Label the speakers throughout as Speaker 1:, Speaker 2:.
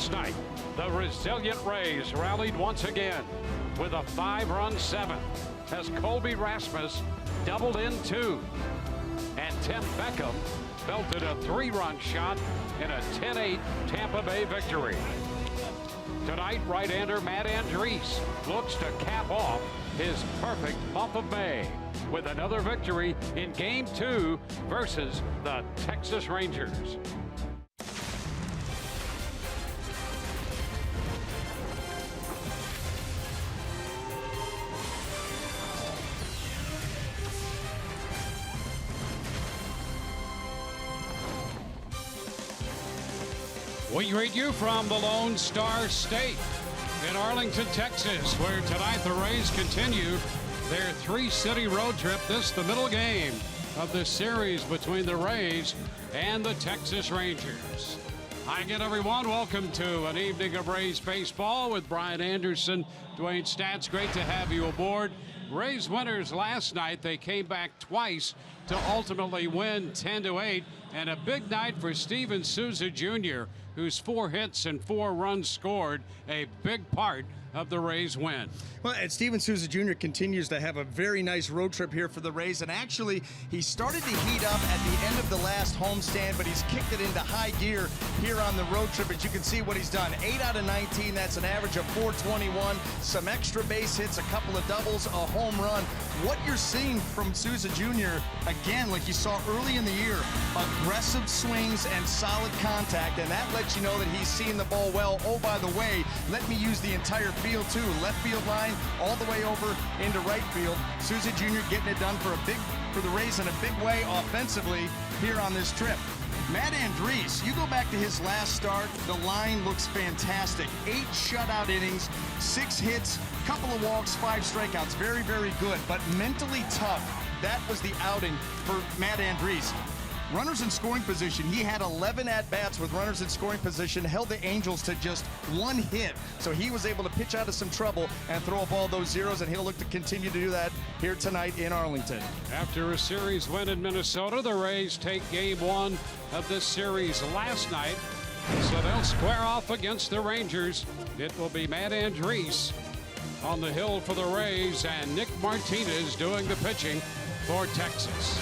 Speaker 1: Last night, the resilient Rays rallied once again with a 5-run seventh as Colby Rasmus doubled in 2. And Tim Beckham belted a 3-run shot in a 10-8 Tampa Bay victory. Tonight, right-hander Matt Andriese looks to cap off his perfect month of May with another victory in Game 2 versus the Texas Rangers. We greet you from the Lone Star State in Arlington, Texas, where tonight the Rays continue their 3-city road trip. This the middle game of the series between the Rays and the Texas Rangers. Hi again, everyone. Welcome to an evening of Rays baseball with Brian Anderson, Dwayne Stats. Great to have you aboard. Rays winners last night. They came back twice to ultimately win 10-8, and a big night for Steven Souza Jr., whose 4 hits and 4 runs scored, a big part of the Rays win.
Speaker 2: Well, and Steven Souza Jr. continues to have a very nice road trip here for the Rays, and actually he started to heat up at the end of the last homestand, but he's kicked it into high gear here on the road trip. As you can see what he's done, 8 out of 19, that's an average of 421, some extra base hits, a couple of doubles, a home run. What you're seeing from Souza Jr., again, like you saw early in the year, aggressive swings and solid contact, and that lets you know that he's seeing the ball well. Oh, by the way, let me use the entire field too. Left field line all the way over into right field. Souza Jr. getting it done for the Rays in a big way offensively here on this trip. Matt Andriese, you go back to his last start, the line looks fantastic. 8 shutout innings, 6 hits, couple of walks, 5 strikeouts. Very, very good, but mentally tough. That was the outing for Matt Andriese. Runners in scoring position, he had 11 at-bats with runners in scoring position, held the Angels to just 1 hit. So he was able to pitch out of some trouble and throw up all those zeros, and he'll look to continue to do that here tonight in Arlington.
Speaker 1: After a series win in Minnesota, the Rays take Game 1 of this series last night. So they'll square off against the Rangers. It will be Matt Andriese on the hill for the Rays and Nick Martinez doing the pitching for Texas.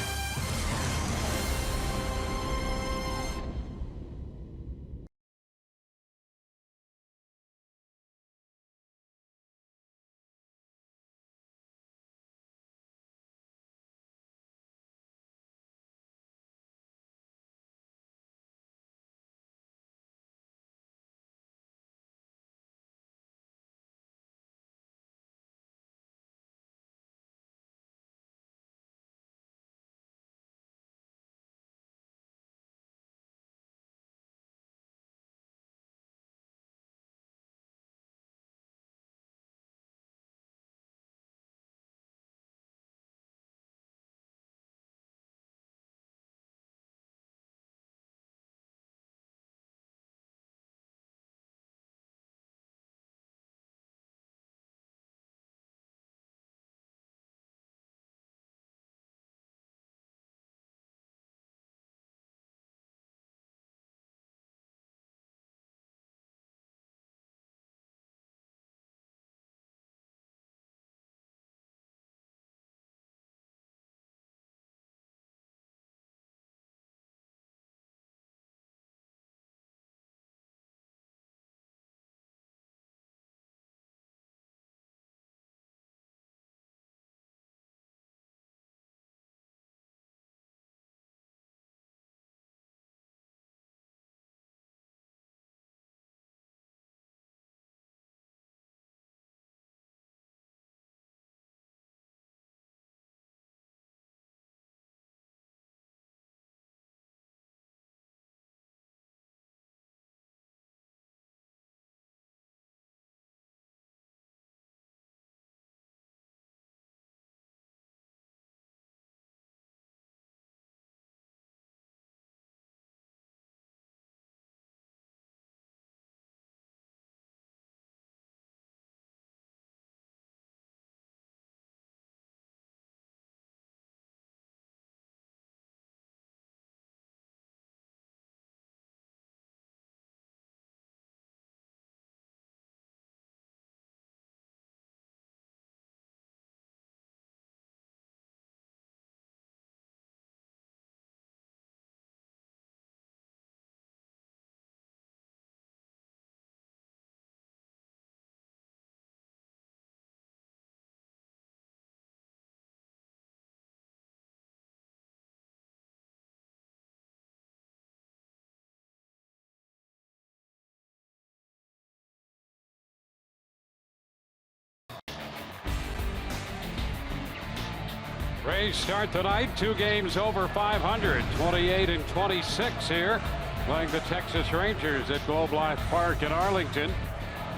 Speaker 1: Rays start tonight 2 games over 500, 28-26 here, playing the Texas Rangers at Globe Life Park in Arlington.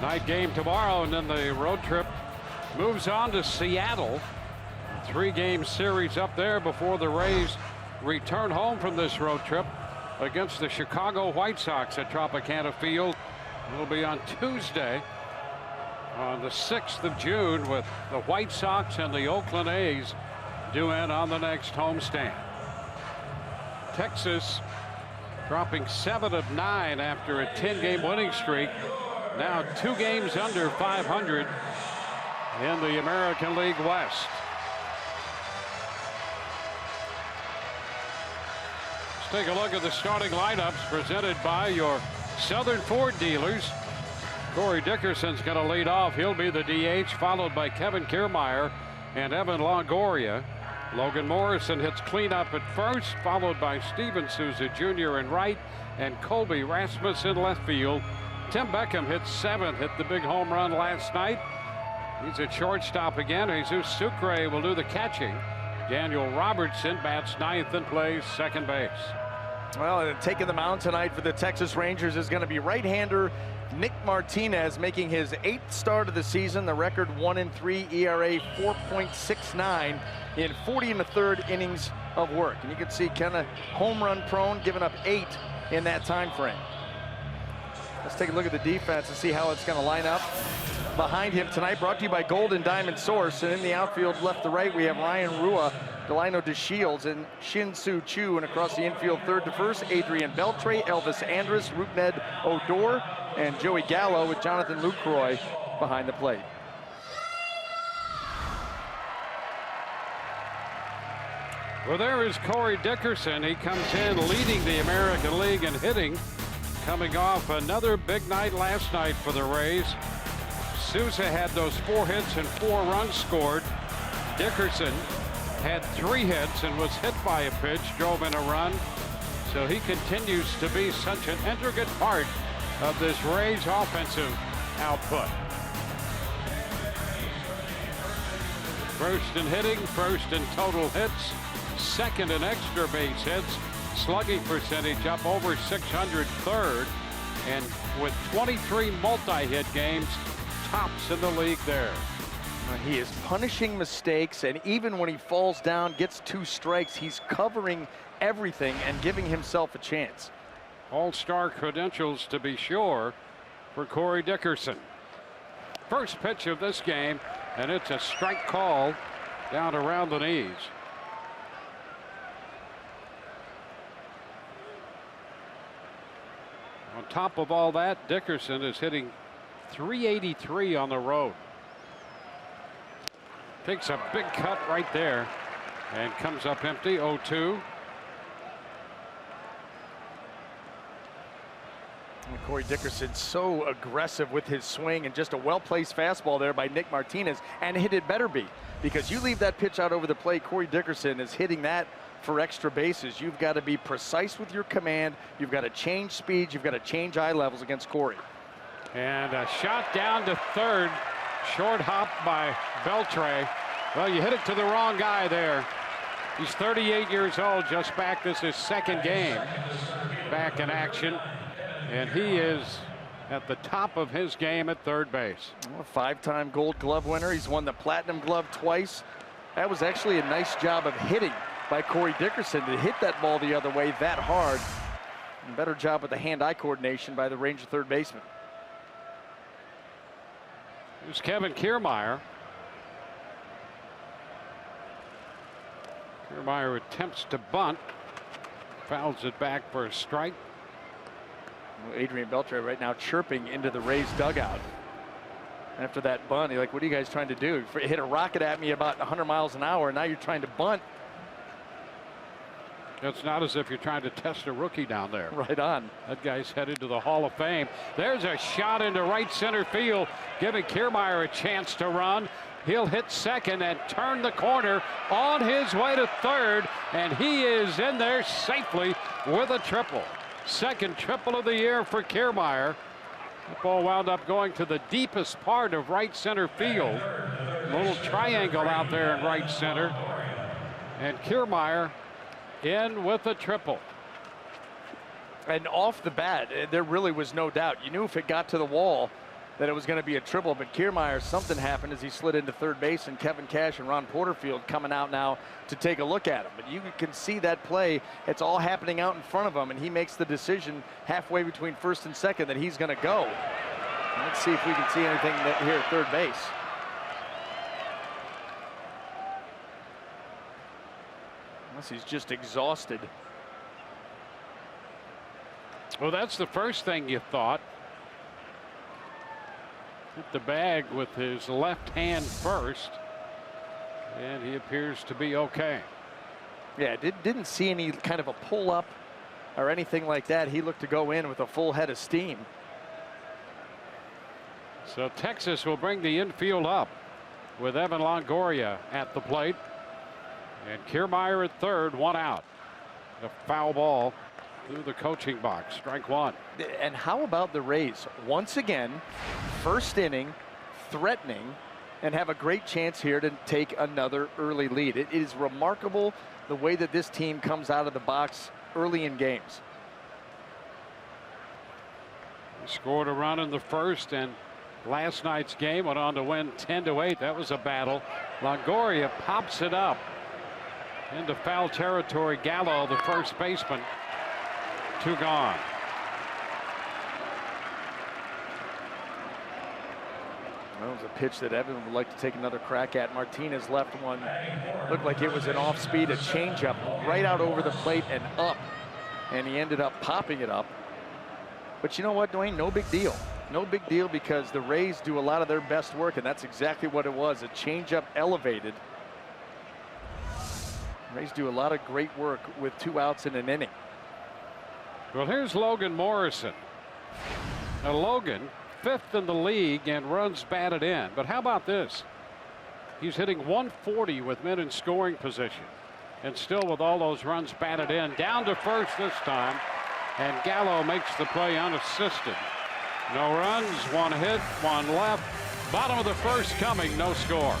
Speaker 1: Night game tomorrow, and then the road trip moves on to Seattle. 3-game series up there before the Rays return home from this road trip against the Chicago White Sox at Tropicana Field. It'll be on Tuesday, on the 6th of June, with the White Sox and the Oakland A's due in on the next homestand. Texas dropping 7 of 9 after a 10-game winning streak. Now 2 games under 500 in the American League West. Let's take a look at the starting lineups presented by your Southern Ford dealers. Corey Dickerson's going to lead off. He'll be the DH, followed by Kevin Kiermaier and Evan Longoria. Logan Morrison hits cleanup at first, followed by Steven Souza Jr. in right and Colby Rasmus in left field. Tim Beckham hits 7th, hit the big home run last night. He's at shortstop again. Jesus Sucre will do the catching. Daniel Robertson bats 9th and plays second base.
Speaker 2: Well, taking the mound tonight for the Texas Rangers is going to be right-hander Nick Martinez, making his 8th start of the season. The record 1-3, ERA 4.69 in 40 1/3 innings of work. And you can see kind of home run prone, giving up 8 in that time frame. Let's take a look at the defense and see how it's going to line up behind him tonight. Brought to you by Golden Diamond Source. And in the outfield, left to right, we have Ryan Rua, Delino DeShields, and Shin-Soo Choo. And across the infield, third to first, Adrian Beltre, Elvis Andrus, Rupned Odor, and Joey Gallo, with Jonathan Lucroy behind the plate.
Speaker 1: Well, there is Corey Dickerson. He comes in leading the American League in hitting, coming off another big night last night for the Rays. Souza had those 4 hits and 4 runs scored. Dickerson had 3 hits and was hit by a pitch, drove in a run. So he continues to be such an intricate part of this Rays offensive output. First in hitting, first in total hits, second in extra base hits, slugging percentage up over 600, third, and with 23 multi-hit games, tops in the league there.
Speaker 2: He is punishing mistakes, and even when he falls down, gets 2 strikes, he's covering everything and giving himself a chance.
Speaker 1: All-star credentials, to be sure, for Corey Dickerson. First pitch of this game, and it's a strike call down around the knees. On top of all that, Dickerson is hitting .383 on the road. Takes a big cut right there and comes up empty. 0-2.
Speaker 2: Corey Dickerson so aggressive with his swing, and just a well-placed fastball there by Nick Martinez, and it better be, because you leave that pitch out over the plate, Corey Dickerson is hitting that for extra bases. You've got to be precise with your command. You've got to change speeds. You've got to change eye levels against Corey.
Speaker 1: And a shot down to third. Short hop by Beltre. Well, you hit it to the wrong guy there. He's 38 years old, just back. This is his 2nd game back in action. And he is at the top of his game at third base.
Speaker 2: Well, 5-time Gold Glove winner. He's won the Platinum Glove twice. That was actually a nice job of hitting by Corey Dickerson to hit that ball the other way that hard. And better job with the hand-eye coordination by the Ranger third baseman.
Speaker 1: Here's Kevin Kiermaier. Kiermaier attempts to bunt. Fouls it back for a strike.
Speaker 2: Adrian Beltre right now chirping into the Rays dugout. After that bunt, he's like, what are you guys trying to do? Hit a rocket at me about 100 miles an hour, and now you're trying to bunt.
Speaker 1: It's not as if you're trying to test a rookie down there.
Speaker 2: Right on.
Speaker 1: That guy's headed to the Hall of Fame. There's a shot into right center field, giving Kiermaier a chance to run. He'll hit second and turn the corner on his way to third, and he is in there safely with a triple. Second triple of the year for Kiermaier. The ball wound up going to the deepest part of right center field. A little triangle out there in right center. And Kiermaier in with a triple.
Speaker 3: And off the bat, there really was no doubt. You knew if it got to the wall that it was going to be a triple, but Kiermaier, something happened as he slid into third base, and Kevin Cash and Ron Porterfield coming out now to take a look at him. But you can see that play. It's all happening out in front of him, and he makes the decision halfway between first and second that he's going to go. Let's see if we can see anything here at third base. Unless he's just exhausted.
Speaker 1: Well, that's the first thing you thought. Hit the bag with his left hand first, and he appears to be okay.
Speaker 3: Yeah, didn't see any kind of a pull up or anything like that. He looked to go in with a full head of steam.
Speaker 1: So Texas will bring the infield up with Evan Longoria at the plate, and Kiermaier at third, one out. A foul ball through the coaching box, strike one.
Speaker 3: And how about the Rays? Once again, first inning, threatening, and have a great chance here to take another early lead. It is remarkable the way that this team comes out of the box early in games.
Speaker 1: He scored a run in the first, and last night's game went on to win 10-8. That was a battle. Longoria pops it up into foul territory. Gallo, the first baseman, two gone.
Speaker 3: That was a pitch that Evan would like to take another crack at. Martinez left one. Looked like it was an off speed, a changeup right out over the plate and up. And he ended up popping it up. But you know what, Dwayne? No big deal. No big deal, because the Rays do a lot of their best work, and that's exactly what it was. A changeup elevated. Rays do a lot of great work with 2 outs in an inning.
Speaker 1: Well, here's Logan Morrison. Now Logan, 5th in the league and runs batted in. But how about this? He's hitting 140 with men in scoring position, and still with all those runs batted in. Down to first this time, and Gallo makes the play unassisted. No runs, 1 hit, 1 left. Bottom of the first coming, no score.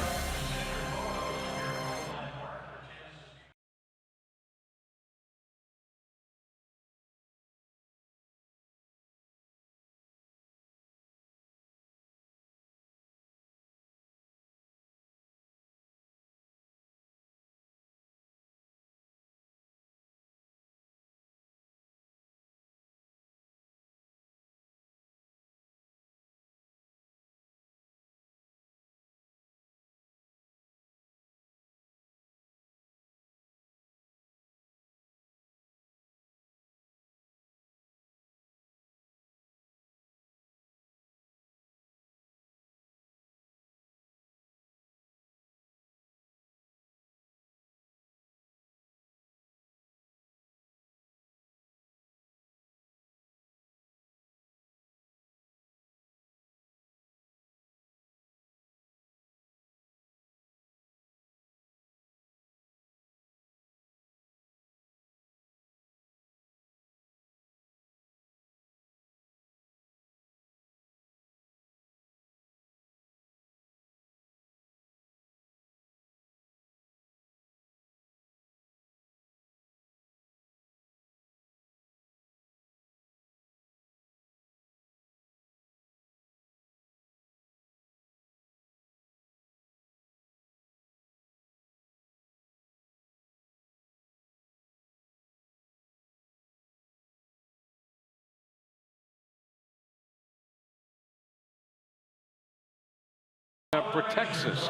Speaker 1: For Texas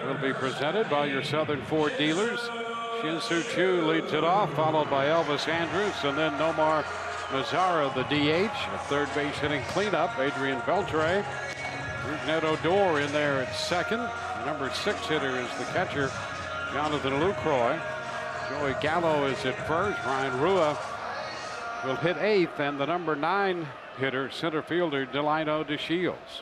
Speaker 1: will be presented by your Southern Ford dealers. Shin-Soo Choo leads it off, followed by Elvis Andrus, and then Nomar Mazara, the DH. A third base hitting cleanup, Adrian Beltre. Ned Odor in there at second. The number 6 hitter is the catcher, Jonathan Lucroy. Joey Gallo is at first. Ryan Rua will hit 8th, and the number 9 hitter, center fielder Delino DeShields.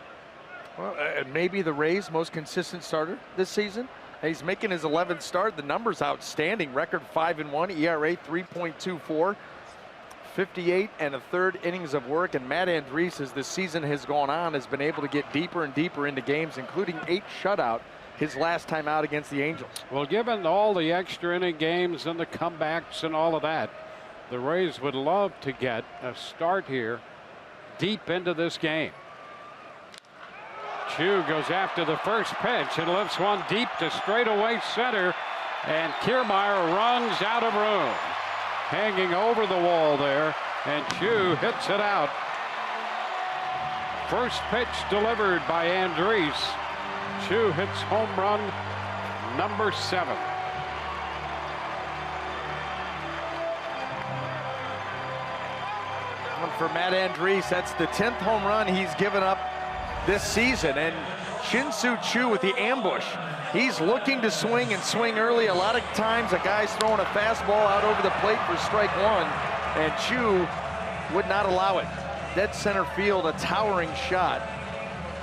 Speaker 3: Well, maybe the Rays' most consistent starter this season. He's making his 11th start. The number's outstanding. Record 5-1, ERA 3.24, 58 and a third innings of work. And Matt Andriese, as the season has gone on, has been able to get deeper and deeper into games, including 8 shutout his last time out against the Angels.
Speaker 1: Well, given all the extra inning games and the comebacks and all of that, the Rays would love to get a start here deep into this game. Chu goes after the first pitch and lifts one deep to straightaway center, and Kiermaier runs out of room. Hanging over the wall there, and Chu hits it out. First pitch delivered by Andres. Chu hits home run number 7.
Speaker 3: For Matt Andres, that's the 10th home run he's given up this season. And Shin-Soo Choo with the ambush. He's looking to swing and swing early. A lot of times a guy's throwing a fastball out over the plate for strike 1, and Choo would not allow it. Dead center field, a towering shot.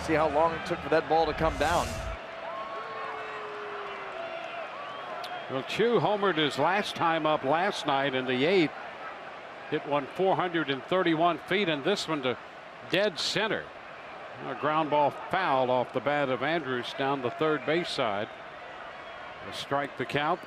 Speaker 3: See how long it took for that ball to come down.
Speaker 1: Well, Chu homered his last time up last night in the 8th. Hit one 431 feet, and this one to dead center. A ground ball foul off the bat of Andrews down the third base side. A strike the count.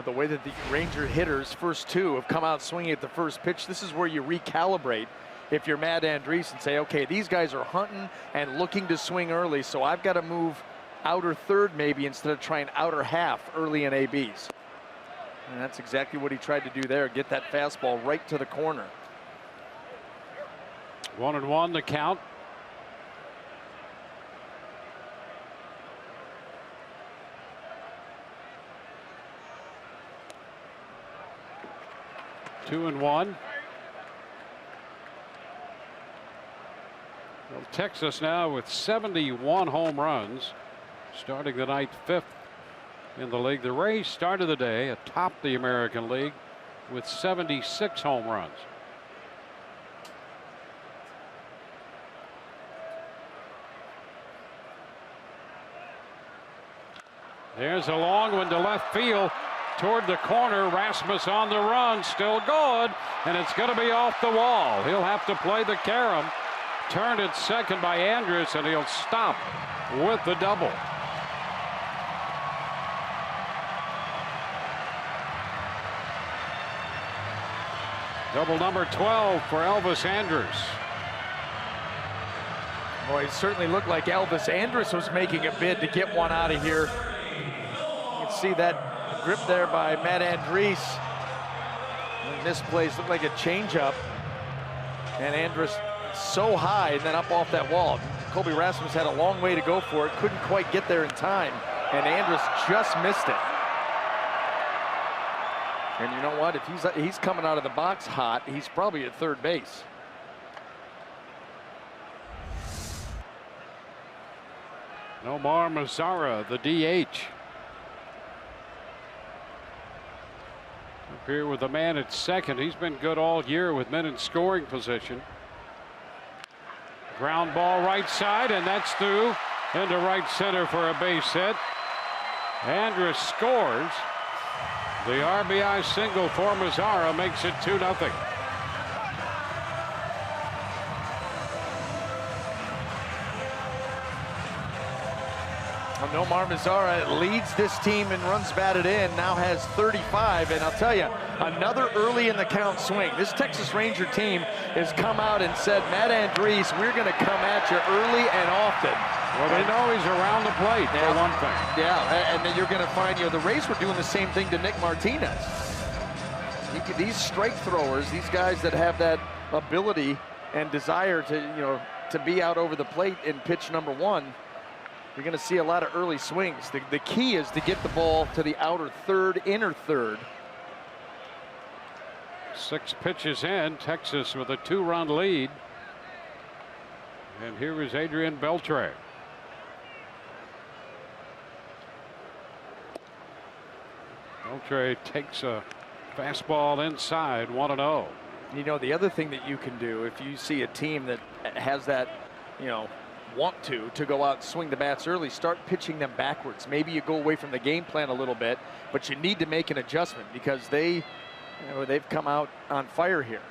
Speaker 3: The way that the Ranger hitters, first 2, have come out swinging at the first pitch, this is where you recalibrate if you're Matt Andres and say, okay, these guys are hunting and looking to swing early, so I've got to move outer third maybe instead of trying outer half early in ABs. And that's exactly what he tried to do there, get that fastball right to the corner.
Speaker 1: 1-1 the count. Two and one. Well, Texas now with 71 home runs, starting the night 5th in the league. The Rays started the day atop the American League with 76 home runs. There's a long one to left field toward the corner. Rasmus on the run, still good, and it's going to be off the wall. He'll have to play the carom. Turned at second by Andrus, and he'll stop with the double. Double number 12 for Elvis Andrus.
Speaker 3: Boy, it certainly looked like Elvis Andrus was making a bid to get one out of here. You can see that grip there by Matt Andres. And this place looked like a changeup. And Andrus so high and then up off that wall. Colby Rasmus had a long way to go for it, couldn't quite get there in time, and Andrus just missed it. And you know what? If he's coming out of the box hot, he's probably at third base.
Speaker 1: Nomar Mazara, the DH. Up here with the man at second. He's been good all year with men in scoring position. Ground ball right side, and that's through into right center for a base hit. Andrus scores. The RBI single for Mazara makes it 2-0.
Speaker 3: Well, Nomar Mazara leads this team in runs batted in, now has 35, and I'll tell you, another early in the count swing. This Texas Ranger team has come out and said, Matt Andres, we're going to come at you early and often.
Speaker 1: Well, they know he's around the plate, for one thing.
Speaker 3: Yeah, and then you're going to find, the Rays were doing the same thing to Nick Martinez. These strike throwers, these guys that have that ability and desire to be out over the plate in pitch number 1, you're going to see a lot of early swings. The key is to get the ball to the outer third, inner third.
Speaker 1: 6 pitches in, Texas with a 2-run lead. And here is Adrian Beltre. Beltre takes a fastball inside, 1-0.
Speaker 3: The other thing that you can do if you see a team that has that, want to go out and swing the bats early, start pitching them backwards. Maybe you go away from the game plan a little bit, but you need to make an adjustment because they've come out on fire here.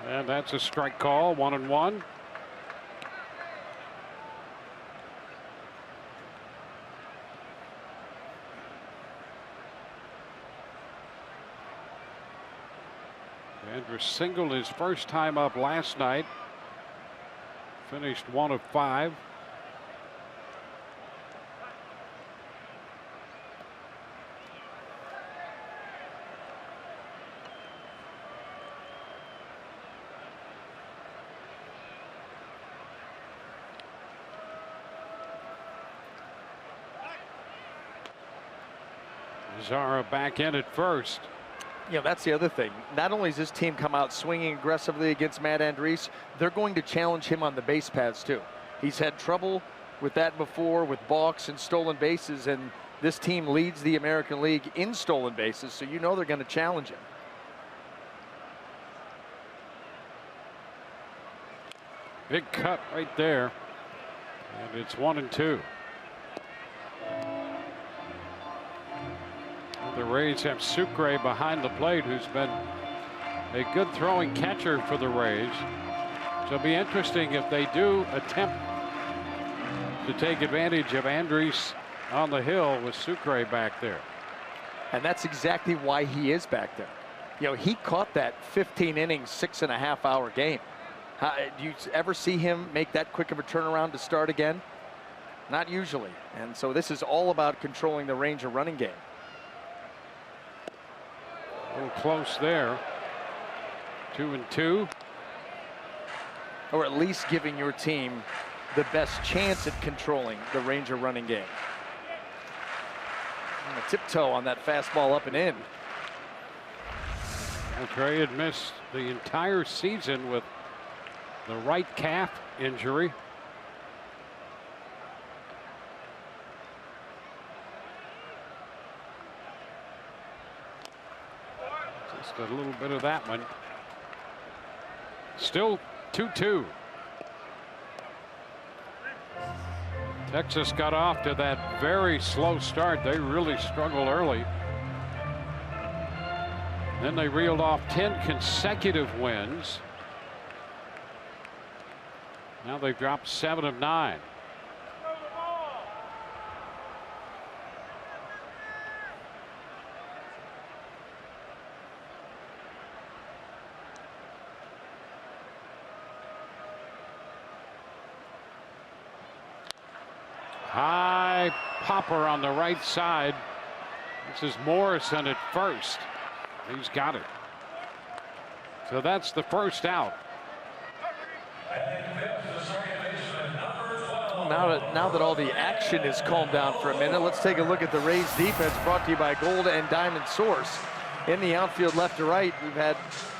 Speaker 1: And that's a strike call, 1-1. Andrews singled his first time up last night. Finished 1 of 5. Zara back in at first.
Speaker 3: You know, that's the other thing. Not only does this team come out swinging aggressively against Matt Andriese, they're going to challenge him on the base paths too. He's had trouble with that before, with balks and stolen bases, and this team leads the American League in stolen bases, so you know they're going to challenge him.
Speaker 1: Big cut right there, and it's 1-2. The Rays have Sucre behind the plate, who's been a good throwing catcher for the Rays. So it'll be interesting if they do attempt to take advantage of Andriese on the hill with Sucre back there.
Speaker 3: And that's exactly why he is back there. You know, he caught that 15 innings, 6.5-hour game. Do you ever see him make that quick of a turnaround to start again? Not usually. And so this is all about controlling the Ranger running game.
Speaker 1: A little close there. 2-2.
Speaker 3: Or at least giving your team the best chance at controlling the Ranger running game. And a tiptoe on that fastball up and in.
Speaker 1: Well, Trey had missed the entire season with the right calf injury. Just a little bit of that one. Still 2-2. Texas got off to that very slow start. They really struggled early. Then they reeled off 10 consecutive wins. Now they've dropped 7 of 9. High popper on the right side. This is Morrison at first. He's got it. So that's the first out.
Speaker 3: Now that all the action is calmed down for a minute, let's take a look at the Rays defense, brought to you by Gold and Diamond Source. In the outfield left to right, we've had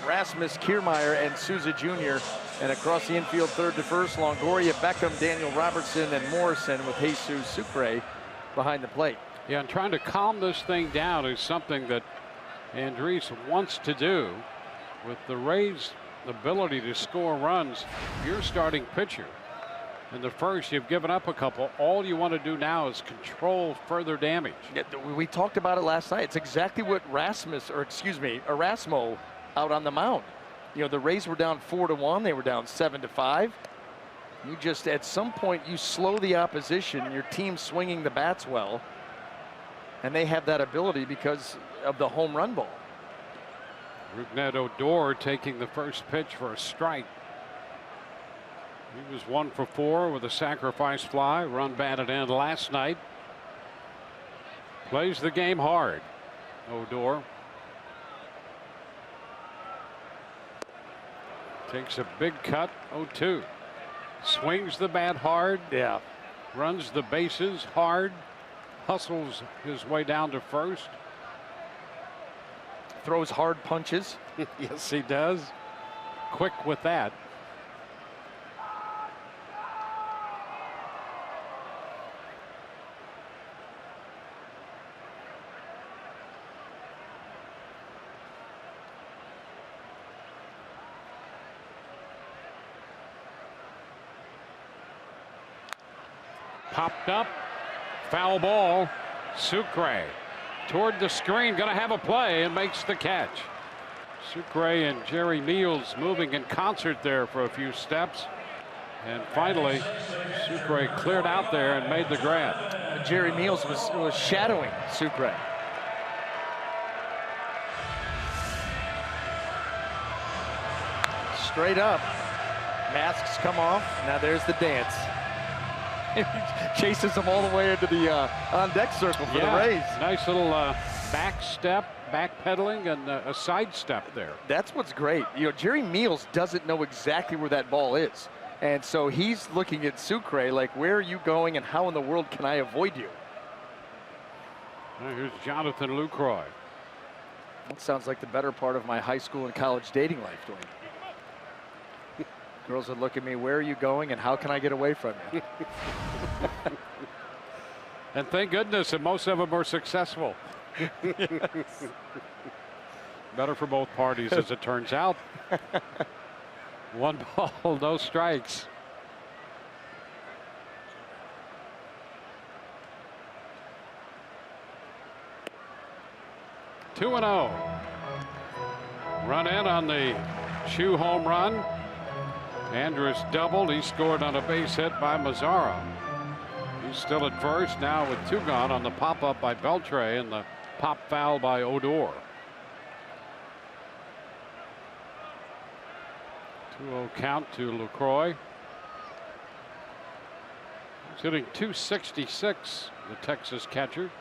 Speaker 3: Rasmus Kiermaier and Souza Jr. And across the infield, third to first, Longoria, Beckham, Daniel Robertson, and Morrison, with Jesus Sucre behind the plate.
Speaker 1: Yeah, and trying to calm this thing down is something that Andriese wants to do. With the Rays' ability to score runs, you're starting pitcher. In the first, you've given up a couple. All you want to do now is control further damage.
Speaker 3: Yeah, we talked about it last night. It's exactly what Erasmo out on the mound. You know, the Rays were down 4-1. They were down 7-5. You just, at some point, you slow the opposition. Your team's swinging the bats well, and they have that ability because of the home run ball.
Speaker 1: Rougned Odor taking the first pitch for a strike. He was 1 for 4 with a sacrifice fly, run batted in last night. Plays the game hard, Odor. Takes a big cut, 0-2. Swings the bat hard.
Speaker 3: Yeah.
Speaker 1: Runs the bases hard. Hustles his way down to first.
Speaker 3: Throws hard punches.
Speaker 1: Yes, he does. Quick with that. Popped up, foul ball. Sucre toward the screen, gonna have a play, and makes the catch. Sucre and Jerry Meals moving in concert there for a few steps. And finally, Sucre cleared out there and made the grab.
Speaker 3: Jerry Meals was shadowing Sucre. Straight up. Masks come off. Now there's the dance. He chases him all the way into the on-deck circle for the Rays.
Speaker 1: Nice little back step, backpedaling, and a side step there.
Speaker 3: That's what's great. You know, Jerry Meals doesn't know exactly where that ball is. And so he's looking at Sucre like, where are you going and how in the world can I avoid you?
Speaker 1: Well, here's Jonathan Lucroy.
Speaker 3: That sounds like the better part of my high school and college dating life, Dwayne. Girls would look at me, where are you going and how can I get away from you?
Speaker 1: And thank goodness that most of them are successful. Better for both parties, as it turns out. 1 ball, no strikes. Two and 0. Run in on the Chu home run. Andrus doubled. He scored on a base hit by Mazzara. He's still at first now with 2 gone on the pop up by Beltre and the pop foul by Odor. 2-0 count to LaCroix. He's hitting .266, the Texas catcher.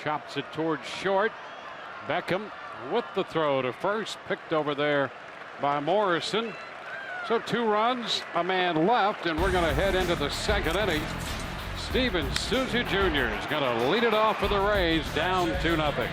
Speaker 1: Chops it towards short. Beckham with the throw to first, picked over there by Morrison. So 2 runs, a man left, and we're going to head into the 2nd inning. Steven Souza Jr. is going to lead it off for the Rays, down 2-0.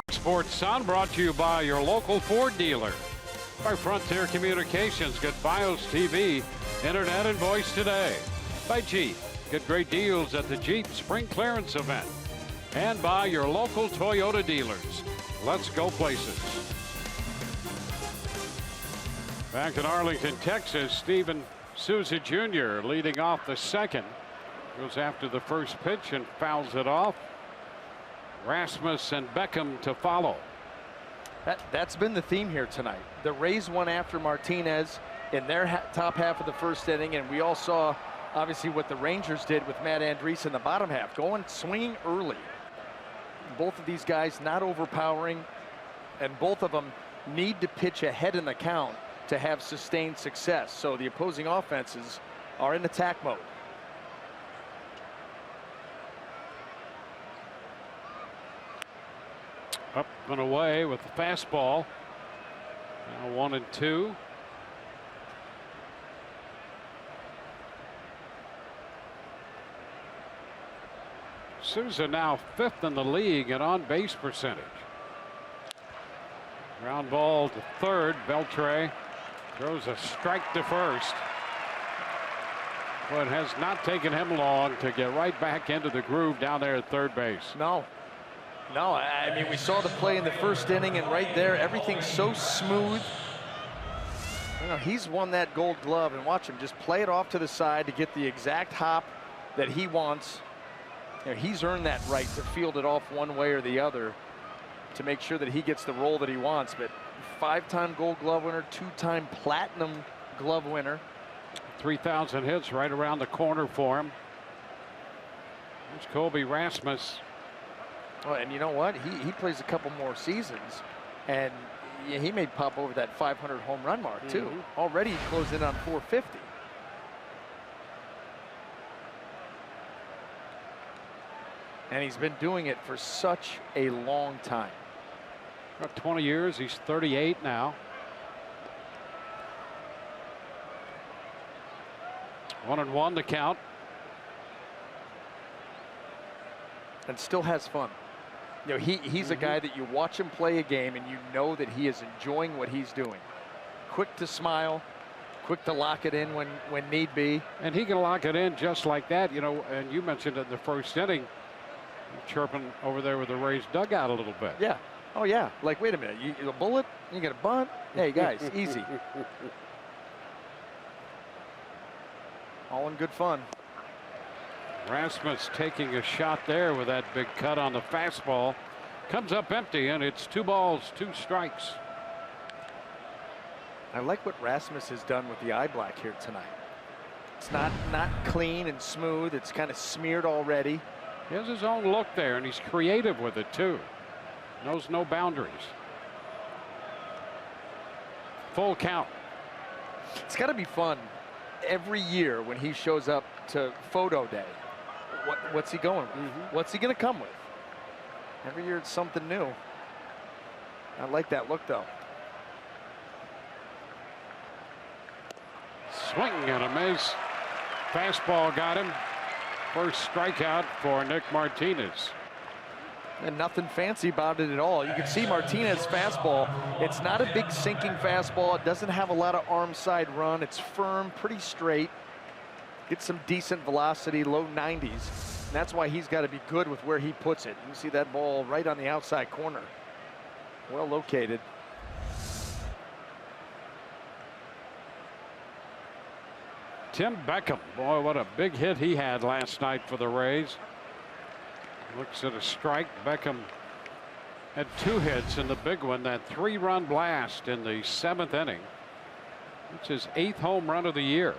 Speaker 1: Sports Sun brought to you by your local Ford dealer. By Frontier Communications, get Bios TV, internet and voice today. By Jeep, get great deals at the Jeep Spring Clearance event. And by your local Toyota dealers. Let's go places. Back in Arlington, Texas, Steven Souza Jr. leading off the 2nd. Goes after the first pitch and fouls it off. Rasmus and Beckham to follow.
Speaker 3: That's been the theme here tonight. The Rays won after Martinez in their top half of the 1st inning, and we all saw obviously what the Rangers did with Matt Andriese in the bottom half, swinging early. Both of these guys not overpowering, and both of them need to pitch ahead in the count to have sustained success. So the opposing offenses are in attack mode.
Speaker 1: Up and away with the fastball. Now 1-2. Souza now 5th in the league in on-base percentage. Ground ball to third. Beltre throws a strike to first. But it has not taken him long to get right back into the groove down there at third base.
Speaker 3: No. I mean, we saw the play in the first inning, and right there, everything's so smooth. You know, he's won that Gold Glove, and watch him just play it off to the side to get the exact hop that he wants. You know, he's earned that right to field it off one way or the other to make sure that he gets the role that he wants. But 5-time Gold Glove winner, 2-time Platinum Glove winner.
Speaker 1: 3,000 hits right around the corner for him. There's Colby Rasmus.
Speaker 3: Oh, and you know what? He plays a couple more seasons, and yeah, he may pop over that 500 home run mark too. Already he closed in on 450. And he's been doing it for such a long time.
Speaker 1: About 20 years. He's 38 now. 1-1 the count.
Speaker 3: And still has fun. You know, he's a guy that you watch him play a game and you know that he is enjoying what he's doing. Quick to smile, quick to lock it in when need be.
Speaker 1: And he can lock it in just like that, you know. And you mentioned in the first inning, chirping over there with the Rays dugout a little bit.
Speaker 3: Yeah. Oh yeah. Like, wait a minute, you a bullet? You get a bunt? Hey guys, easy. All in good fun.
Speaker 1: Rasmus taking a shot there with that big cut on the fastball. Comes up empty, and it's 2 balls, 2 strikes.
Speaker 3: I like what Rasmus has done with the eye black here tonight. It's not clean and smooth. It's kind of smeared already.
Speaker 1: He has his own look there, and he's creative with it too. Knows no boundaries. Full count.
Speaker 3: It's got to be fun every year when he shows up to photo day. What's he going with? What's he going to come with? Every year it's something new. I like that look though.
Speaker 1: Swing and a miss. Fastball got him. First strikeout for Nick Martinez.
Speaker 3: And nothing fancy about it at all. You can see Martinez's fastball. It's not a big sinking fastball. It doesn't have a lot of arm side run. It's firm, pretty straight. Gets some decent velocity, low 90s. And that's why he's got to be good with where he puts it. You can see that ball right on the outside corner. Well located.
Speaker 1: Tim Beckham, boy, what a big hit he had last night for the Rays. Looks at a strike. Beckham had 2 hits in the big one, that 3-run blast in the 7th inning. It's his 8th home run of the year.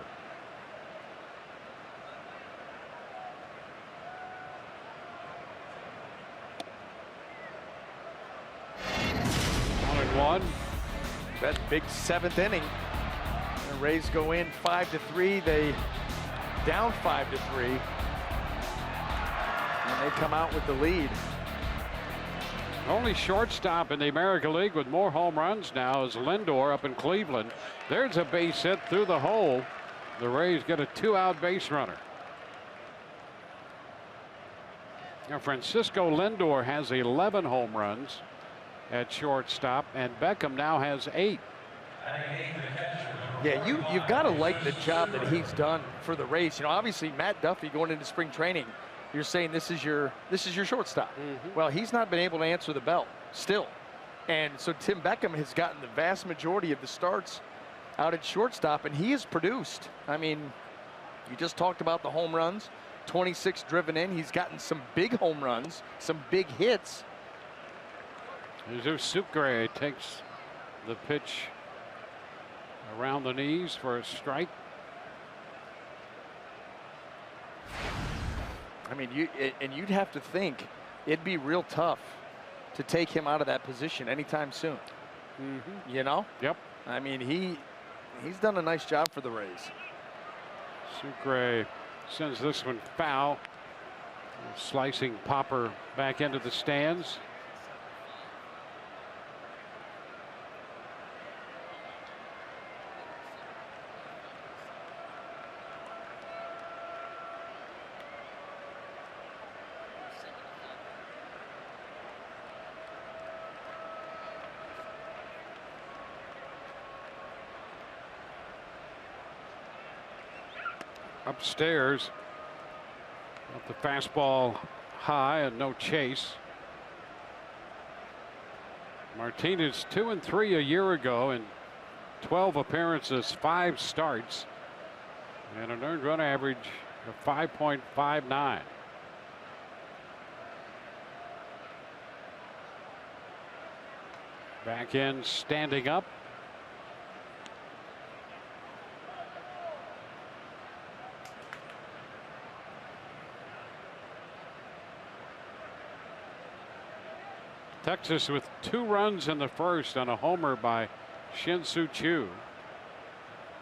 Speaker 1: One.
Speaker 3: That big 7th inning. The Rays go in 5-3. They down 5-3. And they come out with the lead.
Speaker 1: Only shortstop in the American League with more home runs now is Lindor up in Cleveland. There's a base hit through the hole. The Rays get a 2-out base runner. Now Francisco Lindor has 11 home runs at shortstop, and Beckham now has 8.
Speaker 3: Yeah, you've got to like the job that he's done for the Rays. You know, obviously Matt Duffy going into spring training, you're saying this is your shortstop. Well, he's not been able to answer the bell still, and so Tim Beckham has gotten the vast majority of the starts out at shortstop, and he has produced. I mean, you just talked about the home runs, 26 driven in. He's gotten some big home runs, some big hits.
Speaker 1: Jesus Sucre takes the pitch around the knees for a strike.
Speaker 3: I mean, you'd have to think it'd be real tough to take him out of that position anytime soon. You know?
Speaker 1: Yep.
Speaker 3: I mean, he's done a nice job for the Rays.
Speaker 1: Sucre sends this one foul. Slicing popper back into the stands. upstairs. Got the fastball high and no chase. Martinez 2-3 a year ago in 12 appearances, 5 starts, and an earned run average of 5.59. Back in standing up. Texas with 2 runs in the first on a homer by Shin-Soo Choo.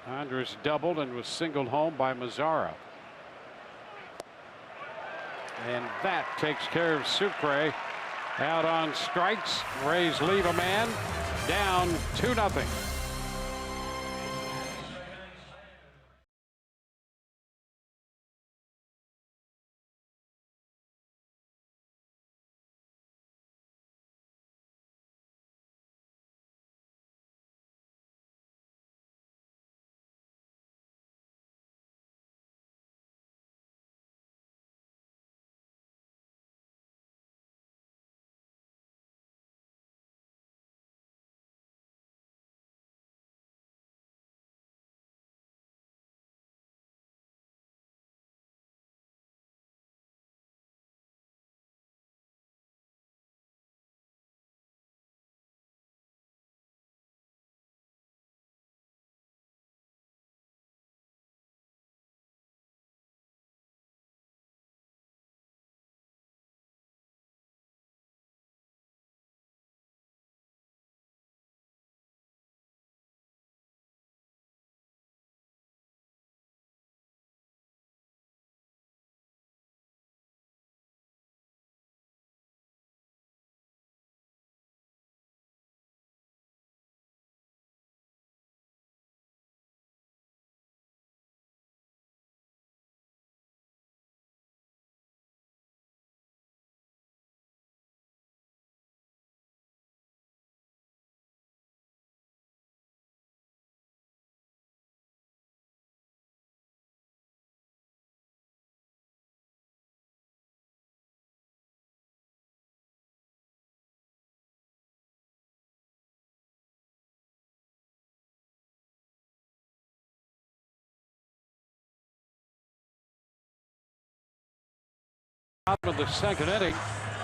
Speaker 1: Andres doubled and was singled home by Mazzara. And that takes care of Sucre. Out on strikes. Rays leave a man down 2-0. Bottom of the second inning.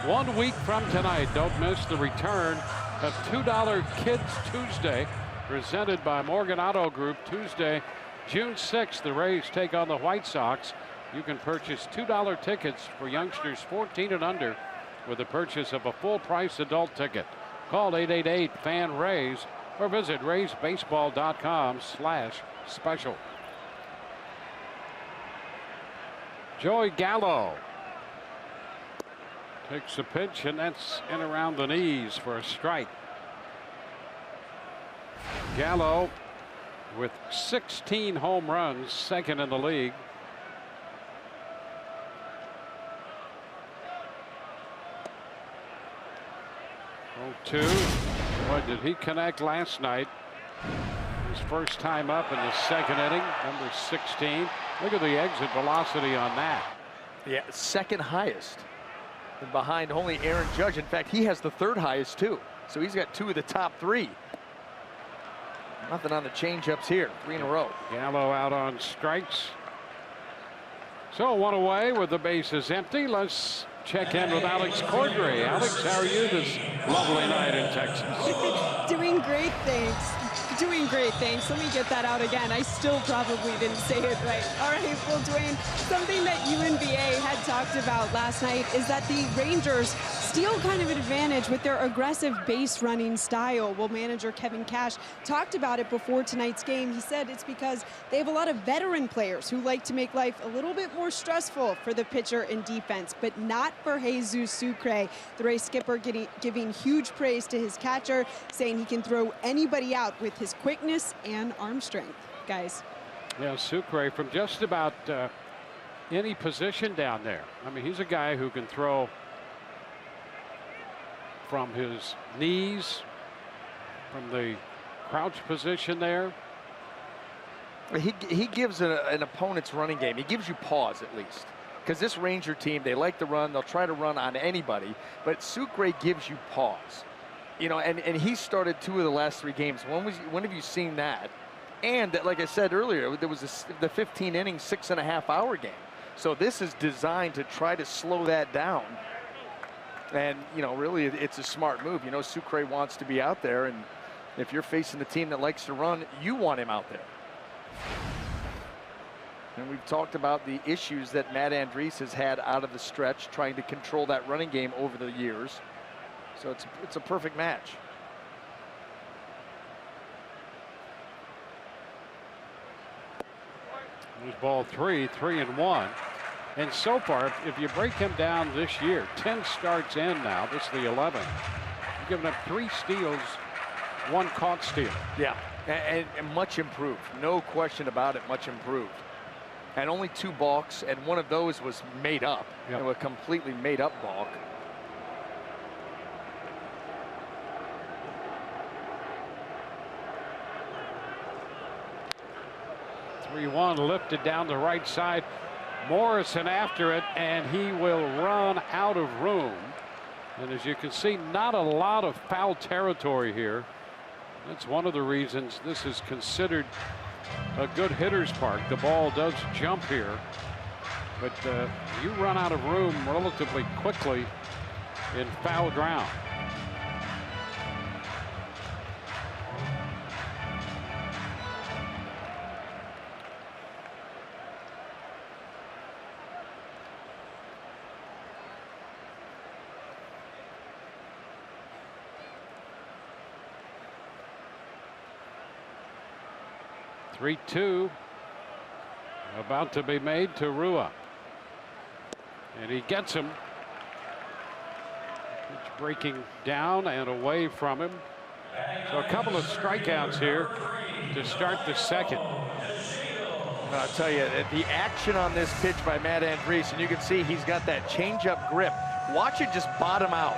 Speaker 1: 1 week from tonight, don't miss the return of $2 Kids Tuesday, presented by Morgan Auto Group. Tuesday, June 6th, the Rays take on the White Sox. You can purchase $2 tickets for youngsters 14 and under with the purchase of a full-price adult ticket. Call 888-FAN-RAYS or visit raysbaseball.com/special. Joey Gallo takes a pitch, and that's in around the knees for a strike. Gallo with 16 home runs, second in the league. Oh, 2. Boy, did he connect last night. His first time up in the second inning, number 16. Look at the exit velocity on that.
Speaker 3: Yeah, second highest. And behind only Aaron Judge. In fact, he has the third highest too. So he's got 2 of the top 3. Nothing on the changeups here. 3 in a row.
Speaker 1: Gallo out on strikes. So 1 away with the bases empty. Let's check in with Alex Cordray. Alex, how are you this lovely night in Texas?
Speaker 4: Doing great, thanks. Doing great, thanks. Let me get that out again. I still probably didn't say it right. All right, well, Dwayne, something that UNBA had talked about last night is that the Rangers steal kind of an advantage with their aggressive base running style. Well, manager Kevin Cash talked about it before tonight's game. He said it's because they have a lot of veteran players who like to make life a little bit more stressful for the pitcher and defense, but not for Jesus Sucre. The Rays skipper giving huge praise to his catcher, saying he can throw anybody out with his quickness and arm strength. Guys.
Speaker 1: Yeah, Sucre from just about any position down there. I mean, he's a guy who can throw from his knees, from the crouch position there.
Speaker 3: He gives an opponent's running game. He gives you pause at least. Because this Ranger team, they like to run. They'll try to run on anybody. But Sucre gives you pause. You know, and he started 2 of the last 3 games. When have you seen that? And like I said earlier, there was the 15-inning, 6.5-hour game. So this is designed to try to slow that down. And, you know, really it's a smart move. You know, Sucre wants to be out there. And if you're facing a team that likes to run, you want him out there. And we've talked about the issues that Matt Andriese has had out of the stretch, trying to control that running game over the years. So it's a perfect match.
Speaker 1: There's ball 3, 3-1. And so far, if you break him down this year, 10 starts in now, this is the 11th. He's given up 3 steals, 1 caught steal.
Speaker 3: Yeah, and much improved. No question about it, much improved. And only 2 balks, and one of those was made up. Yep. A completely made up balk.
Speaker 1: Three-1 lifted down the right side. Morrison after it, and he will run out of room. And as you can see, not a lot of foul territory here. That's one of the reasons this is considered a good hitter's park. The ball does jump here, but you run out of room relatively quickly in foul ground. Three-2 about to be made to Rua, and he gets him. It's breaking down and away from him. So a couple of strikeouts here to start the second.
Speaker 3: I'll tell you, the action on this pitch by Matt Andriese, and you can see he's got that changeup grip. Watch it just bottom out.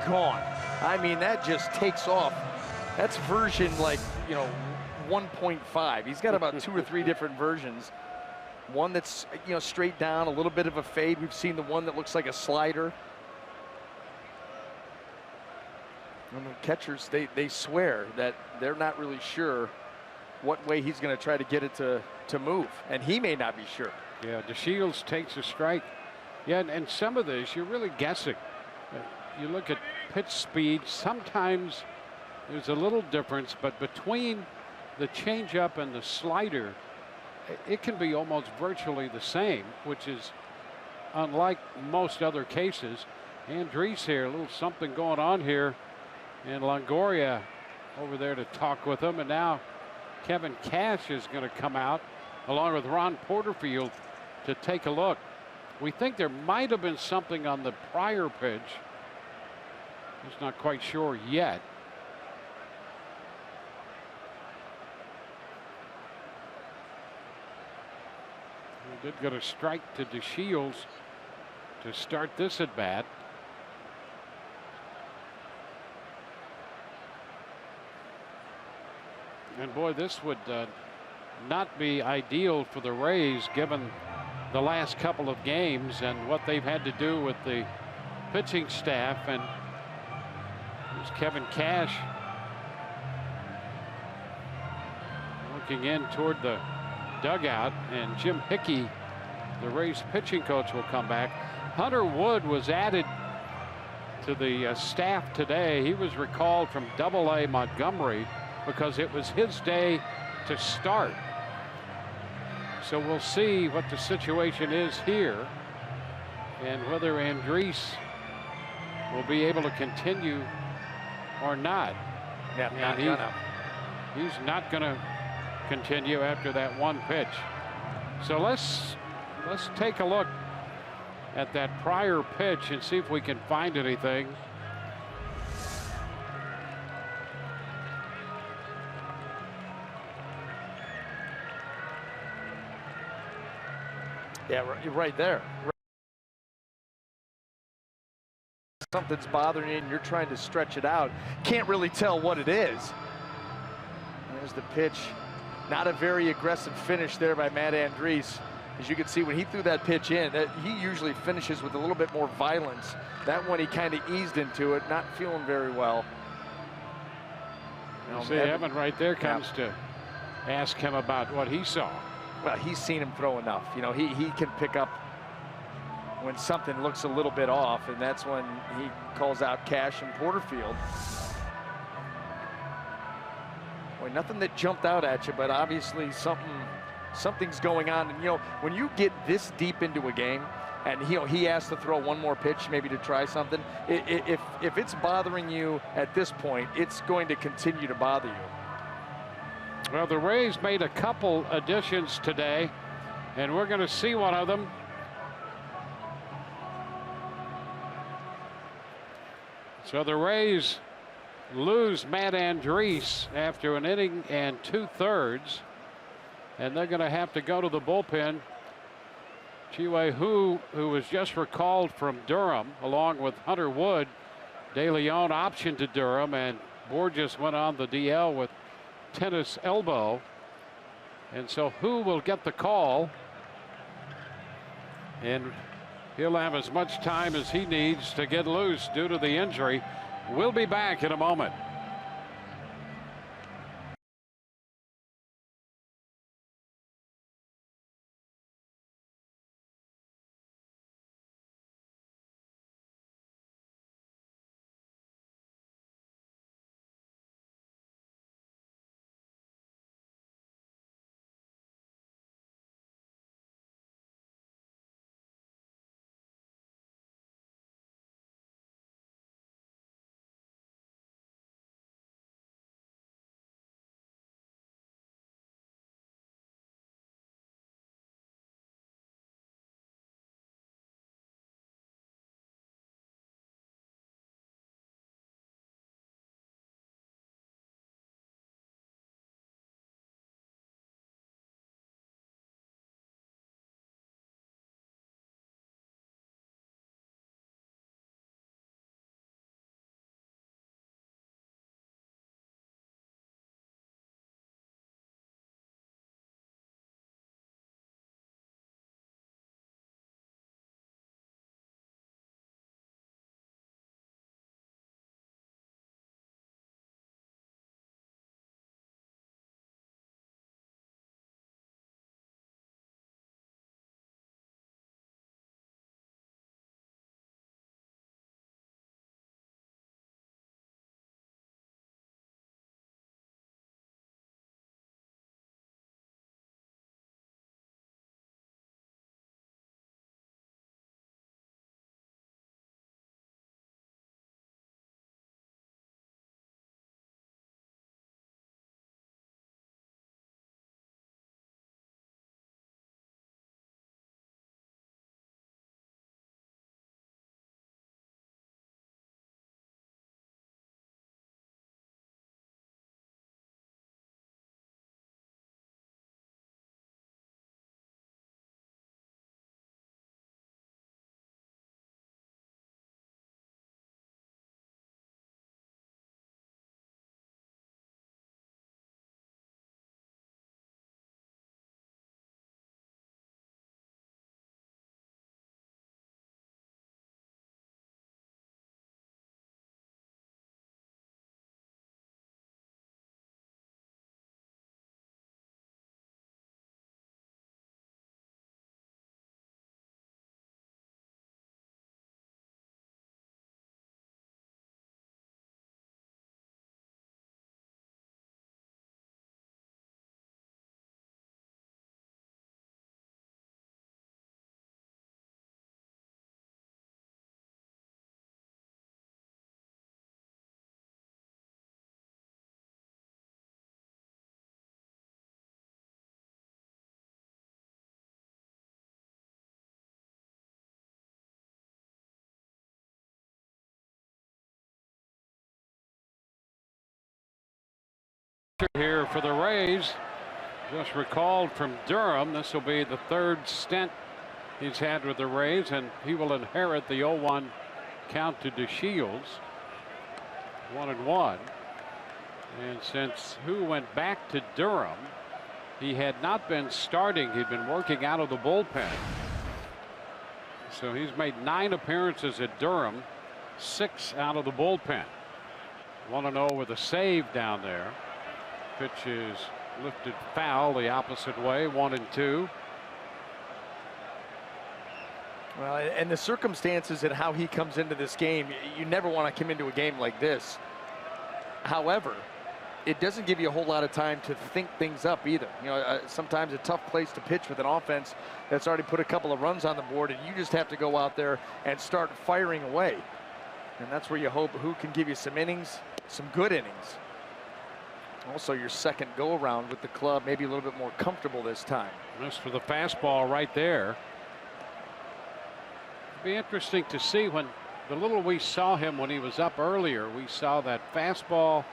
Speaker 3: Gone. I mean, that just takes off. That's version, like, you know, 1.5. He's got about 2 or 3 different versions. One that's, you know, straight down, a little bit of a fade. We've seen the one that looks like a slider. And the catchers, they swear that they're not really sure what way he's going to try to get it to move, and he may not be sure.
Speaker 1: Yeah, DeShields takes a strike. Yeah, and some of this you're really guessing. You look at pitch speed. Sometimes there's a little difference, but between the changeup and the slider, it can be almost virtually the same, which is unlike most other cases. Andriese here, a little something going on here, and Longoria over there to talk with him, and now Kevin Cash is going to come out along with Ron Porterfield to take a look. We think there might have been something on the prior pitch. He's not quite sure yet. We did get a strike to DeShields to start this at bat. And boy, this would not be ideal for the Rays given the last couple of games and what they've had to do with the pitching staff. And there's Kevin Cash looking in toward the dugout, and Jim Hickey, the Rays pitching coach, will come back. Hunter Wood was added to the staff today. He was recalled from AA Montgomery because it was his day to start. So we'll see what the situation is here and whether Andriese will be able to continue or not.
Speaker 3: Yeah,
Speaker 1: and he's not going to continue after that one pitch. So let's take a look at that prior pitch and see if we can find anything.
Speaker 3: Yeah, right there. Something's bothering you and you're trying to stretch it out. Can't really tell what it is. There's the pitch Not a very aggressive finish there by Matt Andriese. As you can see, when he threw that pitch in, he usually finishes with a little bit more violence. That one he kind of eased into it, not feeling very well.
Speaker 1: You see, Evan right there comes to ask him about what he saw.
Speaker 3: Well, he's seen him throw enough. You know, he can pick up when something looks a little bit off, and that's when he calls out Cash and Porterfield. Boy, nothing that jumped out at you, but obviously something's going on. And you know, when you get this deep into a game, and he has to throw one more pitch maybe to try something, if it's bothering you at this point, it's going to continue to bother you.
Speaker 1: Well, the Rays made a couple additions today, and we're going to see one of them. So the Rays lose Matt Andriese after an inning and 2/3, and they're going to have to go to the bullpen. Chihua Hu, who was just recalled from Durham, along with Hunter Wood. De Leon optioned to Durham, and Borges went on the DL with tennis elbow, and so Hu will get the call, and he'll have as much time as he needs to get loose due to the injury. We'll be back in a moment. Here for the Rays, just recalled from Durham. This will be the third stint he's had with the Rays, and he will inherit the 0-1 count to DeShields. 1-1. And since Hu went back to Durham, He had not been starting. He'd been working out of the bullpen. So he's made 9 appearances at Durham, 6 out of the bullpen. 1-0 with a save down there. Pitch is lifted foul the opposite way, 1-2.
Speaker 3: Well, and the circumstances and how he comes into this game, you never want to come into a game like this. However, it doesn't give you a whole lot of time to think things up either. You know, sometimes a tough place to pitch with an offense that's already put a couple of runs on the board, and you just have to go out there and start firing away. And that's where you hope who can give you some innings, some good innings. Also, your second go around with the club, maybe a little bit more comfortable this time.
Speaker 1: Missed for the fastball right there. It'd be interesting to see when the little we saw him when he was up earlier. We saw that fastball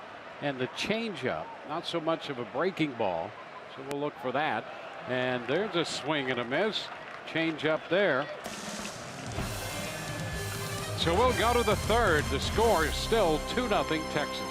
Speaker 1: and the changeup, not so much of a breaking ball. So we'll look for that. And there's a swing and a miss. Changeup there. So we'll go to the third. The score is still 2-0 Texas.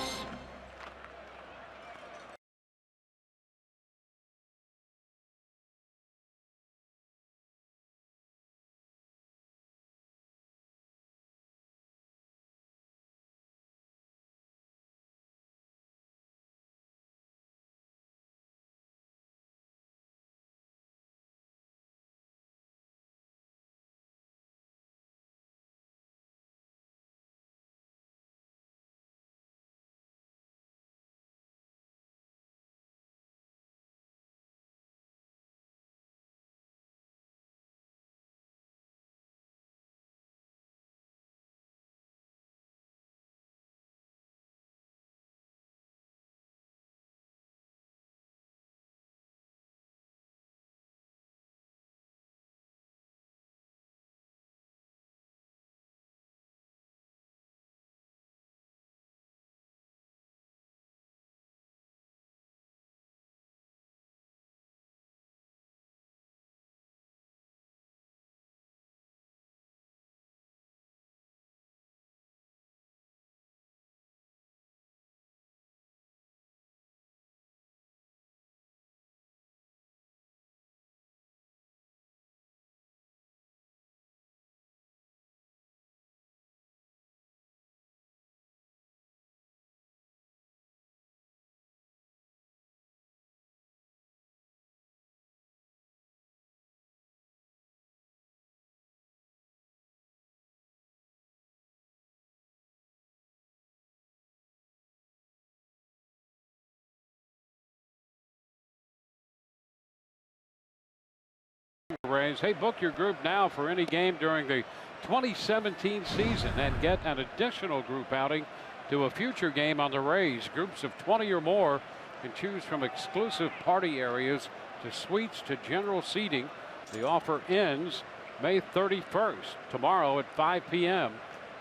Speaker 1: Rays. Hey, book your group now for any game during the 2017 season and get an additional group outing to a future game on the Rays. Groups of 20 or more can choose from exclusive party areas to suites to general seating. The offer ends May 31st, tomorrow at 5 p.m.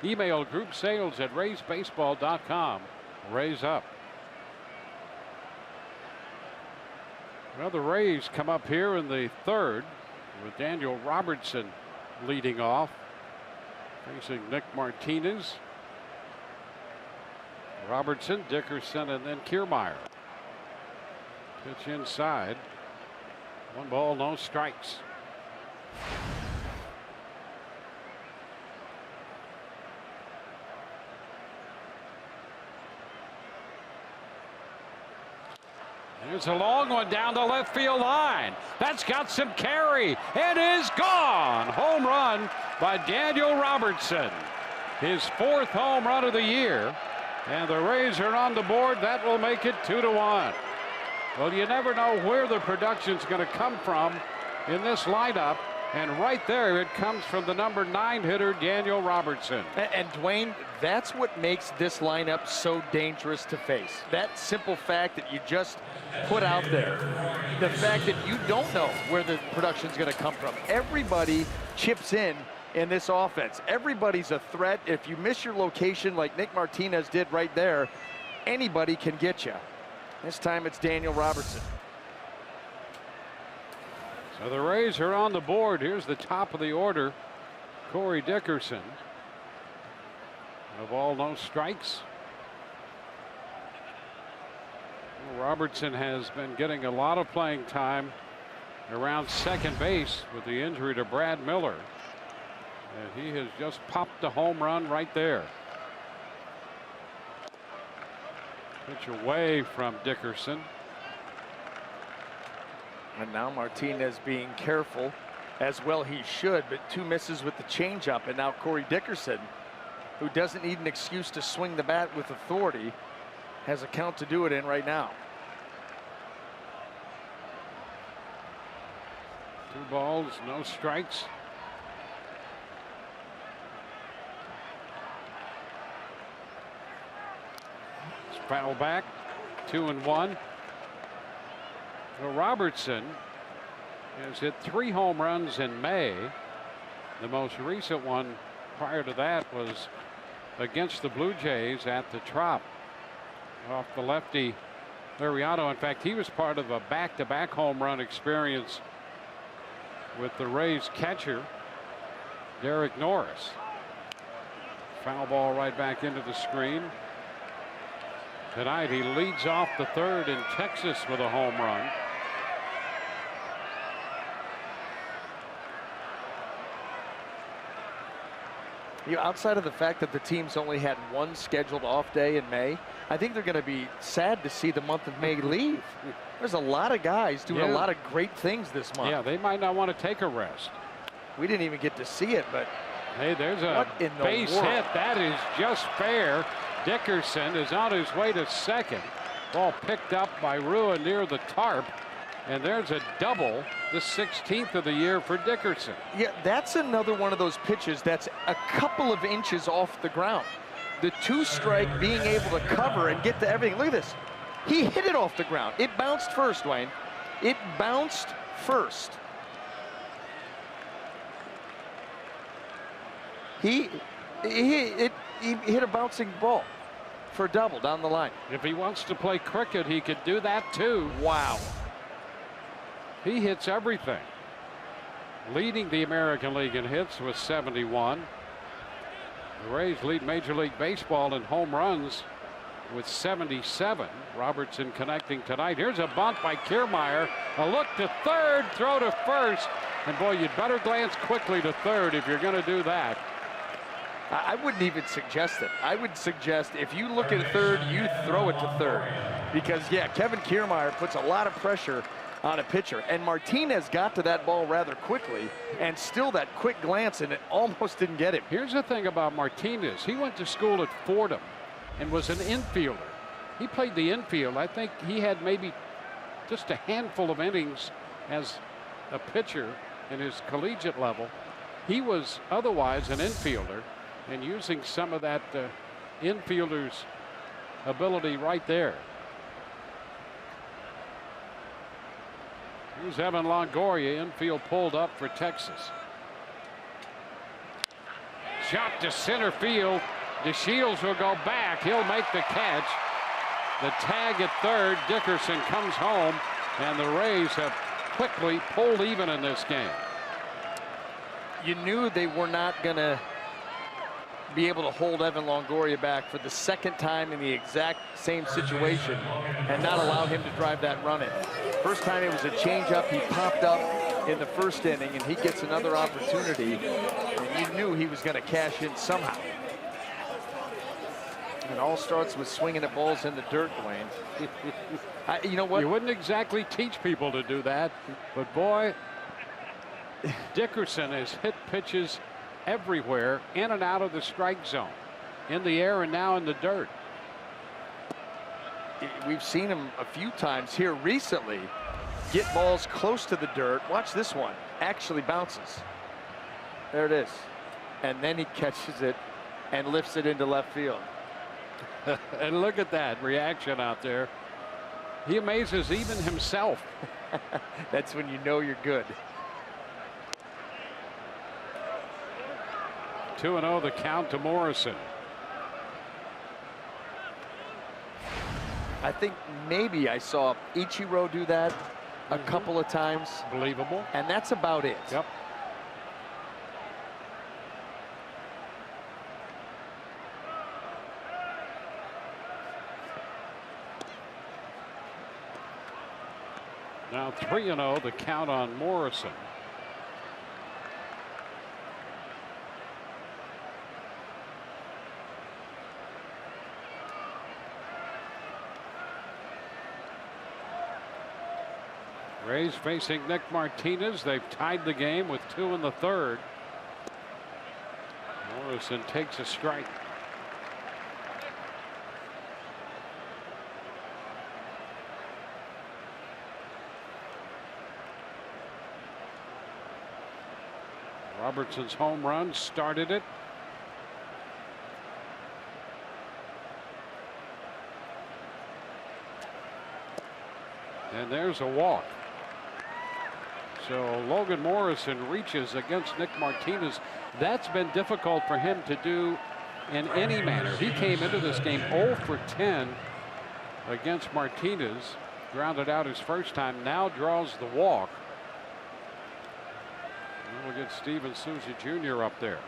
Speaker 1: Email group sales at raysbaseball.com. Rays up. Well, the Rays come up here in the third with Daniel Robertson leading off, facing Nick Martinez. Robertson, Dickerson, and then Kiermaier. Pitch inside. 1 ball, no strikes. There's a long one down the left field line. That's got some carry. It is gone. Home run by Daniel Robertson. His 4th home run of the year. And the Rays are on the board. That will make it 2-1. Well, you never know where the production's going to come from in this lineup. And right there, it comes from the number 9 hitter, Daniel Robertson.
Speaker 3: And Dwayne, that's what makes this lineup so dangerous to face. That simple fact that you just put out there. The fact that you don't know where the production's going to come from. Everybody chips in this offense. Everybody's a threat. If you miss your location like Nick Martinez did right there, anybody can get you. This time it's Daniel Robertson.
Speaker 1: So the Rays are on the board. Here's the top of the order. Corey Dickerson. No ball, no strikes. Robertson has been getting a lot of playing time around second base with the injury to Brad Miller. And he has just popped a home run right there. Pitch away from Dickerson.
Speaker 3: And now Martinez being careful, as well he should, but 2 misses with the changeup. And now Corey Dickerson, who doesn't need an excuse to swing the bat with authority, has a count to do it in right now.
Speaker 1: 2 balls, no strikes. It's foul back, 2-1. Well, Robertson has hit 3 home runs in May. The most recent one prior to that was against the Blue Jays at the Trop off the lefty Liriano. In fact, he was part of a back-to-back home run experience with the Rays catcher Derek Norris. Foul ball right back into the screen. Tonight he leads off the 3rd in Texas with a home run.
Speaker 3: Outside of the fact that the team's only had 1 scheduled off day in May, I think they're going to be sad to see the month of May leave. There's a lot of guys doing a lot of great things this month.
Speaker 1: Yeah, they might not want to take a rest.
Speaker 3: We didn't even get to see it, but
Speaker 1: hey, there's a base hit. That is just fair. Dickerson is on his way to second. Ball picked up by Rua near the tarp. And there's a double, the 16th of the year for Dickerson.
Speaker 3: Yeah, that's another one of those pitches that's a couple of inches off the ground. The 2-strike, being able to cover and get to everything. Look at this. He hit it off the ground. It bounced first, Wayne. It bounced first. He hit a bouncing ball for a double down the line.
Speaker 1: If he wants to play cricket, he could do that too.
Speaker 3: Wow.
Speaker 1: He hits everything. Leading the American League in hits with 71. The Rays lead Major League Baseball in home runs with 77. Robertson connecting tonight. Here's a bunt by Kiermaier. A look to third, throw to first. And boy, you'd better glance quickly to third if you're going to do that.
Speaker 3: I wouldn't even suggest it. I would suggest if you look at third, you throw it to third. Because, yeah, Kevin Kiermaier puts a lot of pressure on a pitcher. And Martinez got to that ball rather quickly, and still that quick glance, and it almost didn't get him.
Speaker 1: Here's the thing about Martinez. He went to school at Fordham and was an infielder. He played the infield. I think he had maybe just a handful of innings as a pitcher in his collegiate level. He was otherwise an infielder, and using some of that infielder's ability right there. Here's Evan Longoria, infield pulled up for Texas. Shot to center field. DeShields will go back. He'll make the catch. The tag at third. Dickerson comes home, and the Rays have quickly pulled even in this game.
Speaker 3: You knew they were not going to be able to hold Evan Longoria back for the 2nd time in the exact same situation and not allow him to drive that run in. First time it was a changeup. He popped up in the 1st inning, and he gets another opportunity, and you knew he was going to cash in somehow. It all starts with swinging at balls in the dirt, Dwayne. You know what?
Speaker 1: You wouldn't exactly teach people to do that, but boy, Dickerson has hit pitches everywhere, in and out of the strike zone, in the air and now in the dirt.
Speaker 3: We've seen him a few times here recently get balls close to the dirt. Watch this one. Actually bounces. There it is. And then he catches it and lifts it into left field.
Speaker 1: And look at that reaction out there. He amazes even himself.
Speaker 3: That's when you know you're good.
Speaker 1: 2-0 the count to Morrison.
Speaker 3: I think maybe I saw Ichiro do that a couple of times.
Speaker 1: Believable.
Speaker 3: And that's about it.
Speaker 1: Yep. Now 3-0 the count on Morrison. Rays facing Nick Martinez. They've tied the game with 2 in the third. Morrison takes a strike. Robertson's home run started it. And there's a walk. So Logan Morrison reaches against Nick Martinez. That's been difficult for him to do in any manner. He came into this game 0 for 10 against Martinez. Grounded out his first time. Now draws the walk. And we'll get Steven Souza Jr. up there.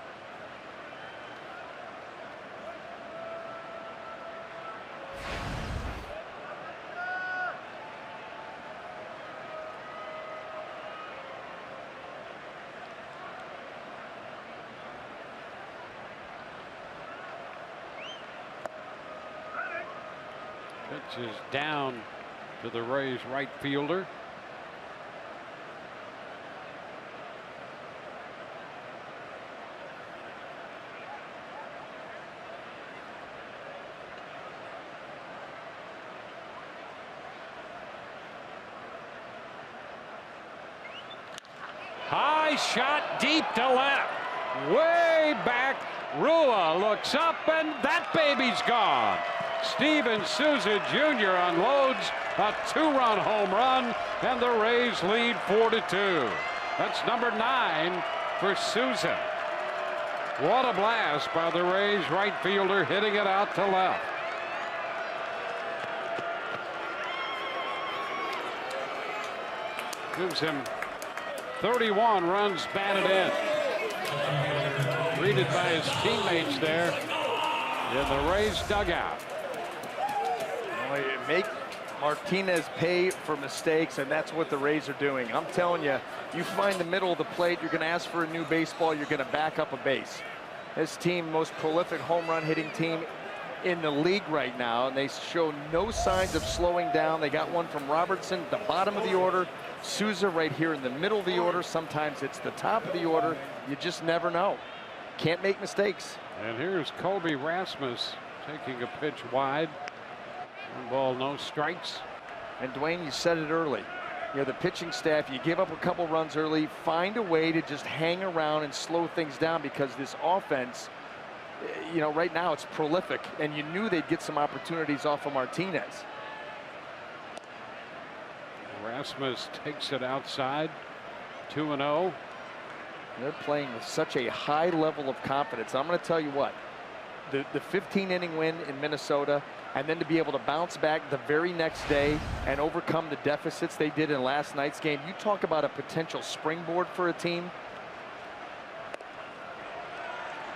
Speaker 1: Pitch is down to the Rays right fielder. High shot deep to left. Way back. Rua looks up and that baby's gone. Steven Souza Jr. unloads a 2-run home run and the Rays lead 4-2. That's number 9 for Souza. What a blast by the Rays right fielder, hitting it out to left. Gives him 31 runs batted in. Greeted by his teammates there in the Rays dugout.
Speaker 3: Well, you make Martinez pay for mistakes, and that's what the Rays are doing. I'm telling you, you find the middle of the plate, you're going to ask for a new baseball, you're going to back up a base. This team, most prolific home run hitting team in the league right now, and they show no signs of slowing down. They got one from Robertson at the bottom of the order, Souza right here in the middle of the order. Sometimes it's the top of the order. You just never know. Can't make mistakes.
Speaker 1: And here's Colby Rasmus taking a pitch wide. 1 ball, no strikes.
Speaker 3: And Dwayne, you said it early. You know, the pitching staff, you give up a couple runs early, find a way to just hang around and slow things down, because this offense, you know, right now it's prolific, and you knew they'd get some opportunities off of Martinez.
Speaker 1: Rasmus takes it outside. 2-0.
Speaker 3: They're playing with such a high level of confidence. I'm going to tell you what, the 15-inning win in Minnesota, and then to be able to bounce back the very next day and overcome the deficits they did in last night's game. You talk about a potential springboard for a team.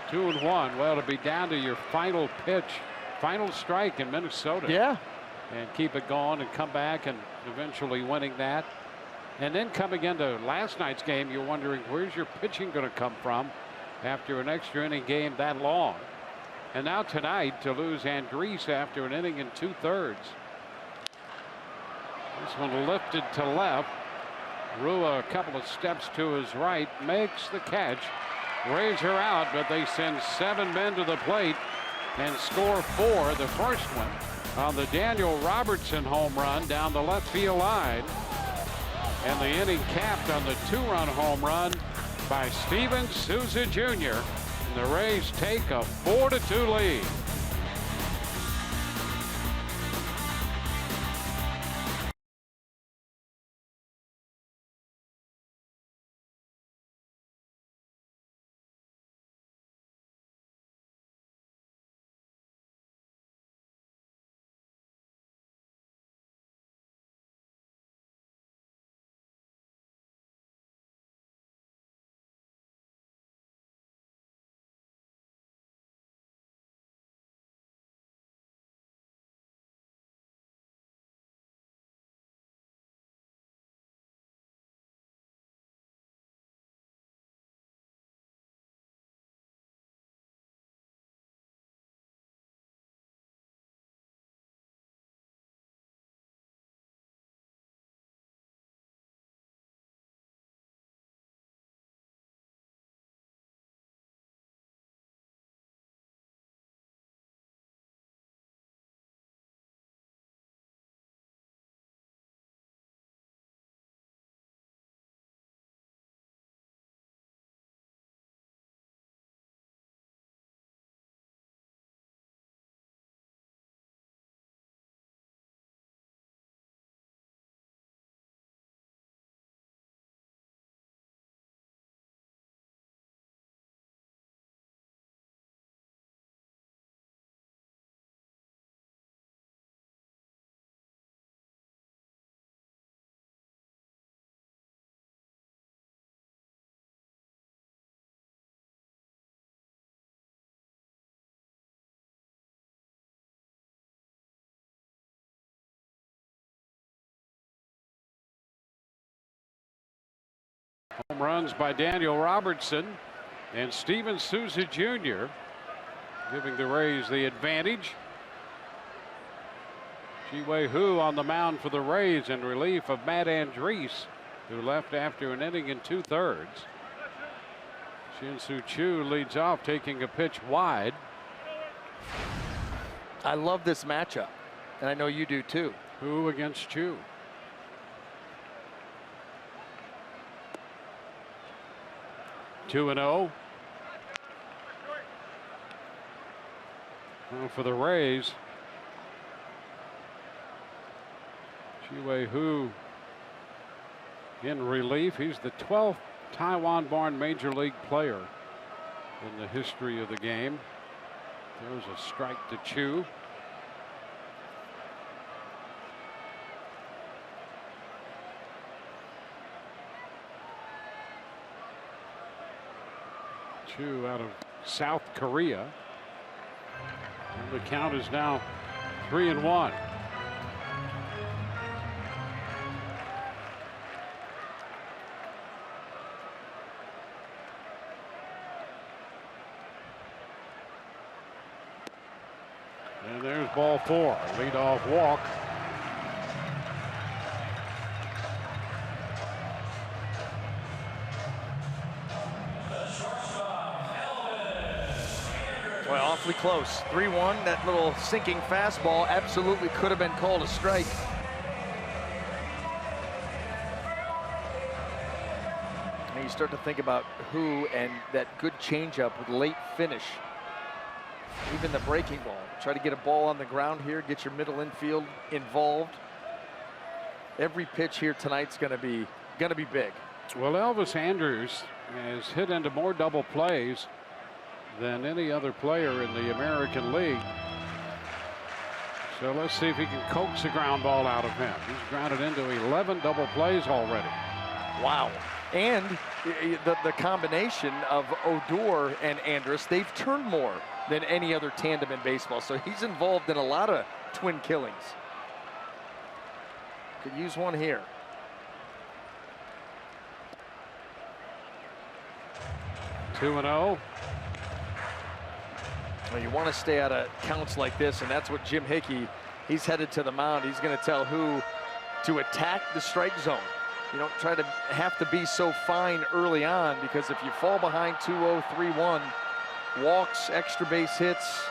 Speaker 1: 2-1. Well, to be down to your final pitch, final strike in Minnesota.
Speaker 3: Yeah.
Speaker 1: And keep it going and come back and eventually winning that. And then coming into last night's game, you're wondering, where's your pitching going to come from after an extra inning game that long? And now tonight to lose Andriese after an inning and 2/3. This one lifted to left. Rua a couple of steps to his right, makes the catch. Rays are out, but they send 7 men to the plate and score 4. The first one on the Daniel Robertson home run down the left field line. And the inning capped on the 2-run home run by Steven Souza Jr. And the Rays take a 4-2 lead. Home runs by Daniel Robertson and Steven Souza Jr. giving the Rays the advantage. Ji-Wei Hu on the mound for the Rays in relief of Matt Andriese, who left after an inning and 2/3. Shin-Soo Choo leads off, taking a pitch wide.
Speaker 3: I love this matchup, and I know you do too.
Speaker 1: Hu against Choo. Two and 0. Well, for the Rays, Ji-Wei Hu in relief. He's the 12th Taiwan-born major league player in the history of the game. There's a strike to Choo. Choo out of South Korea. And the count is now 3-1. And there's ball 4. Leadoff walk.
Speaker 3: Well, awfully close. 3-1. That little sinking fastball absolutely could have been called a strike. And you start to think about Hu and that good changeup with late finish. Even the breaking ball. Try to get a ball on the ground here, get your middle infield involved. Every pitch here tonight's gonna be big.
Speaker 1: Well, Elvis Andrus has hit into more double plays than any other player in the American League. So let's see if he can coax a ground ball out of him. He's grounded into 11 double plays already.
Speaker 3: Wow. And the combination of Odor and Andrus, they've turned more than any other tandem in baseball. So he's involved in a lot of twin killings. Could use one here.
Speaker 1: Two and 0.
Speaker 3: Well, you want to stay out of counts like this, and that's what Jim Hickey, he's headed to the mound. He's going to tell Hu to attack the strike zone. You don't try to have to be so fine early on, because if you fall behind 2-0, 3-1, walks, extra base hits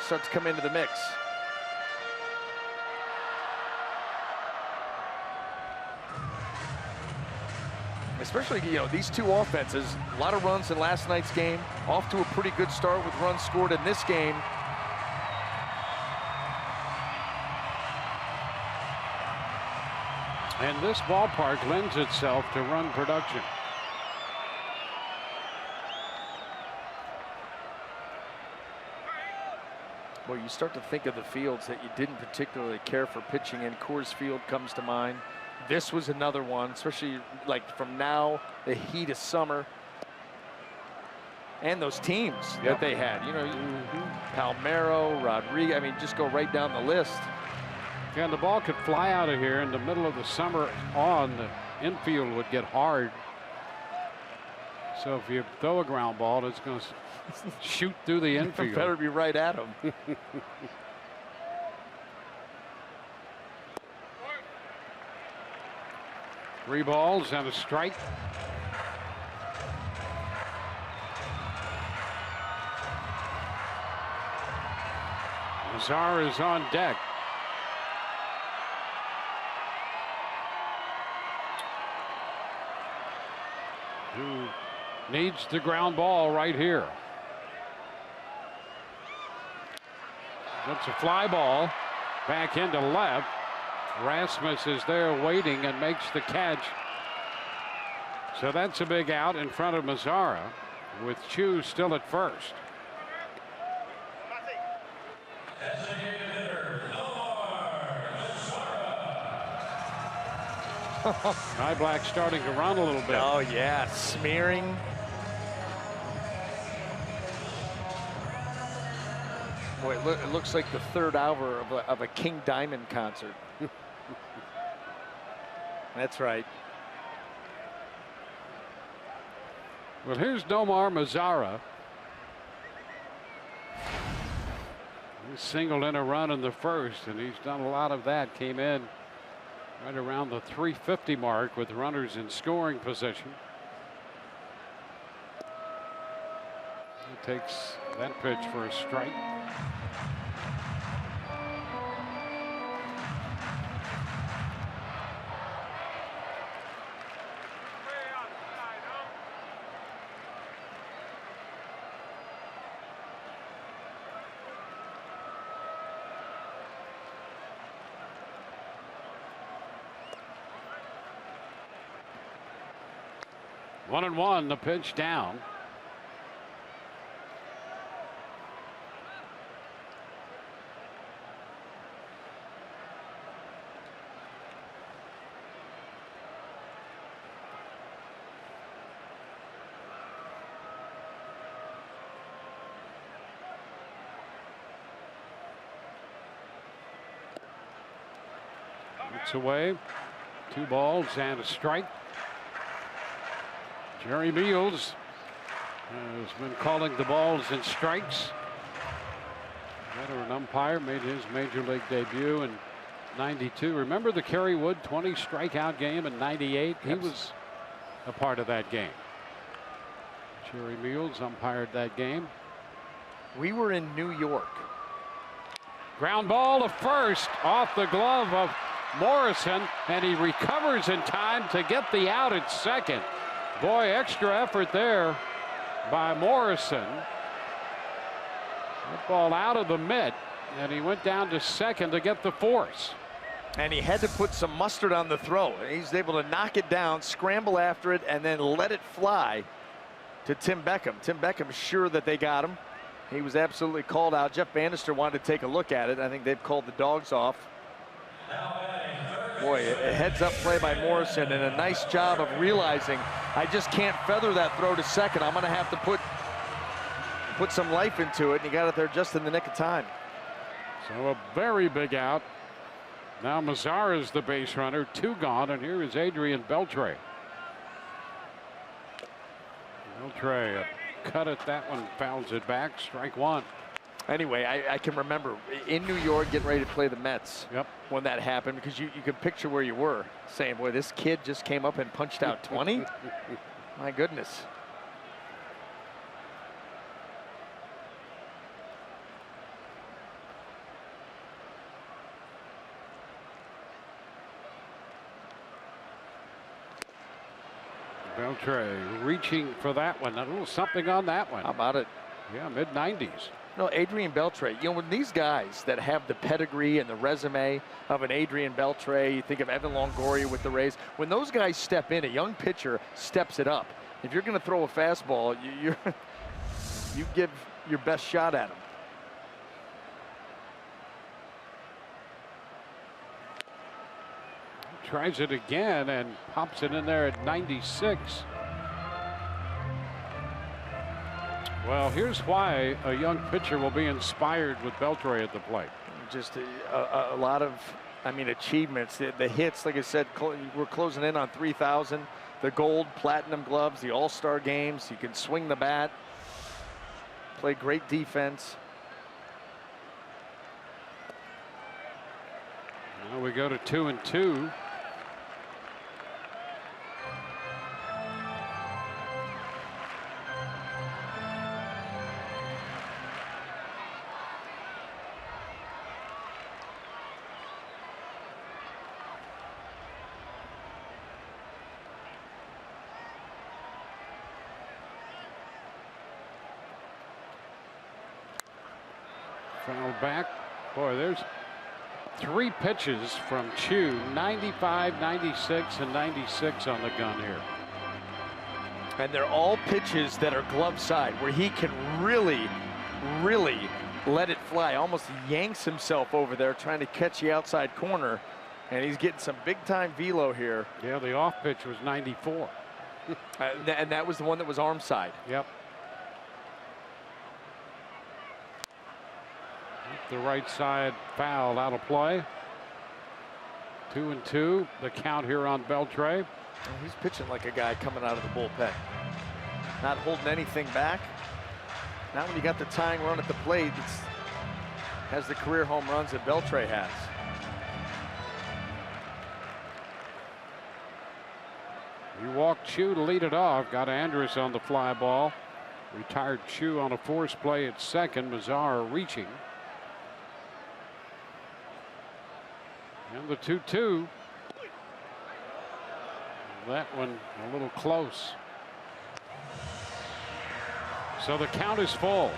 Speaker 3: start to come into the mix. Especially, you know, these two offenses, a lot of runs in last night's game, off to a pretty good start with runs scored in this game.
Speaker 1: And this ballpark lends itself to run production.
Speaker 3: Well, you start to think of the fields that you didn't particularly care for pitching in. Coors Field comes to mind. This was another one, especially like from now, the heat of summer. And those teams that they had, you know, Palmeiro, Rodriguez, I mean, just go right down the list.
Speaker 1: Yeah, and the ball could fly out of here in the middle of the summer on. The infield would get hard. So if you throw a ground ball, it's going to shoot through the infield.
Speaker 3: Better be right at him.
Speaker 1: 3 balls and a strike. Nazar is on deck. Who needs the ground ball right here. That's a fly ball back into left. Rasmus is there waiting and makes the catch. So that's a big out in front of Mazzara, with Choo still at first. Guy Black starting to run a little bit.
Speaker 3: Oh yeah, smearing. Boy, it looks like the third hour of a King Diamond concert. That's right.
Speaker 1: Well, here's Nomar Mazara. He singled in a run in the first, and he's done a lot of that. Came in right around the 350 mark with runners in scoring position. He takes that pitch for a strike. One and one, the pitch down. It's away. 2 balls and a strike. Jerry Meals has been calling the balls and strikes. Veteran umpire, made his major league debut in '92. Remember the Kerry Wood 20 strikeout game in '98? He was a part of that game. Jerry Meals umpired that game.
Speaker 3: We were in New York.
Speaker 1: Ground ball to first off the glove of Morrison, and he recovers in time to get the out at second. Boy, extra effort there by Morrison. That ball out of the mitt, and he went down to second to get the force.
Speaker 3: And he had to put some mustard on the throw. He's able to knock it down, scramble after it, and then let it fly to Tim Beckham. Tim Beckham's sure that they got him. He was absolutely called out. Jeff Bannister wanted to take a look at it. I think they've called the dogs off. Boy, a heads-up play by Morrison, and a nice job of realizing I just can't feather that throw to second. I'm going to have to put some life into it, and he got it there just in the nick of time.
Speaker 1: So a very big out. Now Mazara's the base runner, 2 gone, and here is Adrian Beltre. Beltre cut at that one, fouls it back, strike 1.
Speaker 3: Anyway, I can remember in New York getting ready to play the Mets when that happened, because you could picture where you were saying, boy, this kid just came up and punched out 20. My goodness.
Speaker 1: Beltre reaching for that one. A little something on that one.
Speaker 3: How about it?
Speaker 1: Yeah, mid-90s.
Speaker 3: No, Adrian Beltre, you know, when these guys that have the pedigree and the resume of an Adrian Beltre, you think of Evan Longoria with the Rays, when those guys step in, a young pitcher steps it up. If you're going to throw a fastball, you give your best shot at him.
Speaker 1: Tries it again and pops it in there at 96. Well, here's why a young pitcher will be inspired with Beltre at the plate.
Speaker 3: Just a lot of, I mean, achievements. The hits, like I said, we're closing in on 3,000. The gold, platinum gloves, the all-star games. You can swing the bat, play great defense.
Speaker 1: Now we go to 2-2. Foul back. Boy, there's 3 pitches from Chu, 95, 96, and 96 on the gun here.
Speaker 3: And they're all pitches that are glove side, where he can really, really let it fly. Almost yanks himself over there trying to catch the outside corner. And he's getting some big-time velo here.
Speaker 1: Yeah, the off pitch was 94.
Speaker 3: And that was the one that was arm side.
Speaker 1: Yep. The right side foul, out of play. 2-2. The count here on Beltre.
Speaker 3: He's pitching like a guy coming out of the bullpen. not holding anything back. Now when you got the tying run at the plate, it's has the career home runs that Beltre has.
Speaker 1: You walked Chu to lead it off. Got Andrus on the fly ball. Retired Chu on a force play at second. Mazzara reaching. And the 2-2. That one a little close. So the count is full.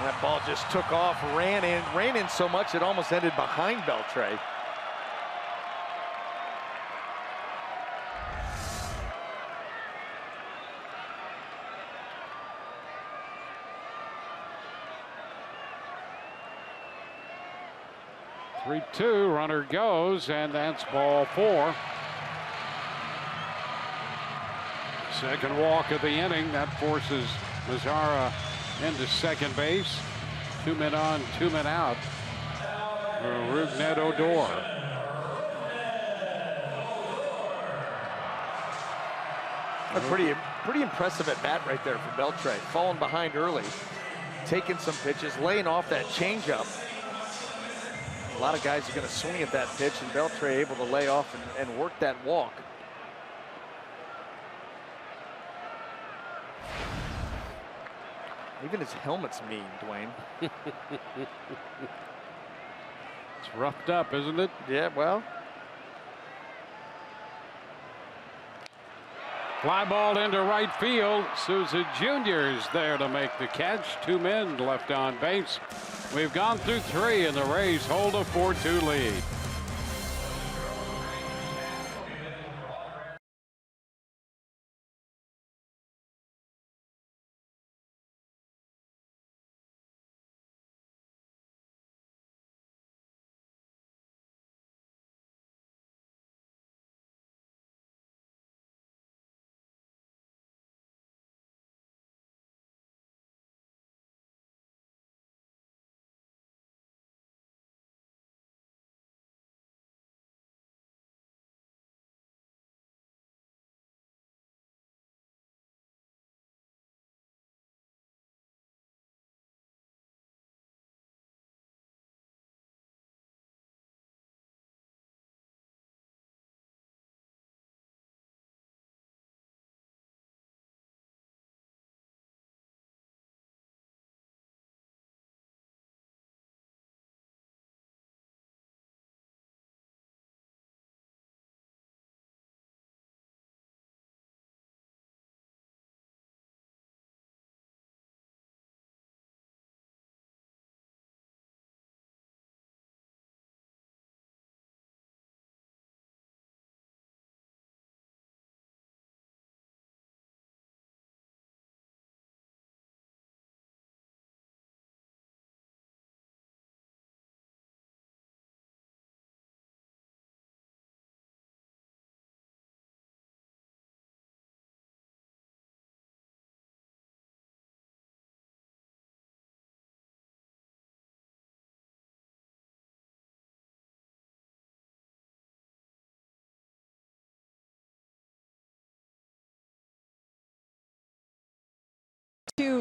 Speaker 3: That ball just took off, ran in so much it almost ended behind Beltre.
Speaker 1: Three-two, runner goes, and that's ball 4. Second walk of the inning. That forces Mazzara into second base. 2 men on, 2 men out for Rougned Odor.
Speaker 3: A pretty impressive at bat right there for Beltre. Falling behind early, taking some pitches, laying off that changeup. A lot of guys are going to swing at that pitch, and Beltre able to lay off and work that walk. Even his helmet's mean, Dwayne.
Speaker 1: It's roughed up, isn't it?
Speaker 3: Yeah, well.
Speaker 1: Fly ball into right field. Souza Jr. is there to make the catch. 2 men left on base. We've gone through 3, and the Rays hold a 4-2 lead.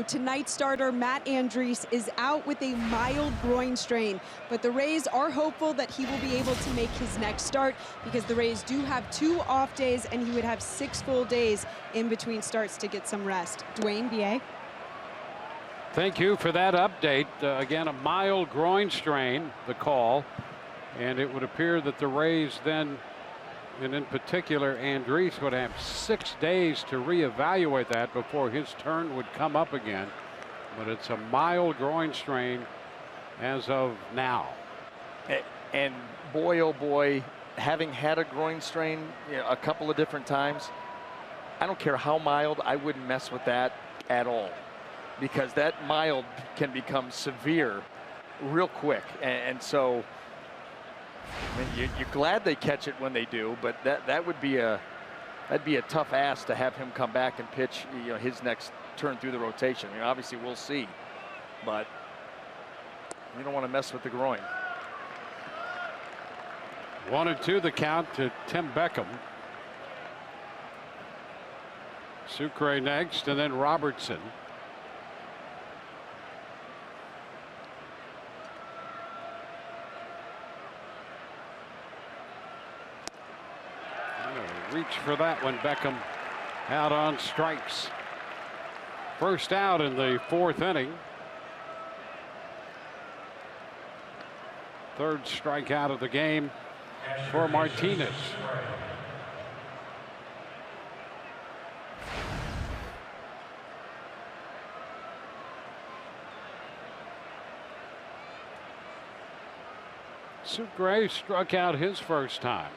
Speaker 4: Tonight's starter Matt Andriese is out with a mild groin strain, but the Rays are hopeful that he will be able to make his next start because the Rays do have 2 off days and he would have 6 full days in between starts to get some rest. Dwayne, BA.
Speaker 1: Thank you for that update. Again, a mild groin strain, the call, and it would appear that the Rays then, and in particular Andriese, would have 6 days to reevaluate that before his turn would come up again. But it's a mild groin strain as of now.
Speaker 3: And boy, oh boy, having had a groin strain a couple of different times, I don't care how mild, I wouldn't mess with that at all, because that mild can become severe real quick. And so I mean, you're glad they catch it when they do, but that'd be a tough ask to have him come back and pitch his next turn through the rotation. Obviously we'll see, but you don't want to mess with the groin.
Speaker 1: 1-2 the count to Tim Beckham. Sucre next, and then Robertson. Reach for that one. Beckham out on strikes. First out in the 4th inning. Third strikeout of the game for Martinez. Sucre struck out his first time.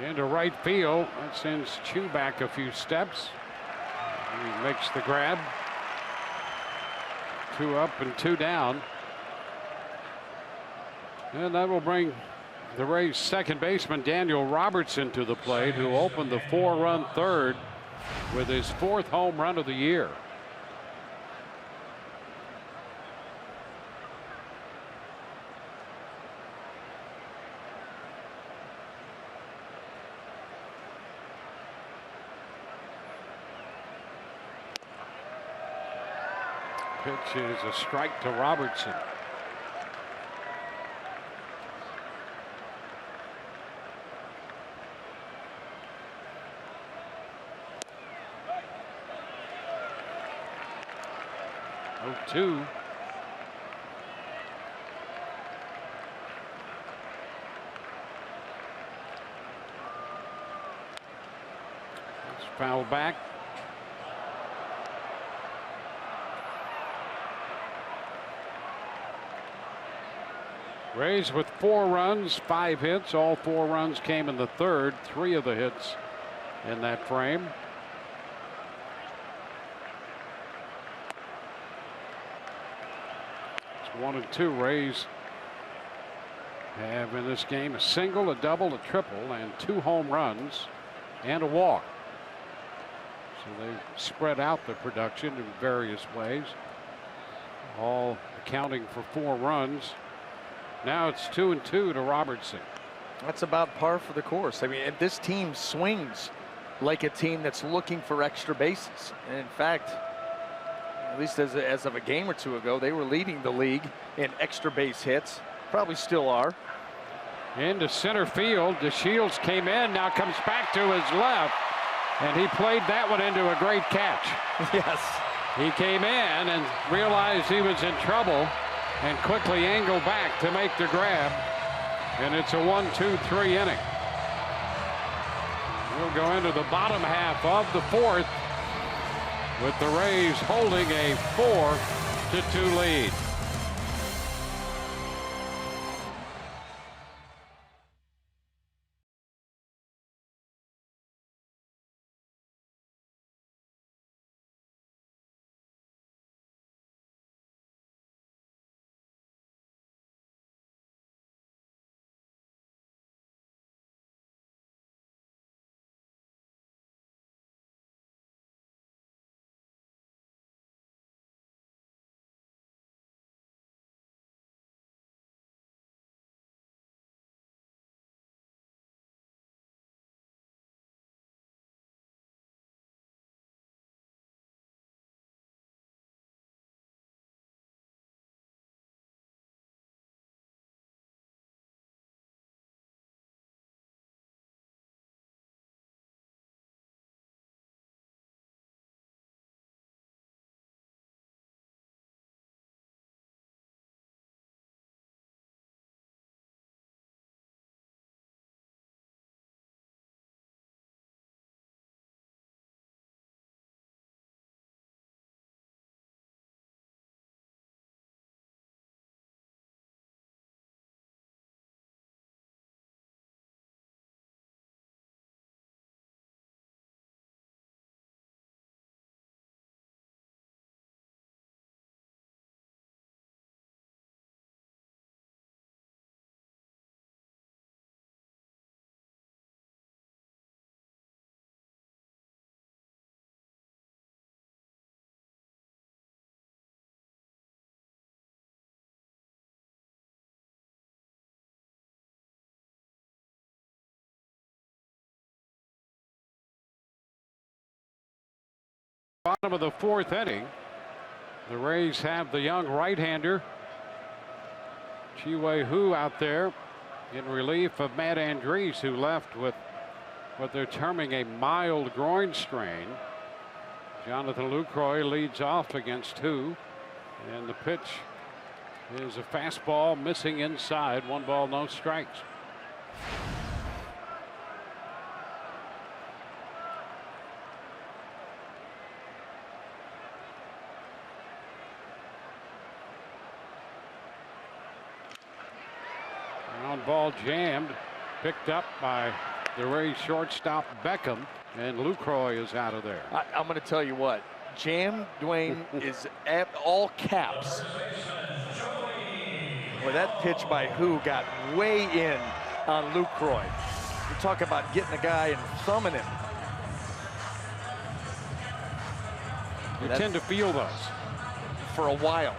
Speaker 1: Into right field. That sends Chu back a few steps. He makes the grab. 2 up and 2 down. And that will bring the Rays' second baseman Daniel Robertson to the plate, who opened the 4-run third with his 4th home run of the year. Pitch is a strike to Robertson. Oh, 2. It's foul back. Rays with 4 runs, 5 hits. All 4 runs came in the 3rd. 3 of the hits in that frame. It's 1-2. Rays have in this game a single, a double, a triple, and 2 home runs and a walk. So they spread out the production in various ways, all accounting for 4 runs. Now it's 2-2 to Robertson.
Speaker 3: That's about par for the course. I mean, this team swings like a team that's looking for extra bases. And in fact, at least as of a game or 2 ago, they were leading the league in extra base hits. Probably still are.
Speaker 1: Into center field. DeShields came in, now comes back to his left. And he played that one into a great catch.
Speaker 3: Yes.
Speaker 1: He came in and realized he was in trouble and quickly angled back to make the grab. And it's a 1-2-3 inning. We'll go into the bottom half of the 4th with the Rays holding a 4-2 lead. Of the fourth inning, the Rays have the young right-hander Chi-Wei Hu out there in relief of Matt Andriese, who left with what they're terming a mild groin strain. Jonathan Lucroy leads off against Hu, and the pitch is a fastball missing inside. 1 ball, no strikes. Ground ball jammed, picked up by the Rays shortstop Beckham, and Lucroy is out of there.
Speaker 3: I'm going to tell you what, jam, Dwayne, is at all caps. Well, that pitch by Hu got way in on Lucroy. You talk about getting a guy and thumbing him.
Speaker 1: You tend to feel those
Speaker 3: for a while,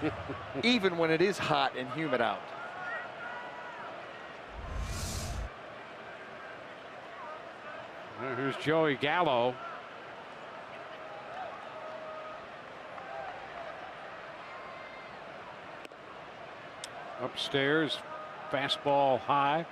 Speaker 3: even when it is hot and humid out.
Speaker 1: Here's Joey Gallo. Upstairs, fastball high.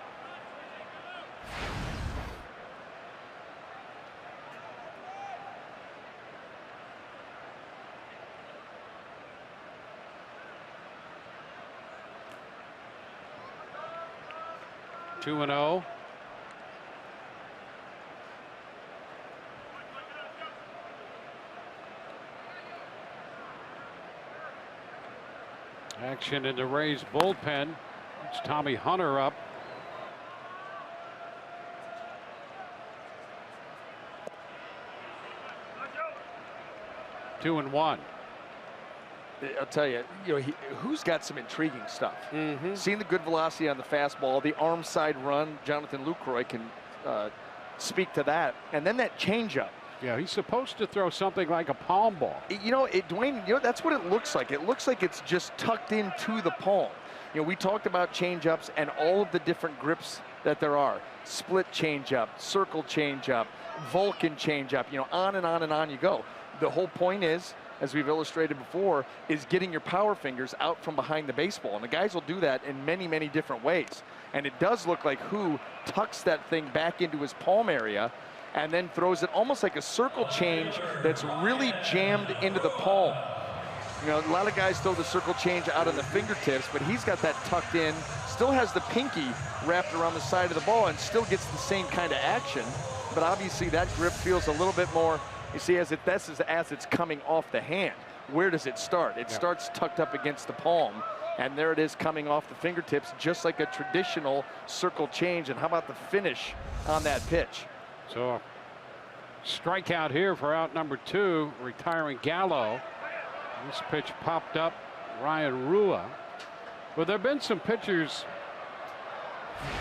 Speaker 1: Two and 0. Action in the Rays bullpen. It's Tommy Hunter up. Two and 1.
Speaker 3: I'll tell you, Who's got some intriguing stuff. Seeing the good velocity on the fastball, the arm side run. Jonathan Lucroy can speak to that, and then that changeup.
Speaker 1: Yeah, he's supposed to throw something like a palm ball.
Speaker 3: Dwayne, that's what it looks like. It looks like it's just tucked into the palm. We talked about changeups and all of the different grips that there are. Split changeup, circle changeup, Vulcan changeup, on and on and on you go. The whole point is, as we've illustrated before, is getting your power fingers out from behind the baseball. And the guys will do that in many, many different ways. And it does look like Hu tucks that thing back into his palm area and then throws it almost like a circle change that's really jammed into the palm. A lot of guys throw the circle change out on the fingertips, but he's got that tucked in, still has the pinky wrapped around the side of the ball and still gets the same kind of action. But obviously that grip feels a little bit more, you see, as it's coming off the hand. Where does it start? It starts tucked up against the palm, and there it is coming off the fingertips, just like a traditional circle change. And how about the finish on that pitch?
Speaker 1: So a strikeout here for out number 2, retiring Gallo. This pitch popped up Ryan Rua. Well, there have been some pitchers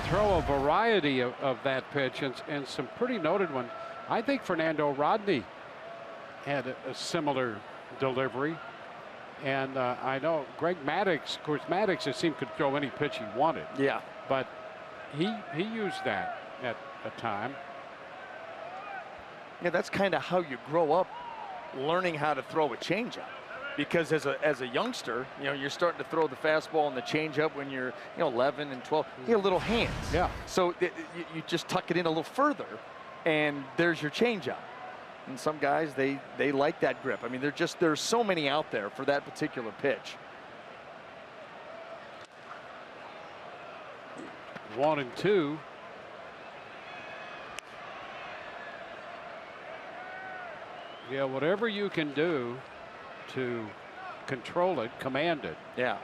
Speaker 1: throw a variety of that pitch and some pretty noted ones. I think Fernando Rodney had a similar delivery. And I know Greg Maddux, of course, Maddux, it seemed, could throw any pitch he wanted.
Speaker 3: Yeah.
Speaker 1: But he used that at a time.
Speaker 3: Yeah, that's kind of how you grow up learning how to throw a changeup. Because as a youngster, you're starting to throw the fastball and the changeup when you're 11 and 12. You have little hands.
Speaker 1: Yeah.
Speaker 3: So you just tuck it in a little further, and there's your changeup. And some guys, they like that grip. I mean, there's so many out there for that particular pitch.
Speaker 1: 1 and 2. Yeah, whatever you can do to control it, command it.
Speaker 3: Yeah.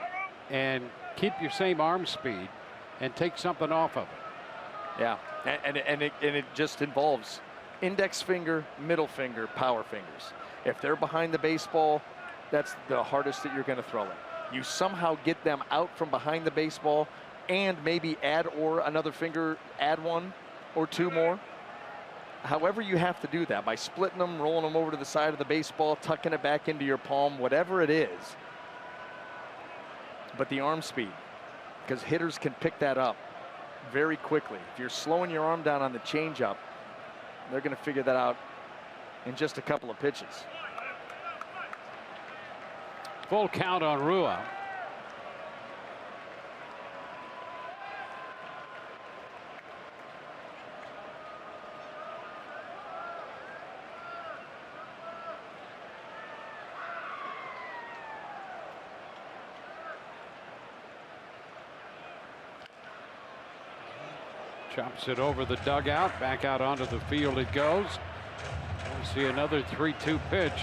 Speaker 1: And keep your same arm speed and take something off of it.
Speaker 3: Yeah, and it just involves index finger, middle finger, power fingers. If they're behind the baseball, that's the hardest that you're going to throw it. You somehow get them out from behind the baseball and maybe add another finger, add 1 or 2 more. However you have to do that, by splitting them, rolling them over to the side of the baseball, tucking it back into your palm, whatever it is. But the arm speed, because hitters can pick that up very quickly. If you're slowing your arm down on the changeup, they're going to figure that out in just a couple of pitches.
Speaker 1: Full count on Rua. Chops it over the dugout. Back out onto the field it goes. We'll see another 3-2 pitch.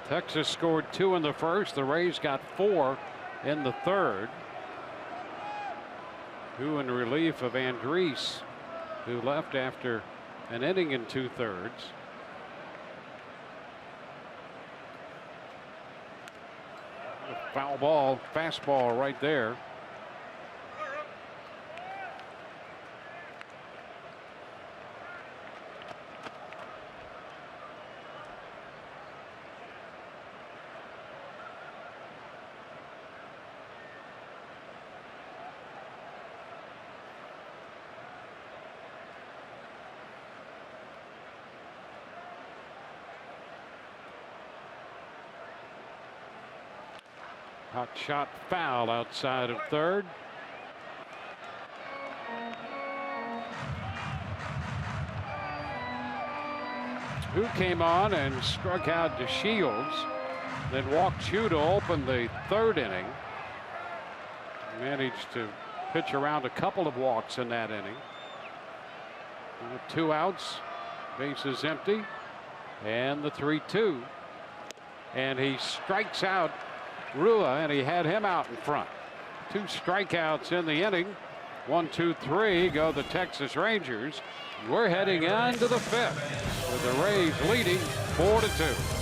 Speaker 1: Texas scored 2 in the first. The Rays got 4 in the third. 2 in relief of Andres, who left after an inning and 2/3. Foul ball, fastball right there. Hot shot foul outside of third. Who came on and struck out DeShields, then walked Chu to open the third inning. Managed to pitch around a couple of walks in that inning. 2 outs, bases empty, and the 3-2. And he strikes out Rua, and he had him out in front. 2 strikeouts in the inning. 1, 2, 3 go the Texas Rangers. We're heading into the 5th with the Rays leading 4-2.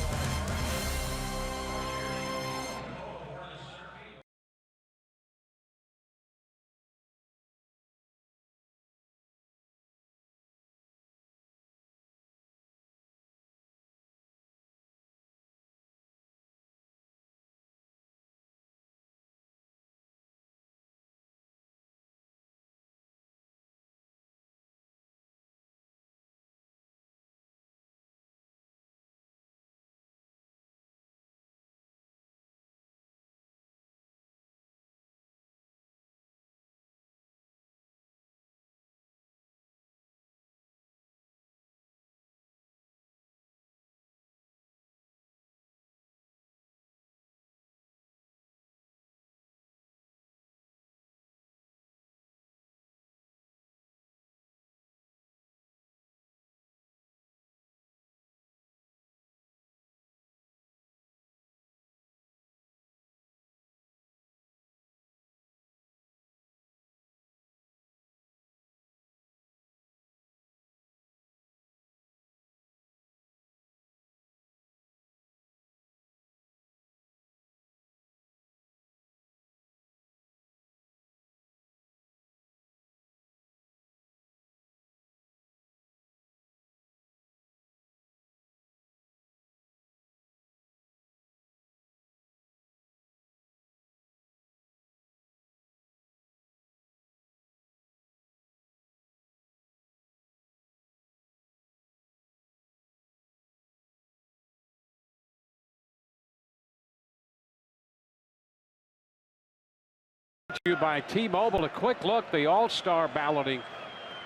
Speaker 1: You by T-Mobile. A quick look, the All-Star balloting,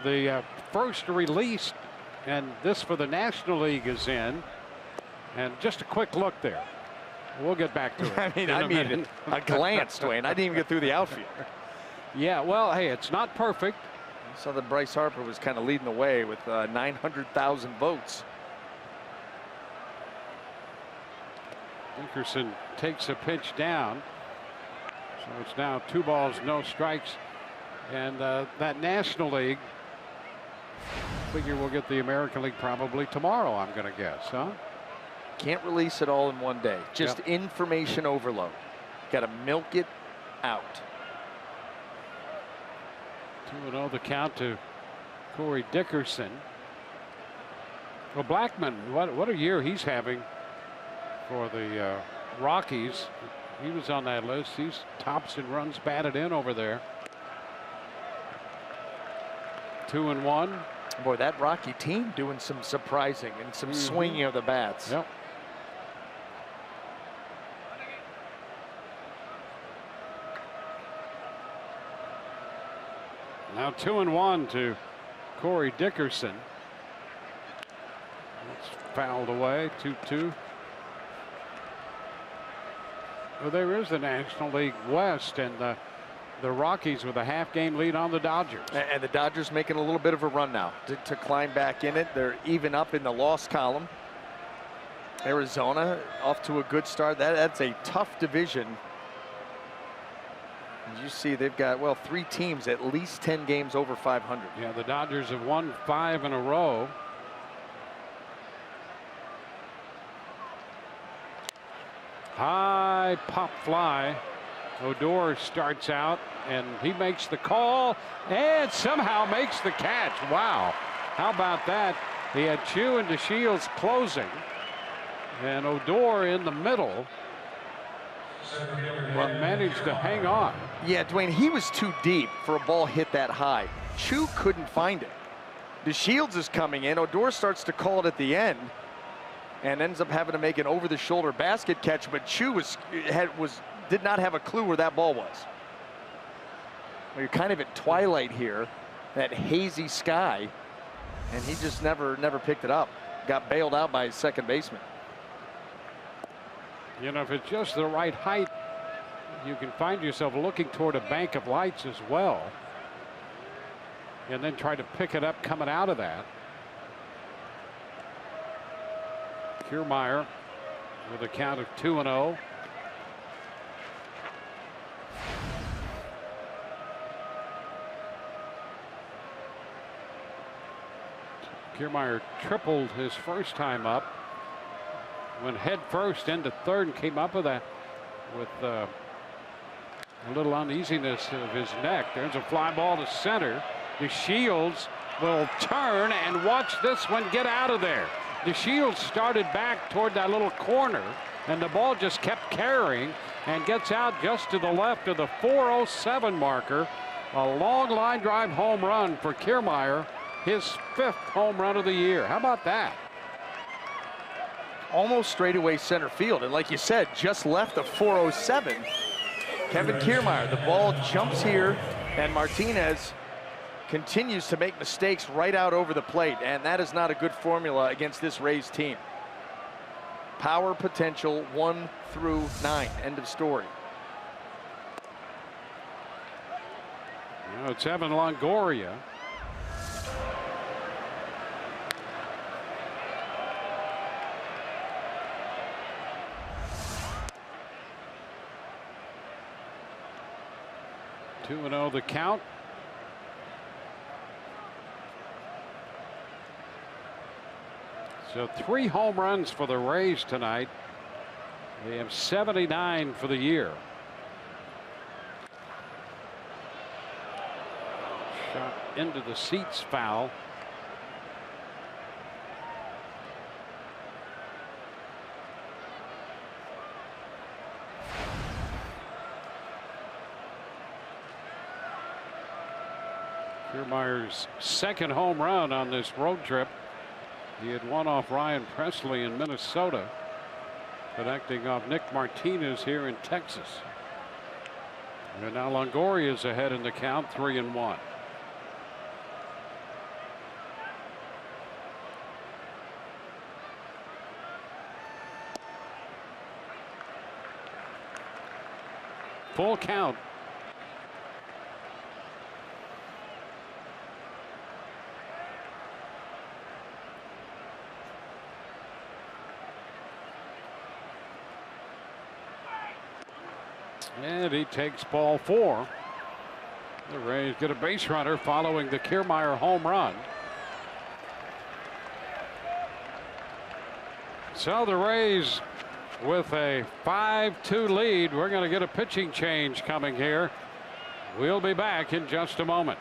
Speaker 1: the first release, and this for the National League is in. And just a quick look there. We'll get back to it.
Speaker 3: I mean a glance, Dwayne. I didn't even get through the outfield.
Speaker 1: Yeah, well, hey, it's not perfect.
Speaker 3: I saw that Bryce Harper was kind of leading the way with 900,000 votes.
Speaker 1: Dickerson takes a pitch down. So it's now 2 balls, no strikes. And that National League, figure we'll get the American League probably tomorrow, I'm going to guess, huh?
Speaker 3: Can't release it all in one day. Just information overload. Got to milk it out.
Speaker 1: 2-0 the count to Corey Dickerson. Well, Blackman, what a year he's having for the Rockies. He was on that list. He's tops and runs batted in over there. 2-1.
Speaker 3: Boy, that Rocky team doing some surprising and some swinging of the bats.
Speaker 1: Yep. Now 2-1 to Corey Dickerson. It's fouled away. 2-2. Well, there is the National League West, and the Rockies with a half-game lead on the Dodgers.
Speaker 3: And the Dodgers making a little bit of a run now to climb back in it. They're even up in the loss column. Arizona off to a good start. That's a tough division. As you see, they've got, well, 3 teams at least 10 games over 500.
Speaker 1: Yeah, the Dodgers have won 5 in a row. High pop fly. Odor starts out, and he makes the call and somehow makes the catch. Wow. How about that? He had Chu and DeShields closing, and Odor in the middle, but managed to hang on.
Speaker 3: Yeah, Dwayne, he was too deep for a ball hit that high. Chu couldn't find it. DeShields is coming in. Odor starts to call it at the end and ends up having to make an over-the-shoulder basket catch, but Chu did not have a clue where that ball was. Well, you're kind of at twilight here, that hazy sky, and he just never picked it up. Got bailed out by his second baseman.
Speaker 1: You know, if it's just the right height, you can find yourself looking toward a bank of lights as well, and then try to pick it up coming out of that. Kiermaier with a count of 2-0. Kiermaier tripled his first time up, went head first into third and came up with a little uneasiness of his neck. There's a fly ball to center. DeShields will turn and watch this one get out of there. DeShields started back toward that little corner, and the ball just kept carrying and gets out just to the left of the 407 marker. A long line drive home run for Kiermaier, his 5th home run of the year. How about that?
Speaker 3: Almost straightaway center field, and like you said, just left the 407. Kevin Kiermaier, the ball jumps here, and Martinez continues to make mistakes right out over the plate, and that is not a good formula against this Rays team. Power potential 1 through 9. End of story.
Speaker 1: Now it's Evan Longoria. Two and 0 the count. So 3 home runs for the Rays tonight. They have 79 for the year. Shot into the seats, foul. Kiermaier's 2nd home run on this road trip. He had one off Ryan Presley in Minnesota, connecting off Nick Martinez here in Texas. And now Longoria is ahead in the count, 3-1. Full count. And he takes ball 4. The Rays get a base runner following the Kiermaier home run. So the Rays with a 5-2 lead. We're going to get a pitching change coming here. We'll be back in just a moment.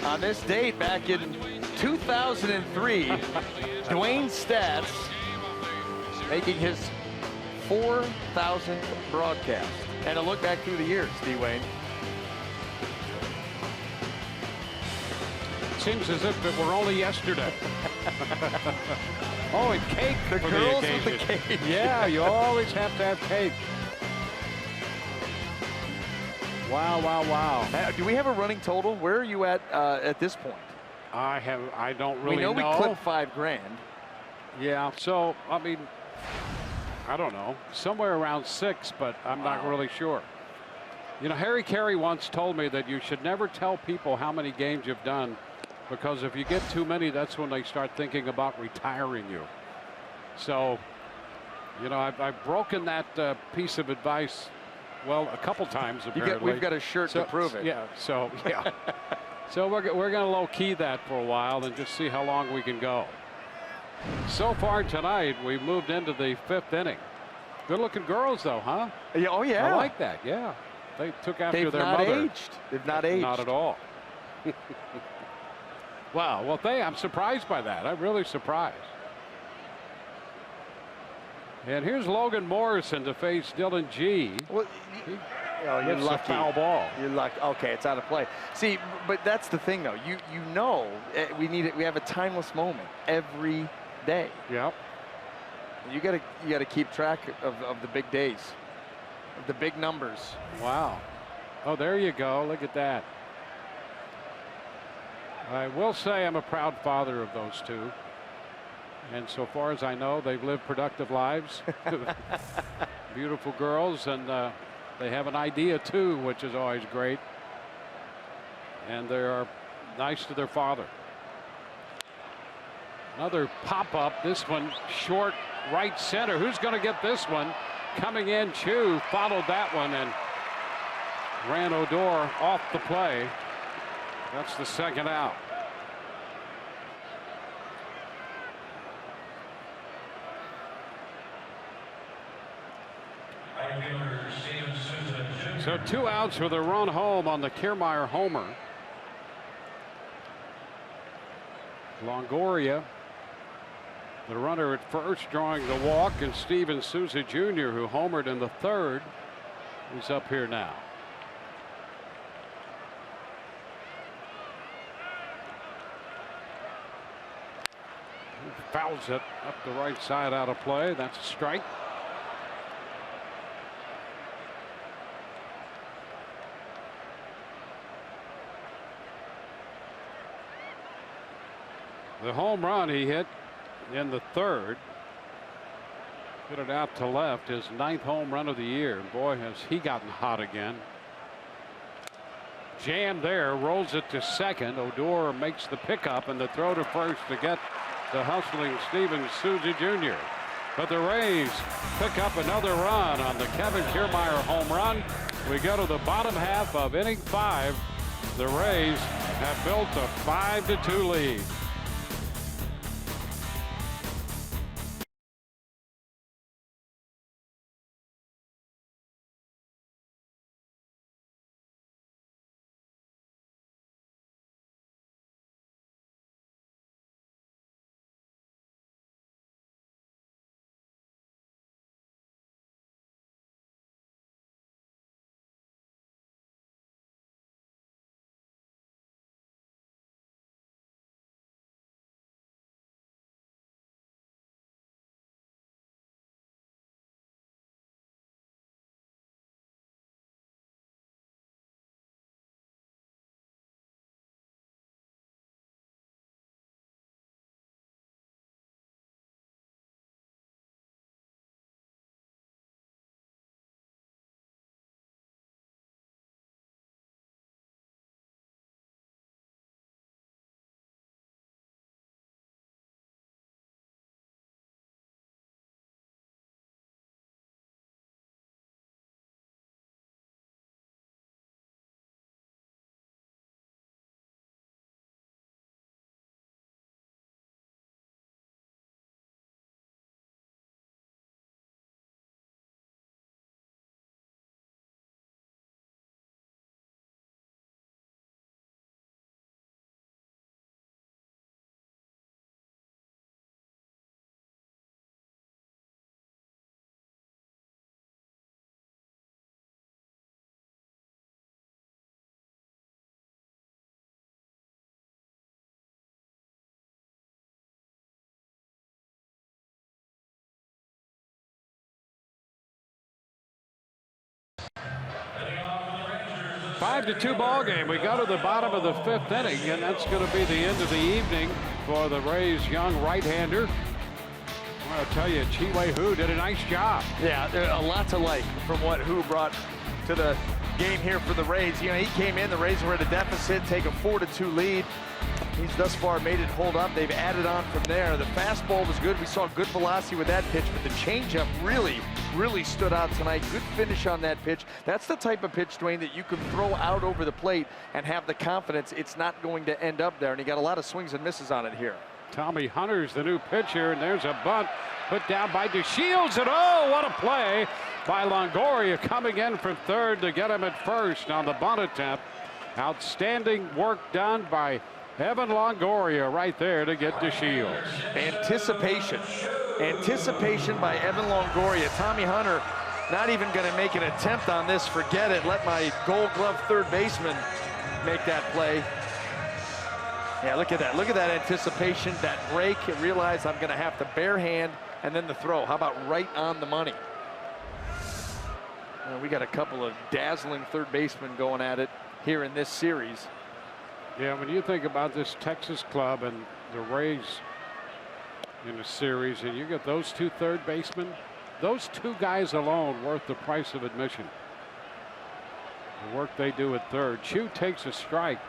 Speaker 3: On this date back in 2003, Dwayne Stats making his 4,000th broadcast. And a look back through the years, Dwayne.
Speaker 1: Seems as if it were only yesterday. Oh, and cake.
Speaker 3: The
Speaker 1: for
Speaker 3: girls
Speaker 1: the
Speaker 3: with the
Speaker 1: occasion.
Speaker 3: cake.
Speaker 1: Yeah, you always have to have cake. Wow, wow, wow.
Speaker 3: Do we have a running total? Where are you at this point?
Speaker 1: I don't really know.
Speaker 3: We know we clipped $5,000.
Speaker 1: Yeah, so, I mean, I don't know. Somewhere around 6, but I'm not really sure. You know, Harry Carey once told me that you should never tell people how many games you've done, because if you get too many, that's when they start thinking about retiring you. So, you know, I've broken that piece of advice, well, a couple times apparently.
Speaker 3: We've got a shirt to prove it.
Speaker 1: Yeah, so, yeah. So we're going to low-key that for a while and just see how long we can go. So far tonight, we've moved into the 5th inning. Good-looking girls, though, huh?
Speaker 3: Yeah, oh, yeah.
Speaker 1: I like that, yeah. They took after their mother.
Speaker 3: They've not aged. They've not aged.
Speaker 1: Not at all. Wow, well, I'm surprised by that. I'm really surprised. And here's Logan Morrison to face Dylan G.
Speaker 3: Well, you're
Speaker 1: It's
Speaker 3: lucky.
Speaker 1: a foul ball.
Speaker 3: You're lucky. Okay, it's out of play. See, but that's the thing, though. You know, we need it. We have a timeless moment every day.
Speaker 1: Yep.
Speaker 3: You gotta keep track of the big days, of the big numbers.
Speaker 1: Wow. Oh, there you go. Look at that. I will say I'm a proud father of those two. And so far as I know, they've lived productive lives. Beautiful girls, and they have an idea too, which is always great. And they are nice to their father. Another pop-up. This one short right center. Who's going to get this one? Coming in, Chu followed that one and ran Odor off the play. That's the second out. So 2 outs with a run home on the Kiermaier homer. Longoria, the runner at first, drawing the walk, and Steven Souza Jr., who homered in the 3rd, is up here now. Fouls it up the right side, out of play. That's a strike. The home run he hit in the 3rd. Hit it out to left, his 9th home run of the year. Boy, has he gotten hot again. Jam there, rolls it to second. Odor makes the pickup and the throw to first to get the hustling Steven Souza Jr. But the Rays pick up another run on the Kevin Kiermaier home run. We go to the bottom half of inning 5. The Rays have built a 5-2 lead. 5-2 ball game. We go to the bottom of the 5th inning, and that's going to be the end of the evening for the Rays' young right-hander. I'll tell you, Chi-Wei Hu did a nice job.
Speaker 3: Yeah, there's a lot to like from what Hu brought to the game here for the Rays. You know, he came in, the Rays were at a deficit, take a 4-2 lead. He's thus far made it hold up. They've added on from there. The fastball was good. We saw good velocity with that pitch, but the changeup really stood out tonight. Good finish on that pitch. That's the type of pitch, Dwayne, that you can throw out over the plate and have the confidence it's not going to end up there. And he got a lot of swings and misses on it here.
Speaker 1: Tommy Hunter's the new pitcher, and there's a bunt put down by DeShields, and oh, what a play by Longoria coming in from third to get him at first on the bunt attempt. Outstanding work done by Evan Longoria right there to get DeShields. Anticipation by Evan Longoria. Tommy Hunter not even going to make an attempt on this. Forget it. Let my Gold Glove third baseman make that play. Yeah, look at that. Look at that anticipation, that break. Realize I'm going to have to bare hand, and then the throw. How about right on the money? We got a couple of dazzling third basemen going at it here in this series. Yeah, when you think about this Texas club and the Rays in the series, and you get those two third basemen, those two guys alone worth the price of admission. The work they do at third. Chu takes a strike.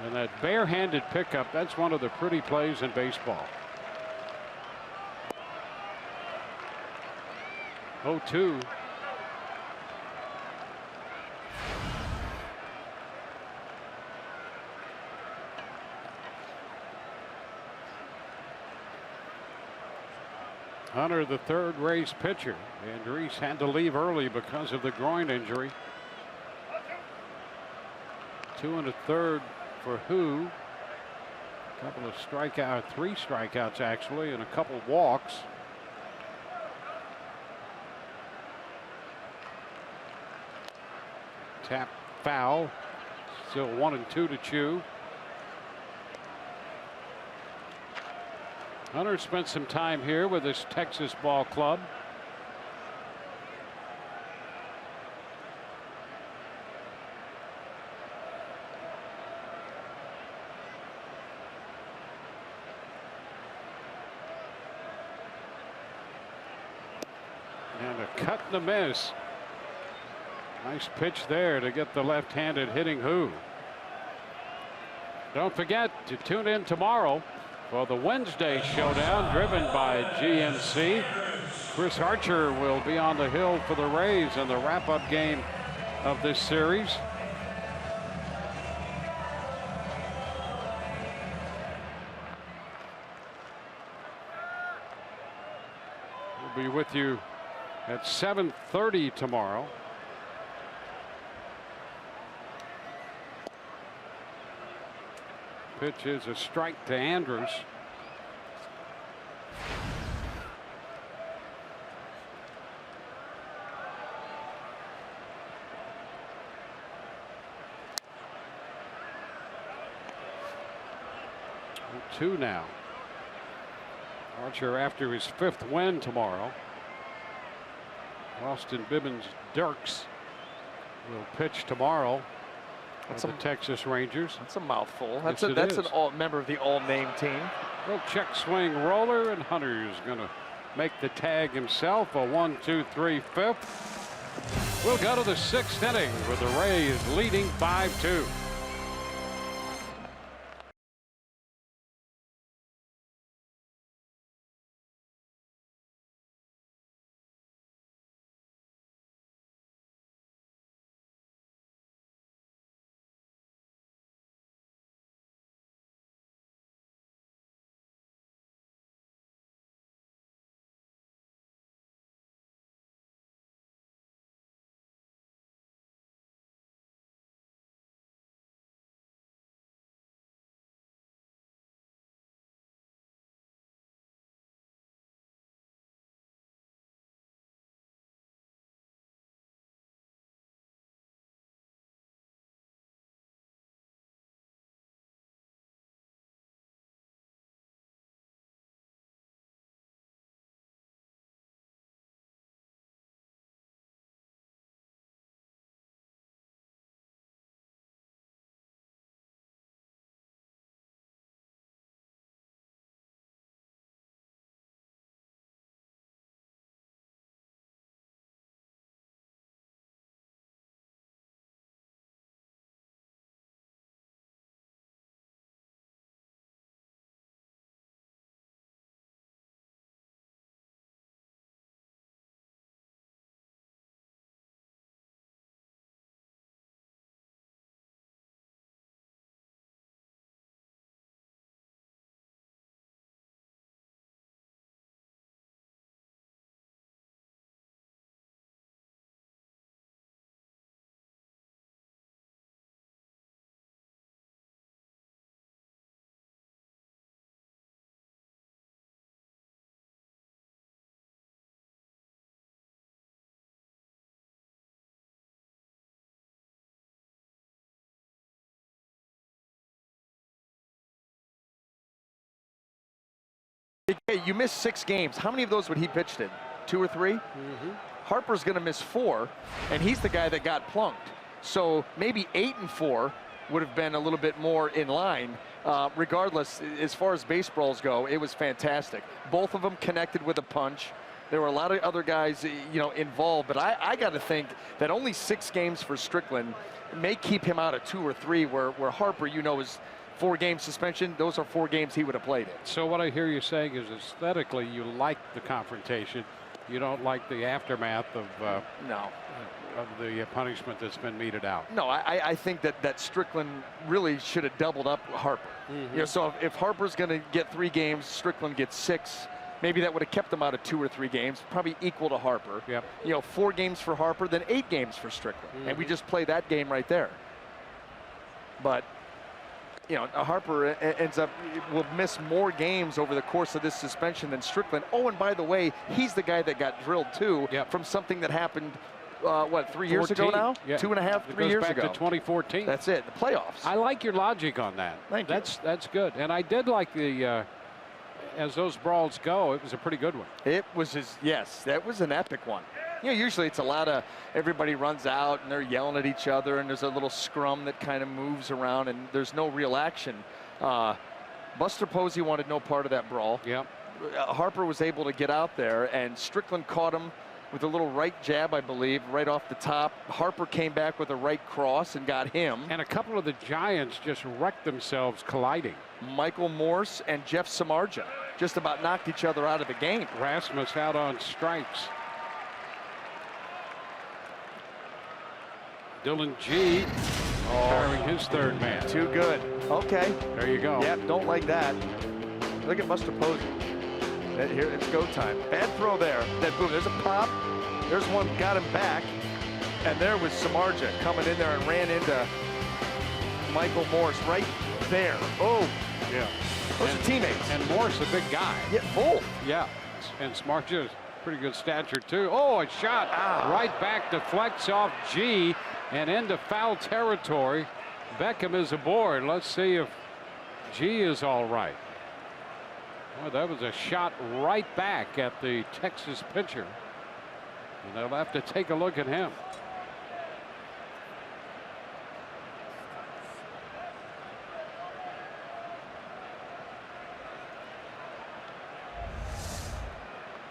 Speaker 1: And that barehanded pickup, that's one of the pretty plays in baseball. 0-2. Hunter, the third Rays pitcher. Andres had to leave early because of the groin injury. 2 1/3 for Hu. A couple of strikeouts, 3 strikeouts actually, and a couple walks. Tap foul. Still 1-2 to Chu. Hunter spent some time here with his Texas ball club. And a cut and a miss. Nice pitch there to get the left-handed hitting Hu. Don't forget to tune in tomorrow for the Wednesday showdown driven by GNC. Chris Archer will be on the hill for the Rays in the wrap-up game of this series. We'll be with you at 7:30 tomorrow. Pitch is a strike to Andrews. Two now. Archer after his 5th win tomorrow. Austin Bibbins Dirks will pitch tomorrow. That's the Texas Rangers.
Speaker 3: That's a mouthful.
Speaker 1: Yes,
Speaker 3: That's an all member of the all-name team.
Speaker 1: Well, check swing roller, and Hunter is going to make the tag himself. A 1-2-3 5th. We'll go to the 6th inning with the Rays leading 5-2.
Speaker 3: hey, you missed 6 games. How many of those would he pitched in? 2 or 3? Harper's going to miss 4, and he's the guy that got plunked. So maybe 8 and 4 would have been a little bit more in line. Regardless, as far as baseballs go, it was fantastic. Both of them connected with a punch. There were a lot of other guys, involved, but I got to think that only 6 games for Strickland may keep him out of 2 or 3, where Harper, is 4-game suspension. Those are 4 games he would have played in.
Speaker 1: So what I hear you saying is aesthetically you like the confrontation. You don't like the aftermath of the punishment that's been meted out.
Speaker 3: No, I think that Strickland really should have doubled up Harper. So if Harper's going to get 3 games, Strickland gets 6. Maybe that would have kept him out of 2 or 3 games, probably equal to Harper. 4 games for Harper, then 8 games for Strickland. And we just play that game right there. But, Harper will miss more games over the course of this suspension than Strickland. Oh, and by the way, he's the guy that got drilled too from something that happened, 3 years ago now? 2.5, 3 years ago.
Speaker 1: Back to 2014.
Speaker 3: That's it, the playoffs.
Speaker 1: I like your logic on that.
Speaker 3: Thank you.
Speaker 1: That's good. And I did like the, as those brawls go, it was a pretty good one.
Speaker 3: It was yes, that was an epic one. Usually it's a lot of everybody runs out and they're yelling at each other and there's a little scrum that kind of moves around and there's no real action. Buster Posey wanted no part of that brawl. Harper was able to get out there and Strickland caught him with a little right jab, I believe, right off the top. Harper came back with a right cross and got him.
Speaker 1: And a couple of the Giants just wrecked themselves colliding.
Speaker 3: Michael Morse and Jeff Samardzija just about knocked each other out of the game.
Speaker 1: Rasmus out on strikes. Dylan G carrying his 3rd man.
Speaker 3: Too good. Okay.
Speaker 1: There you go.
Speaker 3: Yep, don't like that. Look at Buster Posey. Here, it's go time. Bad throw there. That boom, there's a pop. There's one, got him back. And there was Samardzija coming in there and ran into Michael Morse right there. Oh.
Speaker 1: Yeah.
Speaker 3: Those are teammates.
Speaker 1: And Morse, a big guy.
Speaker 3: Yeah, both.
Speaker 1: Yeah. And Samardzija, pretty good stature too. Oh, a shot right back, deflects off G and into foul territory. Beckham is aboard. Let's see if G is all right. Well, that was a shot right back at the Texas pitcher. And they'll have to take a look at him.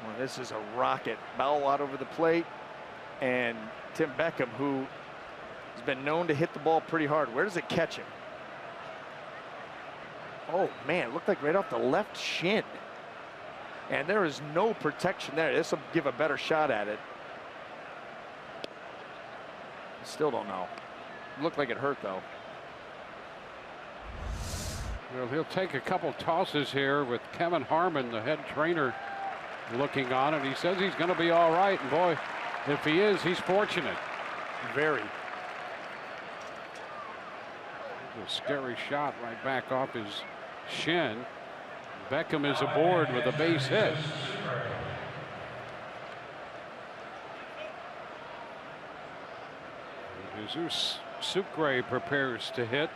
Speaker 3: Well, this is a rocket. Ball out over the plate. And Tim Beckham, who has been known to hit the ball pretty hard. Where does it catch him? Oh, man, it looked like right off the left shin. And there is no protection there. This will give a better shot at it. Still don't know. Looked like it hurt, though.
Speaker 1: Well, he'll take a couple tosses here with Kevin Harmon, the head trainer, looking on, and he says he's going to be all right. And boy, if he is, he's fortunate.
Speaker 3: Very.
Speaker 1: A scary shot right back off his shin. Beckham is aboard with a base hit. Jesus Sucre prepares to hit.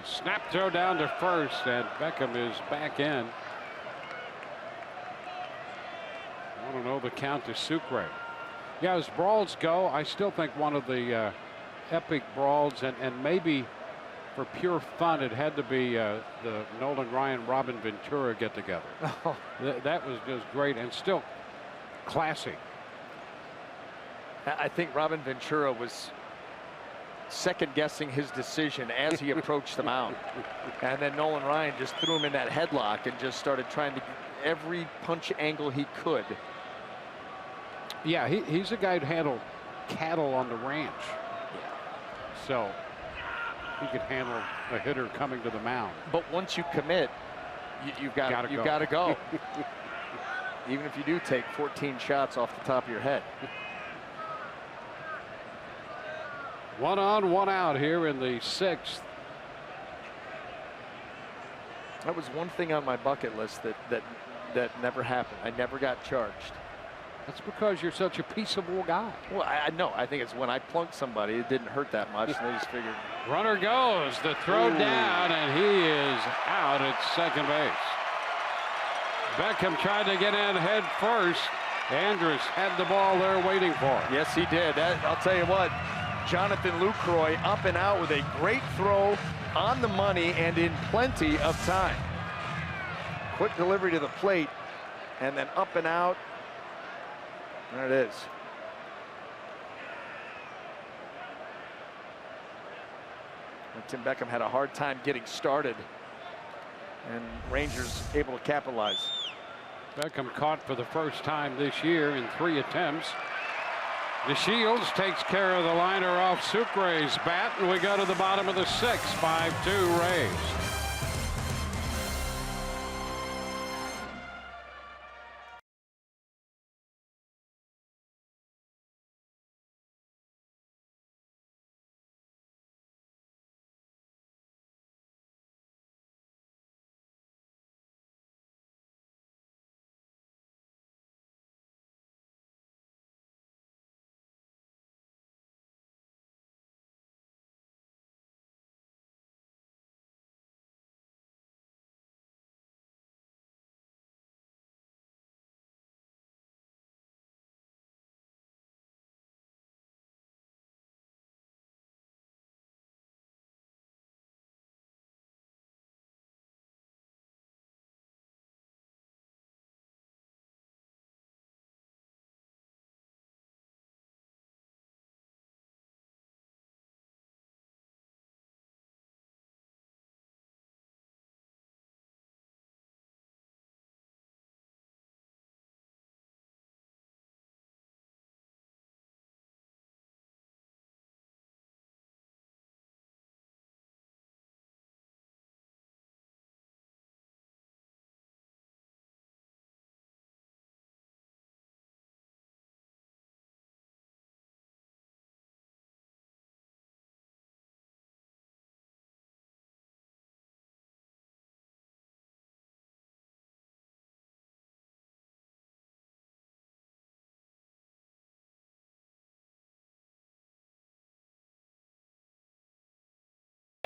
Speaker 1: Snap throw down to first, and Beckham is back in. I don't know the count to Sucre. Yeah, as brawls go, I still think one of the epic brawls, and maybe for pure fun, it had to be the Nolan Ryan, Robin Ventura get together.
Speaker 3: Oh.
Speaker 1: That was just great and still classic.
Speaker 3: I think Robin Ventura was second guessing his decision as he approached the mound. And then Nolan Ryan just threw him in that headlock and just started trying to get every punch angle he could.
Speaker 1: Yeah, he's a guy who handled cattle on the ranch. So he could handle a hitter coming to the mound.
Speaker 3: But once you commit, you've got to go. Even if you do take 14 shots off the top of your head.
Speaker 1: 1 on, 1 out here in the 6th.
Speaker 3: That was one thing on my bucket list that never happened. I never got charged.
Speaker 1: That's because you're such a peaceable guy.
Speaker 3: Well, I know. I think it's when I plunked somebody, it didn't hurt that much, and they just figured.
Speaker 1: Runner goes. The throw down, and he is out at second base. Beckham tried to get in head first. Andrus had the ball there waiting for him.
Speaker 3: Yes, he did. I'll tell you what, Jonathan Lucroy up and out with a great throw on the money and in plenty of time. Quick delivery to the plate, and then up and out. There it is. And Tim Beckham had a hard time getting started, and Rangers able to capitalize.
Speaker 1: Beckham caught for the first time this year in 3 attempts. DeShields takes care of the liner off Sucre's bat, and we go to the bottom of the 6th. 5-2 Rays.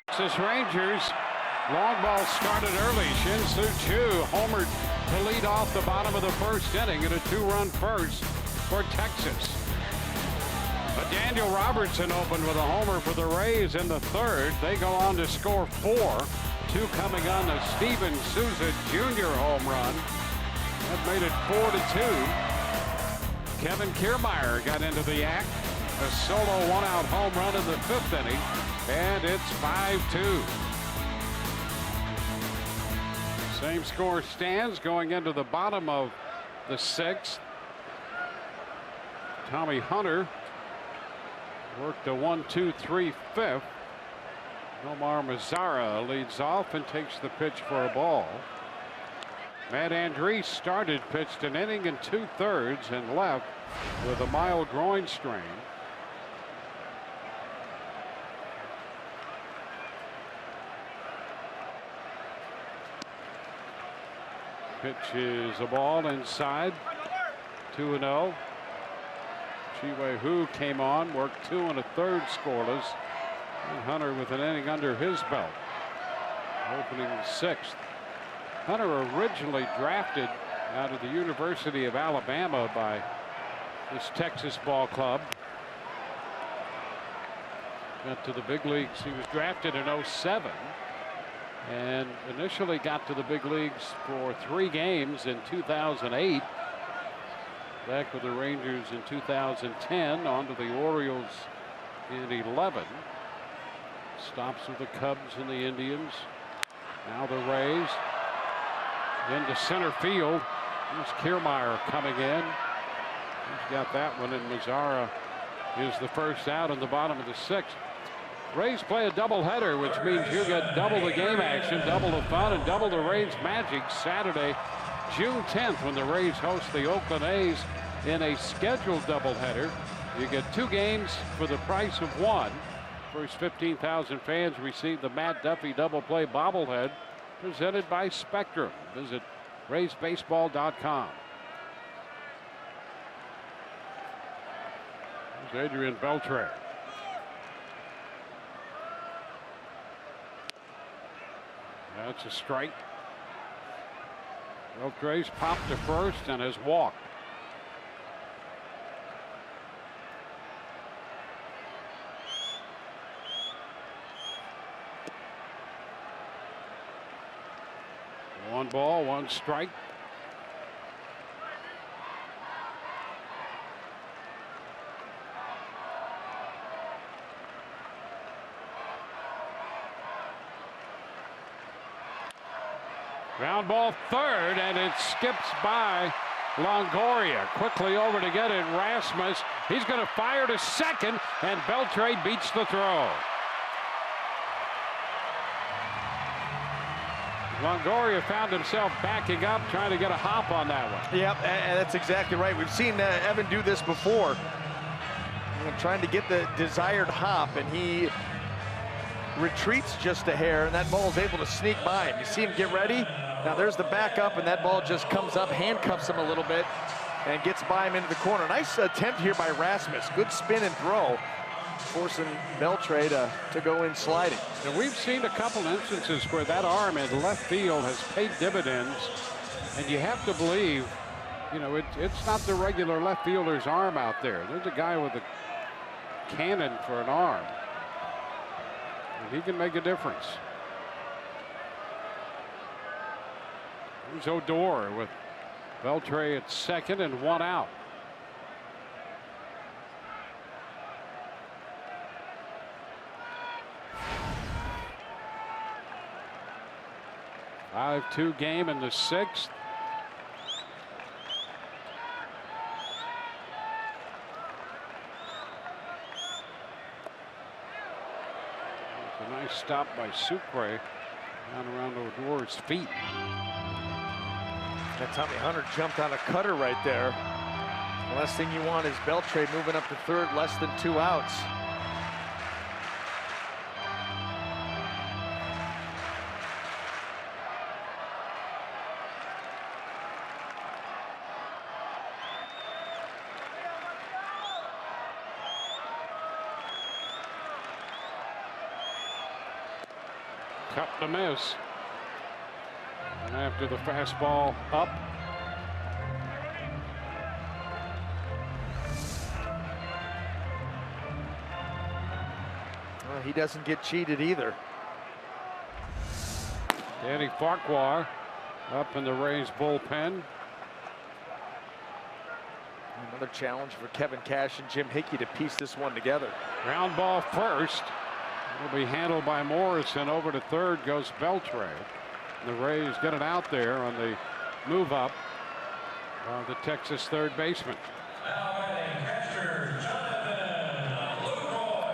Speaker 1: Texas Rangers. Long ball started early. Shin-Soo Choo homered to lead off the bottom of the 1st inning in a 2-run first for Texas. But Daniel Robertson opened with a homer for the Rays in the 3rd. They go on to score 4. 2 coming on the Steven Souza Jr. home run. That made it 4-2. Kevin Kiermaier got into the act. A solo 1-out home run in the 5th inning. And it's 5-2. Same score stands going into the bottom of the 6th. Tommy Hunter worked a 1-2-3 5th. Omar Mazara leads off and takes the pitch for a ball. Matt Andriese started, pitched an inning and 2/3 and left with a mild groin strain. Pitch is a ball inside. 2-0. Chi-Wei Hu came on, worked 2 1/3 scoreless. And Hunter with an inning under his belt. Opening the 6th. Hunter originally drafted out of the University of Alabama by this Texas ball club. Got to the big leagues. He was drafted in 07. And initially got to the big leagues for 3 games in 2008. Back with the Rangers in 2010. On to the Orioles in 11. Stops with the Cubs and the Indians. Now the Rays. Into center field. Here's Kiermaier coming in. He's got that one, and Mazara is the first out in the bottom of the 6th. Rays play a doubleheader, which means you get double the game action, double the fun, and double the Rays magic Saturday, June 10th, when the Rays host the Oakland A's in a scheduled doubleheader. You get 2 games for the price of 1. First 15,000 fans receive the Matt Duffy double play bobblehead presented by Spectrum. Visit RaysBaseball.com. Here's Adrian Beltre. That's a strike. Beltre's popped to first and has walked. One ball, one strike. Ground ball third, and it skips by Longoria. Quickly over to get it, Rasmus. He's going to fire to second, and Beltre beats the throw. Longoria found himself backing up, trying to get a hop on that one.
Speaker 3: Yep, and that's exactly right. We've seen Evan do this before. Trying to get the desired hop, and he retreats just a hair, and that ball is able to sneak by him. You see him get ready. Now there's the backup, and that ball just comes up, handcuffs him a little bit, and gets by him into the corner. Nice attempt here by Rasmus. Good spin and throw, forcing Beltre to go in sliding.
Speaker 1: And we've seen a couple instances where that arm in left field has paid dividends, and you have to believe, you know, it's not the regular left fielder's arm out there. There's a guy with a cannon for an arm, and he can make a difference. Here's Odor with Beltre at second and one out. A 5-2 game in the sixth. It's a nice stop by Sucre down around Odor's feet.
Speaker 3: And Tommy Hunter jumped on a cutter right there. The last thing you want is Beltre moving up to third, less than 2 outs.
Speaker 1: Cut to miss. And after the fastball up.
Speaker 3: Well, he doesn't get cheated either.
Speaker 1: Danny Farquhar up in the Rays bullpen.
Speaker 3: Another challenge for Kevin Cash and Jim Hickey to piece this one together.
Speaker 1: Ground ball first. Will be handled by Morrison. Over to third goes Beltre. The Rays get it out there on the move up. The Texas third baseman.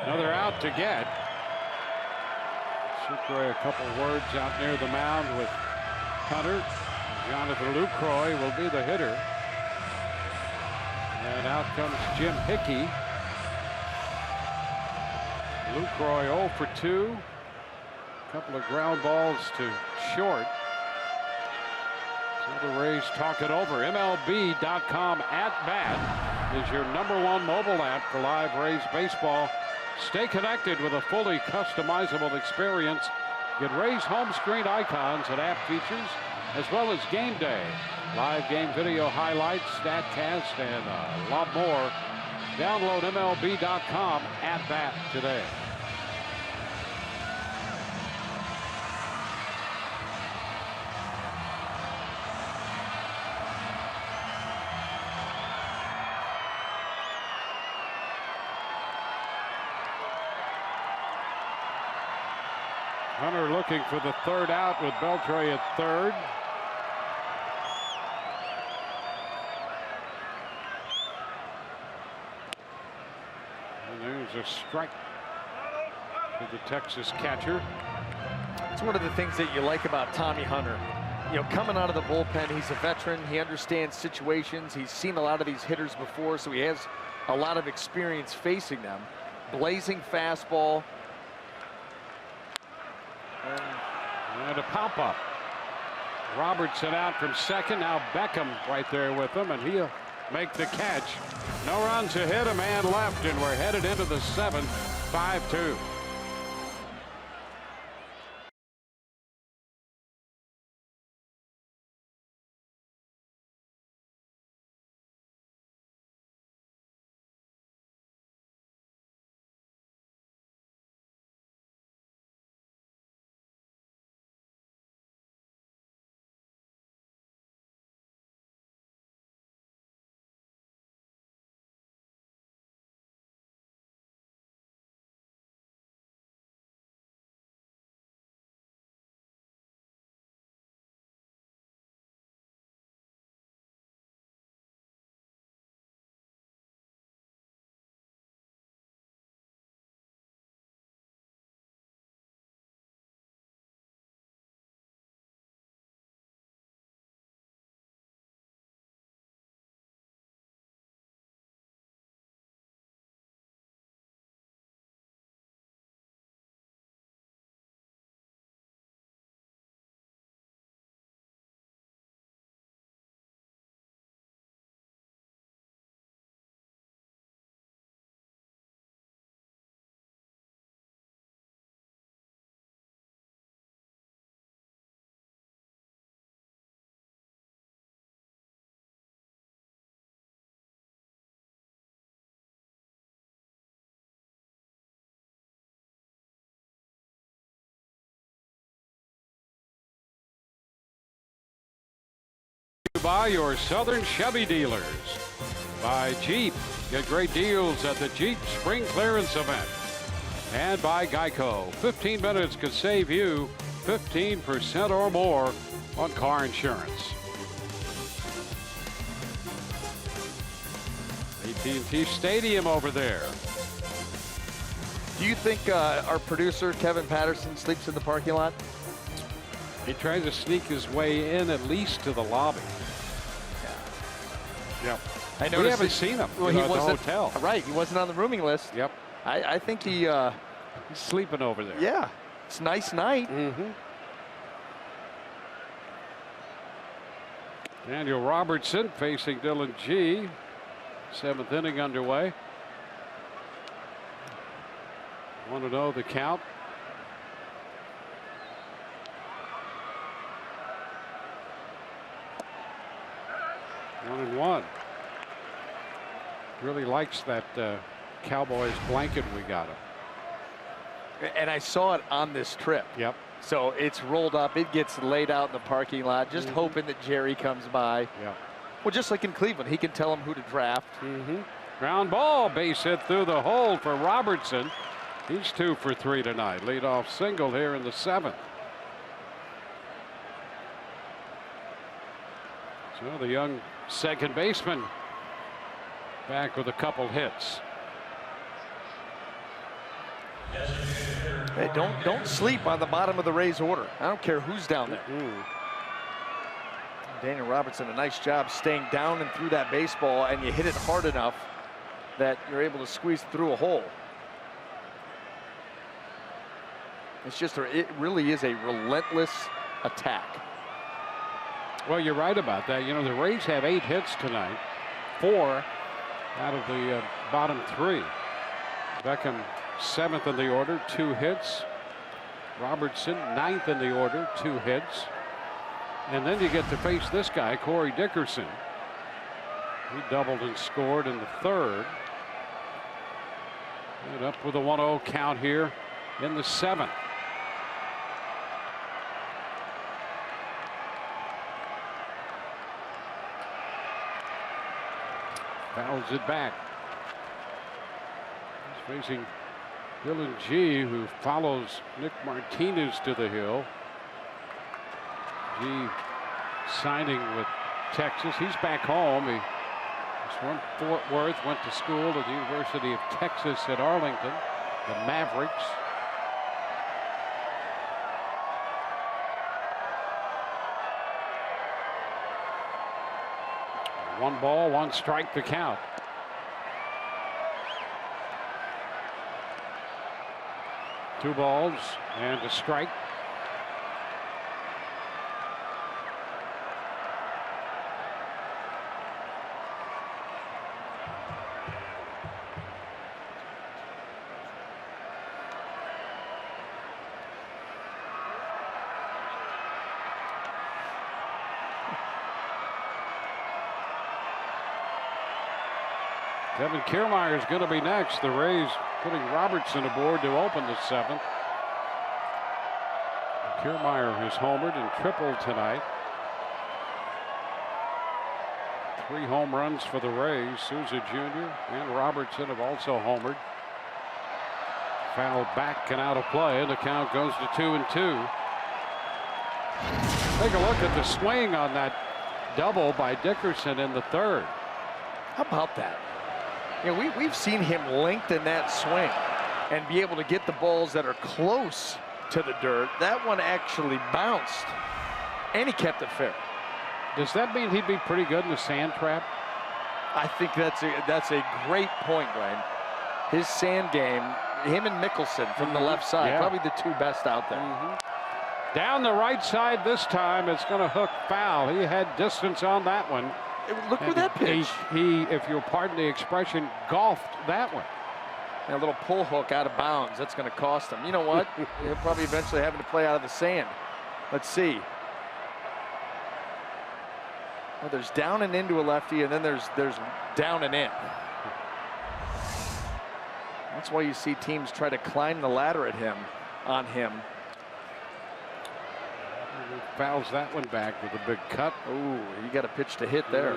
Speaker 1: Another out to get. Sucre a couple words out near the mound with Hunter. Jonathan Lucroy will be the hitter. And out comes Jim Hickey. Lucroy 0 for 2. A couple of ground balls to short. So the Rays talk it over. MLB.com at bat is your #1 mobile app for live Rays baseball. Stay connected with a fully customizable experience. Get Rays home screen icons and app features, as well as game day, live game video highlights, StatCast, and a lot more. Download MLB.com at bat today. Hunter looking for the third out with Beltre at third. And there's a strike to the Texas catcher.
Speaker 3: It's one of the things that you like about Tommy Hunter. You know, coming out of the bullpen, he's a veteran. He understands situations. He's seen a lot of these hitters before, so he has a lot of experience facing them. Blazing fastball.
Speaker 1: And a pop-up. Robertson out from second. Now Beckham right there with him, and he make the catch. No runs ahead, a man left, and we're headed into the 7th, 5-2. By your Southern Chevy dealers. By Jeep. Get great deals at the Jeep Spring Clearance Event. And by Geico. 15 minutes could save you 15% or more on car insurance. AT&T Stadium over there.
Speaker 3: Do you think our producer, Kevin Patterson, sleeps in the parking lot?
Speaker 1: He tries to sneak his way in at least to the lobby. Yep. We haven't seen him at the hotel.
Speaker 3: Right, he wasn't on the rooming list.
Speaker 1: Yep.
Speaker 3: I think he's
Speaker 1: sleeping over there.
Speaker 3: Yeah, it's a nice night.
Speaker 1: Daniel Robertson facing Dylan G. 7th inning underway. Want to know the count? 1-1. Really likes that Cowboys blanket we got him.
Speaker 3: And I saw it on this trip.
Speaker 1: Yep.
Speaker 3: So it's rolled up. It gets laid out in the parking lot, just hoping that Jerry comes by.
Speaker 1: Yeah.
Speaker 3: Well, just like in Cleveland, he can tell him who to draft.
Speaker 1: Ground ball, base hit through the hole for Robertson. He's 2 for 3 tonight. Leadoff single here in the 7th. So the young second baseman back with a couple hits.
Speaker 3: Hey, don't sleep on the bottom of the Rays order. I don't care who's down there. Daniel Robertson, a nice job staying down and through that baseball, and you hit it hard enough that you're able to squeeze through a hole. It's just it really is a relentless attack.
Speaker 1: Well, you're right about that. You know, the Rays have 8 hits tonight, 4 out of the bottom 3. Beckham 7th in the order, 2 hits. Robertson 9th in the order, 2 hits. And then you get to face this guy, Corey Dickerson. He doubled and scored in the 3rd. And up with a 1-0 count here in the 7th. Fouls it back. He's facing Dylan G, who follows Nick Martinez to the hill. G signing with Texas. He's back home. He's from Fort Worth, went to school at the University of Texas at Arlington, the Mavericks. One ball, one strike to count. Two balls and a strike. Kevin Kiermaier is going to be next. The Rays putting Robertson aboard to open the 7th. Kiermaier has homered and tripled tonight. 3 home runs for the Rays. Souza Jr. and Robertson have also homered. Foul back and out of play, and the count goes to 2-2. Take a look at the swing on that double by Dickerson in the 3rd.
Speaker 3: How about that? You know, we've seen him lengthen that swing and be able to get the balls that are close to the dirt. That one actually bounced, and he kept it fair.
Speaker 1: Does that mean he'd be pretty good in the sand trap?
Speaker 3: I think that's a great point, Ryan. His sand game, him and Mickelson from the left side, probably the 2 best out there.
Speaker 1: Down the right side this time, it's going to hook foul. He had distance on that one.
Speaker 3: Look for that pitch.
Speaker 1: He, if you'll pardon the expression, golfed that one.
Speaker 3: And a little pull hook out of bounds. That's going to cost him. You know what? He'll probably eventually having to play out of the sand. Let's see. Well, there's down and into a lefty, and then there's down and in. That's why you see teams try to climb the ladder on him.
Speaker 1: Fouls that one back with a big cut.
Speaker 3: Ooh, you got a pitch to hit there.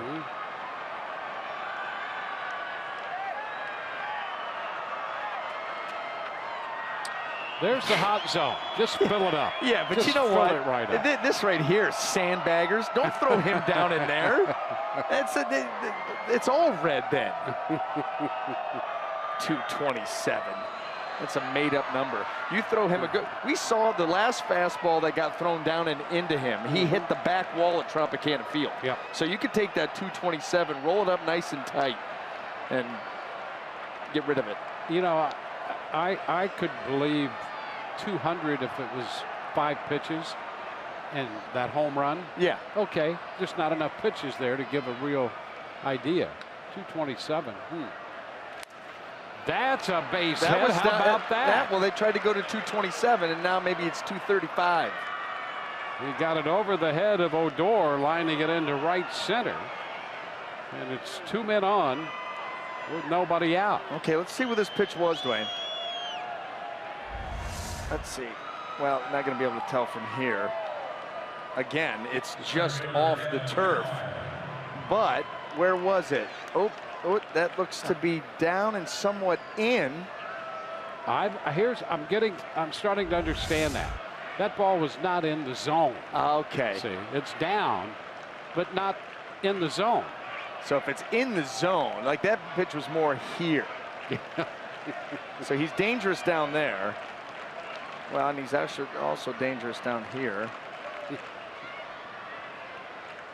Speaker 1: There's the hot zone. Just fill it up.
Speaker 3: Yeah, but
Speaker 1: just
Speaker 3: you know
Speaker 1: fill
Speaker 3: what?
Speaker 1: It right up.
Speaker 3: This right here, sandbaggers. Don't throw him down in there. It's all red then. 227. That's a made-up number. You throw him a good. We saw the last fastball that got thrown down and into him. He hit the back wall at Tropicana Field.
Speaker 1: Yep.
Speaker 3: So you could take that 227, roll it up nice and tight, and get rid of it.
Speaker 1: You know, I could believe 200 if it was 5 pitches and that home run.
Speaker 3: Yeah.
Speaker 1: Okay, just not enough pitches there to give a real idea. 227. That's a base hit. How about that?
Speaker 3: Well, they tried to go to 227, and now maybe it's 235.
Speaker 1: He got it over the head of Odor, lining it into right center. And it's 2 men on with nobody out.
Speaker 3: Okay, let's see what this pitch was, Dwayne. Let's see. Well, not going to be able to tell from here. Again, it's just off the turf. But where was it? Oh, that looks to be down and somewhat in.
Speaker 1: I'm starting to understand that. That ball was not in the zone.
Speaker 3: Okay.
Speaker 1: See, it's down, but not in the zone.
Speaker 3: So if it's in the zone, like that pitch was more here. So he's dangerous down there. Well, and he's actually also dangerous down here.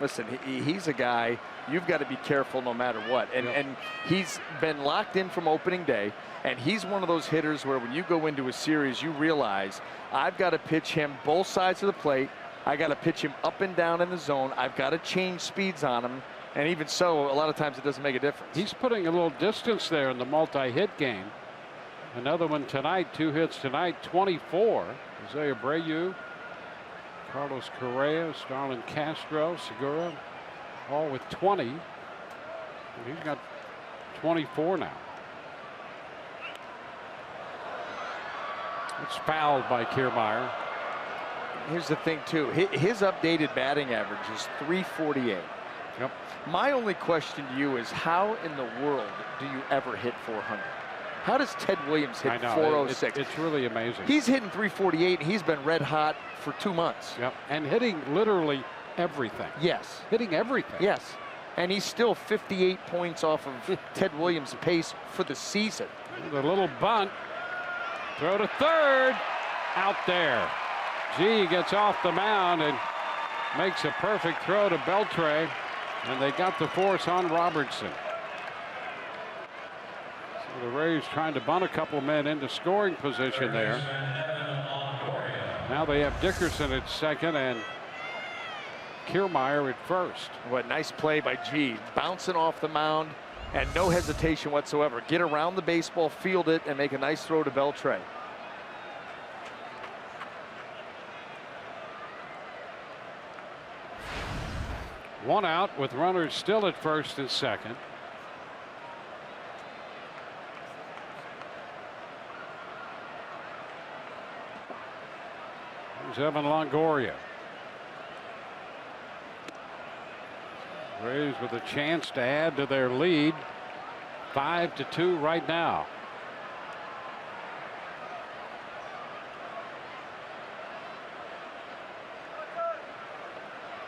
Speaker 3: Listen, he's a guy you've got to be careful no matter what. And he's been locked in from opening day, and he's one of those hitters where when you go into a series, you realize I've got to pitch him both sides of the plate. I got to pitch him up and down in the zone. I've got to change speeds on him. And even so, a lot of times it doesn't make a difference.
Speaker 1: He's putting a little distance there in the multi-hit game. Another one tonight, 2 hits tonight, 24. Jose Abreu, Carlos Correa, Starlin Castro, Segura, all with 20. And he's got 24 now. It's fouled by Kiermaier.
Speaker 3: Here's the thing, too. His updated batting average is .348.
Speaker 1: Yep.
Speaker 3: My only question to you is how in the world do you ever hit 400? How does Ted Williams hit 406?
Speaker 1: It's really amazing.
Speaker 3: He's hitting .348, and he's been red hot for 2 months.
Speaker 1: Yep. And hitting literally everything.
Speaker 3: Yes.
Speaker 1: Hitting everything.
Speaker 3: Yes. And he's still 58 points off of Ted Williams' pace for the season.
Speaker 1: The little bunt. Throw to third. Out there. G gets off the mound and makes a perfect throw to Beltre. And they got the force on Robertson. So the Rays trying to bunt a couple men into scoring position there. Now they have Dickerson at second and Kiermaier at first.
Speaker 3: What nice play by G. Bouncing off the mound and no hesitation whatsoever. Get around the baseball, field it, and make a nice throw to Beltre.
Speaker 1: One out with runners still at first and second. Evan Longoria. Rays with a chance to add to their lead. 5-2 right now.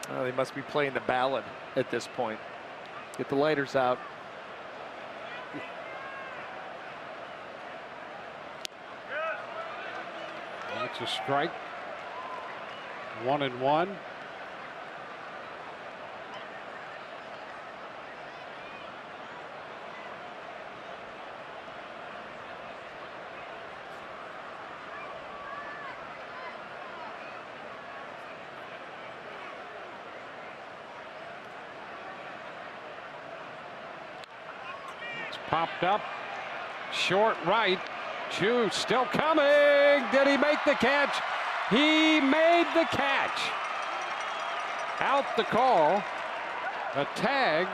Speaker 3: Well, they must be playing the ballad at this point. Get the lighters out.
Speaker 1: That's a strike. 1-1. Popped up, short right. Chu still coming. Did he make the catch? He made the catch. Out the call. A tag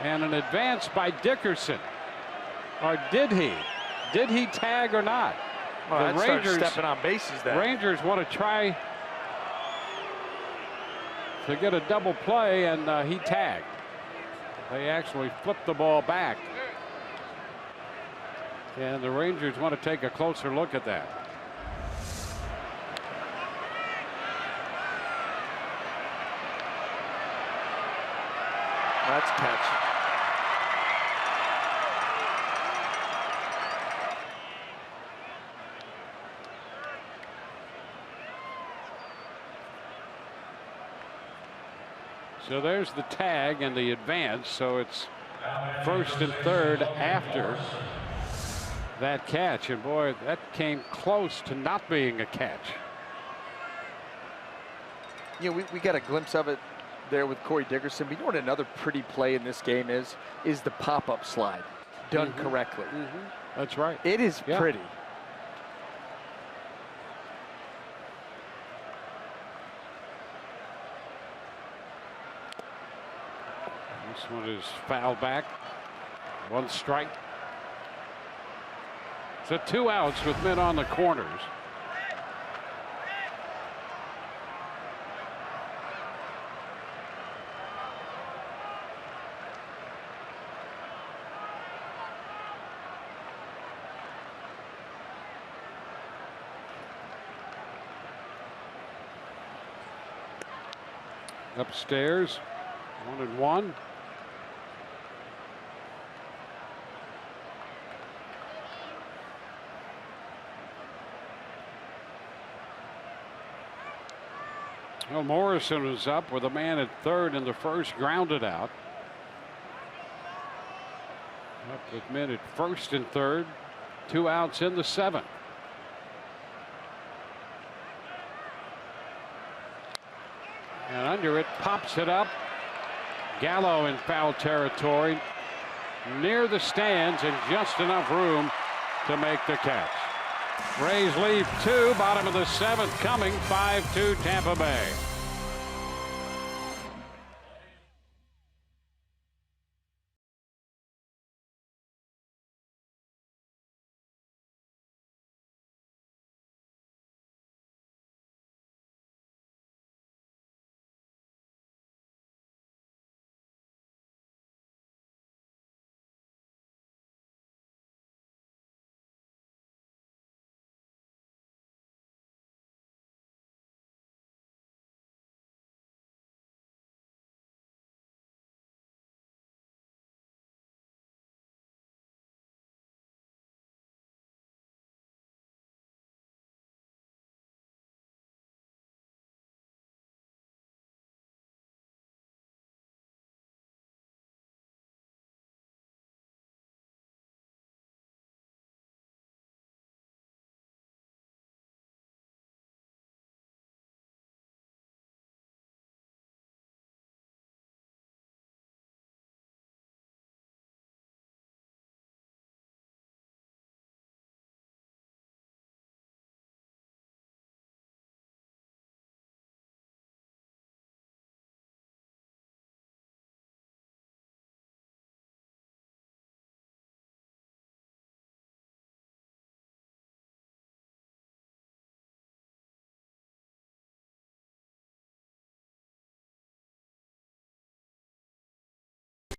Speaker 1: and an advance by Dickerson. Or did he? Did he tag or not?
Speaker 3: Well,
Speaker 1: the Rangers
Speaker 3: stepping on bases there.
Speaker 1: Rangers want to try to get a double play, and he tagged. They actually flipped the ball back. And the Rangers want to take a closer look at that.
Speaker 3: That's a catch.
Speaker 1: So there's the tag and the advance. So it's first and third after that catch. And boy, that came close to not being a catch.
Speaker 3: You know, we got a glimpse of it there with Corey Dickerson. But you know what another pretty play in this game is the pop-up slide done correctly.
Speaker 1: That's right.
Speaker 3: It is pretty.
Speaker 1: This one is fouled back. One strike. So 2 outs with men on the corners. Upstairs, 1-1. Well, Morrison was up with a man at third in the first, grounded out. Up with men at first and third, 2 outs in the 7th. And under it, pops it up. Gallo in foul territory, near the stands, and just enough room to make the catch. Rays lead 2, bottom of the 7th coming, 5-2 Tampa Bay.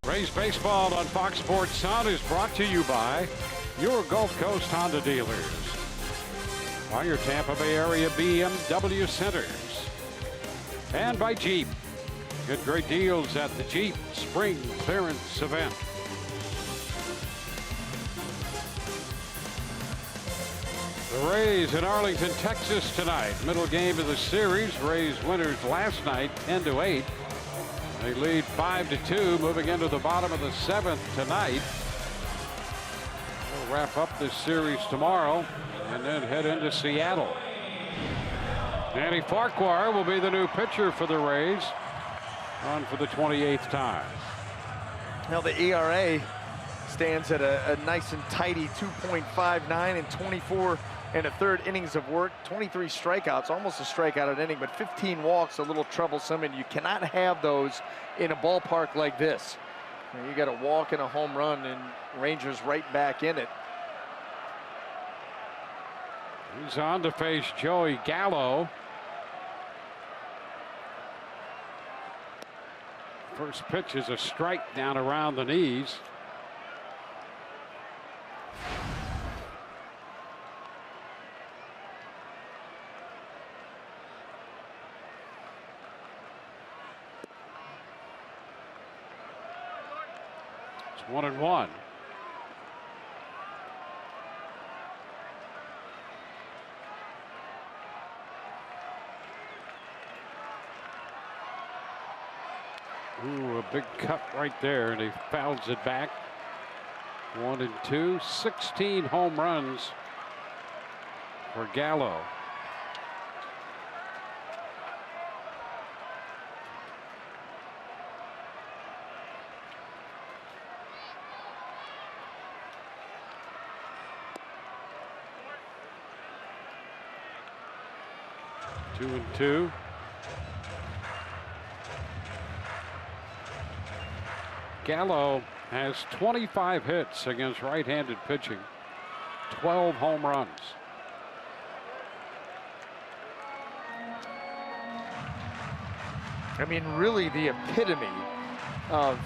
Speaker 1: Rays baseball on Fox Sports Sun is brought to you by your Gulf Coast Honda dealers, by your Tampa Bay area BMW centers, and by Jeep. Get great deals at the Jeep Spring Clearance Event. The Rays in Arlington, Texas tonight. Middle game of the series. Rays winners last night 10-8. They lead 5-2, moving into the bottom of the 7th tonight. We'll wrap up this series tomorrow and then head into Seattle. Danny Farquhar will be the new pitcher for the Rays, on for the 28th time.
Speaker 3: Now the ERA stands at a nice and tidy 2.59 in 24 and a third innings of work. 23 strikeouts, almost a strikeout an inning, but 15 walks, a little troublesome, and you cannot have those in a ballpark like this. You got a walk and a home run, and Rangers right back in it.
Speaker 1: He's on to face Joey Gallo. First pitch is a strike down around the knees. It's 1-1. Ooh, a big cut right there, and he fouls it back. 1-2, 16 home runs for Gallo. Two and two. Gallo has 25 hits against right-handed pitching, 12 home runs.
Speaker 3: I mean, really the epitome of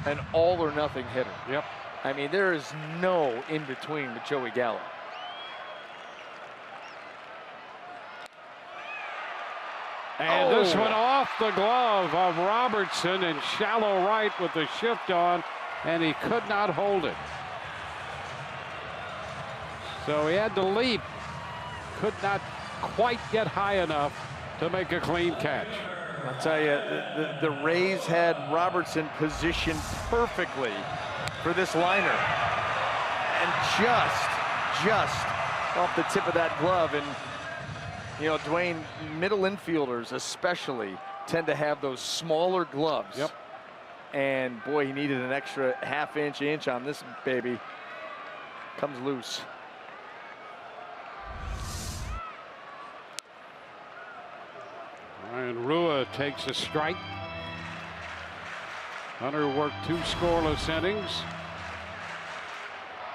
Speaker 3: an all-or-nothing hitter.
Speaker 1: Yep.
Speaker 3: I mean, there is no in-between with Joey Gallo.
Speaker 1: And this one off the glove of Robertson in shallow right with the shift on, and he could not hold it. So he had to leap, could not quite get high enough to make a clean catch.
Speaker 3: I'll tell you, the Rays had Robertson positioned perfectly for this liner. And just off the tip of that glove. And you know, Dwayne, middle infielders especially tend to have those smaller gloves.
Speaker 1: Yep.
Speaker 3: And boy, he needed an extra half-inch on this baby. Comes loose.
Speaker 1: Ryan Rua takes a strike. Hunter worked 2 scoreless innings.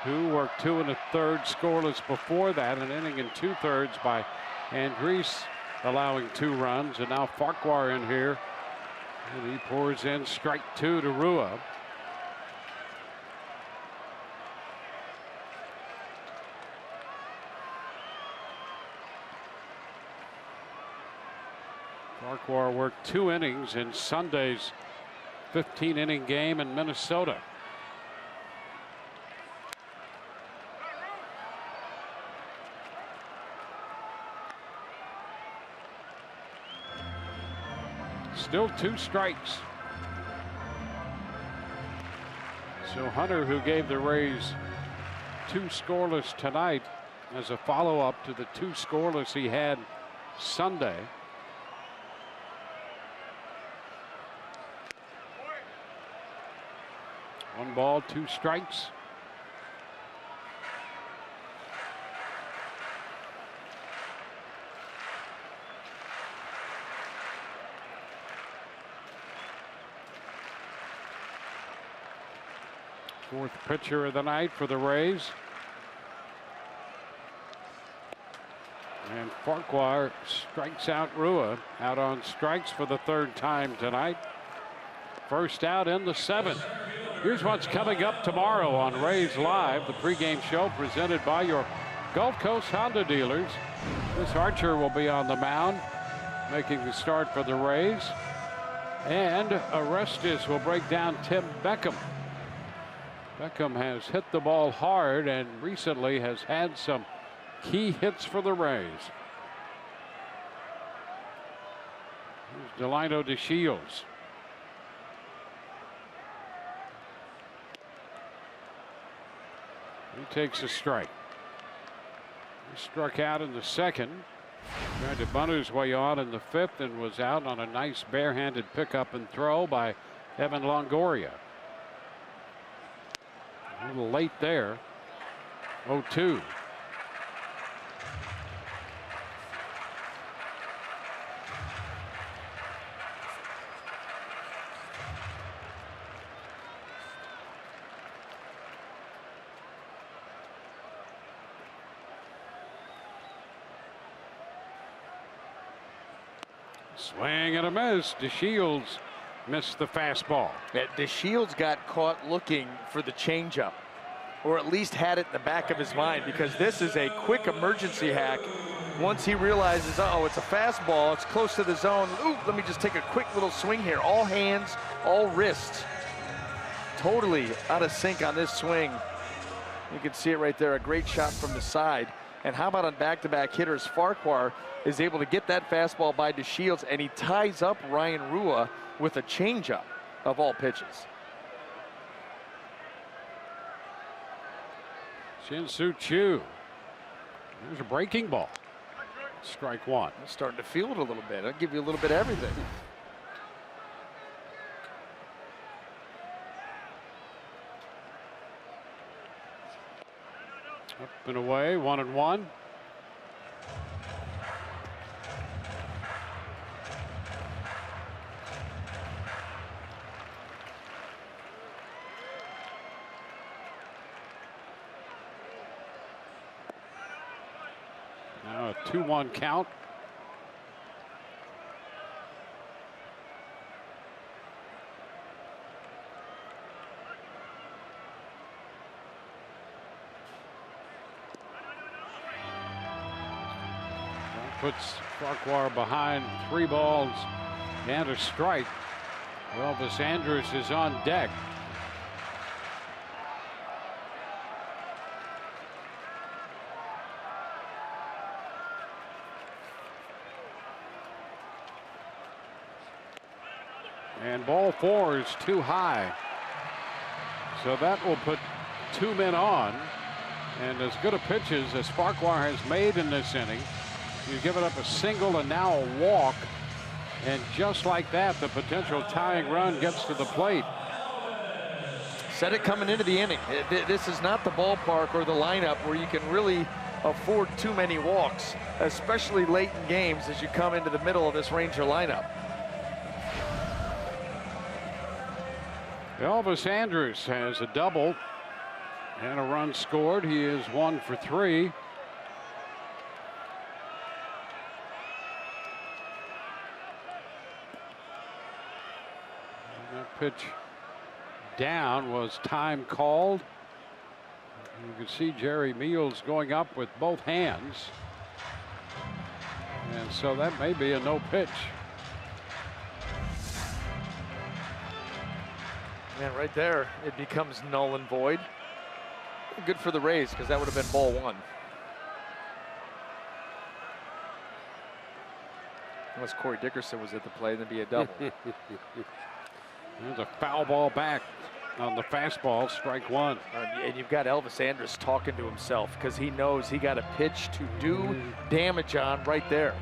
Speaker 1: Who worked 2 1/3 scoreless before that, an inning and 2/3 by Andres, allowing 2 runs, and now Farquhar in here, and he pours in strike 2 to Rua. Farquhar worked 2 innings in Sunday's 15-inning game in Minnesota. Still 2 strikes. So Hunter, who gave the Rays 2 scoreless tonight as a follow-up to the 2 scoreless he had Sunday. One ball, 2 strikes. Fourth pitcher of the night for the Rays. And Farquhar strikes out Rua, out on strikes for the 3rd time tonight. First out in the 7th. Here's what's coming up tomorrow on Rays Live, the pregame show presented by your Gulf Coast Honda dealers. This Archer will be on the mound, making the start for the Rays. And Orestes will break down Tim Beckham. Beckham has hit the ball hard and recently has had some key hits for the Rays. Here's Delino DeShields. He takes a strike. He struck out in the second. Tried to bunt his way on in the fifth and was out on a nice barehanded pickup and throw by Evan Longoria. A little late there. 0-2. Swing and a miss. DeShields missed the fastball.
Speaker 3: Yeah, DeShields got caught looking for the changeup, or at least had it in the back of his mind, because this is a quick emergency hack. Once he realizes, uh-oh, it's a fastball, it's close to the zone. Ooh, let me just take a quick little swing here. All hands, all wrists. Totally out of sync on this swing. You can see it right there, a great shot from the side. And how about on back-to-back hitters, Farquhar is able to get that fastball by DeShields, and he ties up Ryan Rua with a changeup of all pitches.
Speaker 1: Shin-Soo Choo. There's a breaking ball. Strike one.
Speaker 3: I'm starting to feel it a little bit. I'll give you a little bit of everything.
Speaker 1: Up and away, 1-1. Now a 2-1 count. Puts Farquhar behind 3 balls and a strike. Elvis Andrus is on deck. And ball 4 is too high. So that will put 2 men on. And as good a pitches as Farquhar has made in this inning, you've given up a single and now a walk. And just like that, the potential tying run gets to the plate.
Speaker 3: Said it coming into the inning. This is not the ballpark or the lineup where you can really afford too many walks, especially late in games as you come into the middle of this Ranger lineup.
Speaker 1: Elvis Andrus has a double and a run scored. He is 1 for 3. That pitch down was time called. You can see Jerry Meals going up with both hands. And so that may be a no pitch.
Speaker 3: And right there, it becomes null and void. Good for the Rays, because that would have been ball 1. Unless Corey Dickerson was at the play, that'd be a double.
Speaker 1: There's a foul ball back on the fastball, strike 1.
Speaker 3: And you've got Elvis Andrus talking to himself, because he knows he got a pitch to do damage on right there.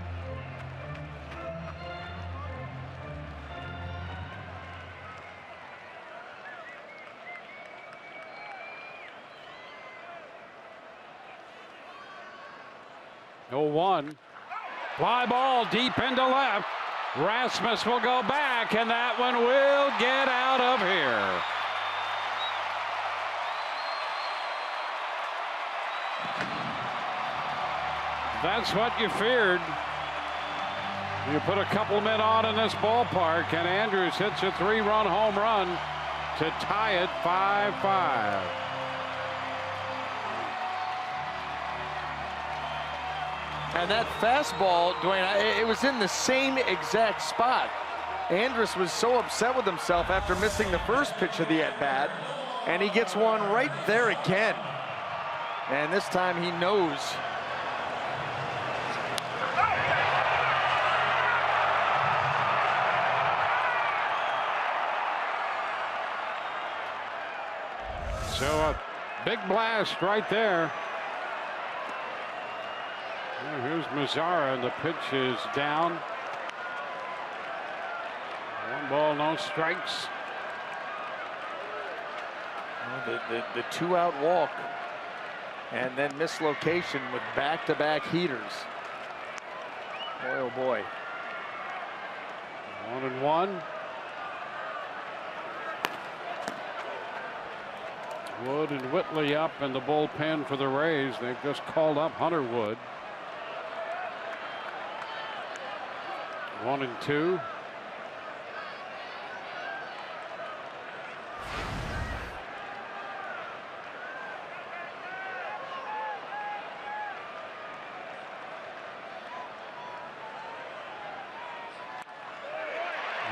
Speaker 1: No 1. Fly ball deep into left. Rasmus will go back, and that one will get out of here. That's what you feared. You put a couple men on in this ballpark, and Andrus hits a 3-run home run to tie it 5-5.
Speaker 3: And that fastball, Dwayne, it was in the same exact spot. Andrus was so upset with himself after missing the first pitch of the at-bat, and he gets one right there again. And this time he knows.
Speaker 1: So a big blast right there. Well, here's Mazzara, and the pitch is down. 1 ball, no strikes.
Speaker 3: The 2-out walk, and then mislocation with back-to-back heaters. Boy, oh boy.
Speaker 1: 1-1. Wood and Whitley up in the bullpen for the Rays. They've just called up Hunter Wood. 1-2.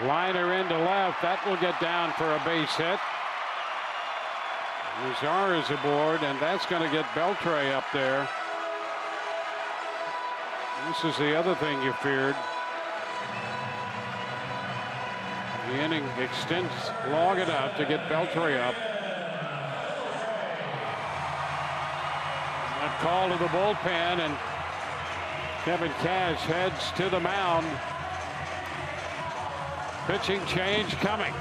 Speaker 1: Liner into left. That will get down for a base hit. Mazzara is aboard, and that's going to get Beltre up there. This is the other thing you feared. The inning extends long enough to get Beltre up. That call to the bullpen, and Kevin Cash heads to the mound. Pitching change coming.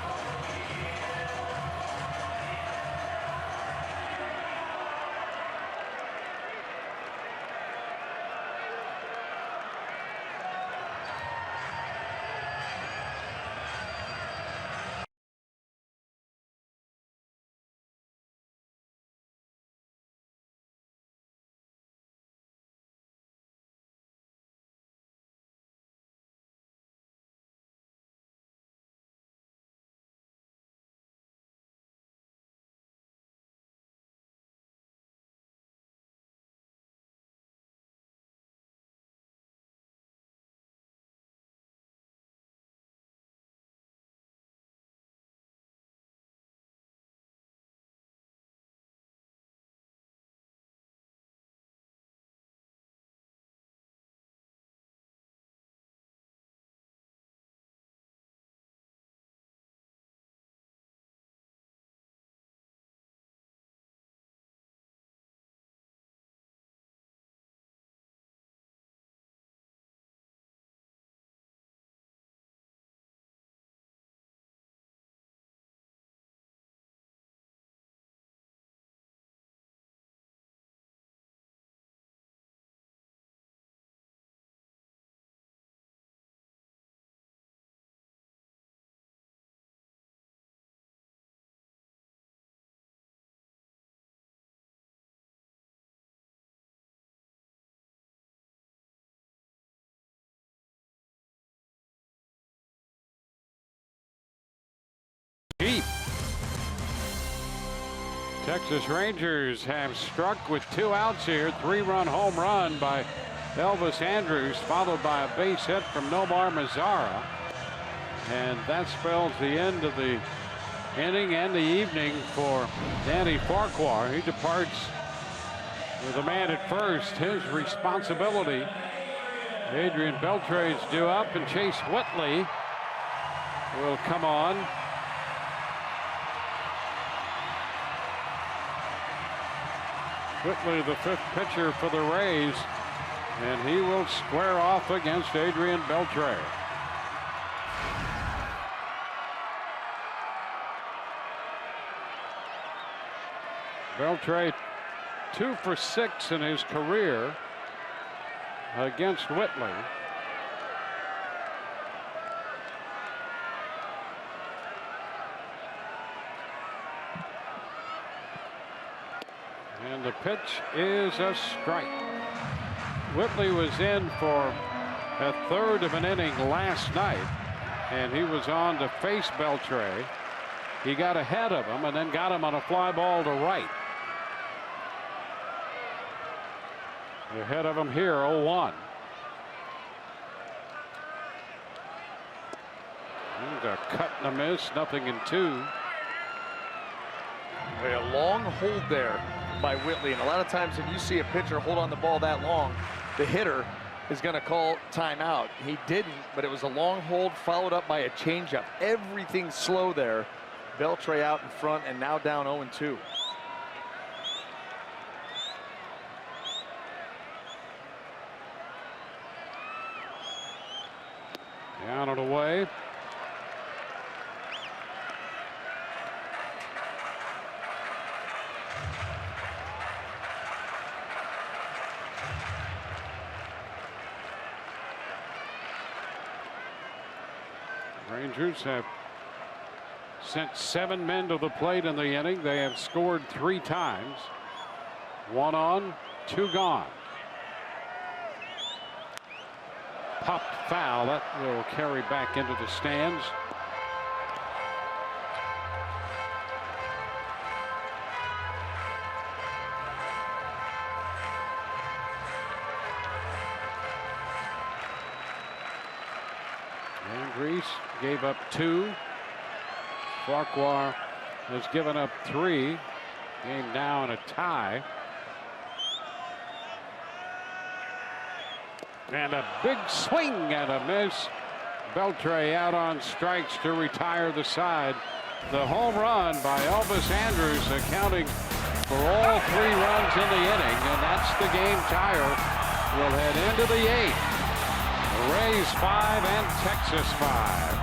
Speaker 1: Deep. Texas Rangers have struck with 2 outs here. 3-run home run by Elvis Andrus, followed by a base hit from Nomar Mazzara. And that spells the end of the inning and the evening for Danny Farquhar. He departs with a man at first, his responsibility. Adrian Beltre is due up, and Chase Whitley will come on. Whitley, the 5th pitcher for the Rays, and he will square off against Adrian Beltre. Beltre 2 for 6 in his career against Whitley. And the pitch is a strike. Whitley was in for a 1/3 of an inning last night, and he was on to face Beltre. He got ahead of him and then got him on a fly ball to right. Ahead of him here, 0-1. A cut and a miss, nothing in 2.
Speaker 3: A long hold there by Whitley, and a lot of times if you see a pitcher hold on the ball that long, the hitter is going to call timeout. He didn't, but it was a long hold followed up by a changeup. Everything slow there. Beltre out in front and now down 0-2.
Speaker 1: Down and away. Rangers have sent 7 men to the plate in the inning. They have scored 3 times. 1 on, 2 gone. Popped foul. That will carry back into the stands. Andrews gave up 2. Farquhar has given up 3. Game now in a tie. And a big swing and a miss. Beltre out on strikes to retire the side. The home run by Elvis Andrus accounting for all 3 runs in the inning, and that's the game tire. We'll head into the 8th. The Rays 5 and Texas 5.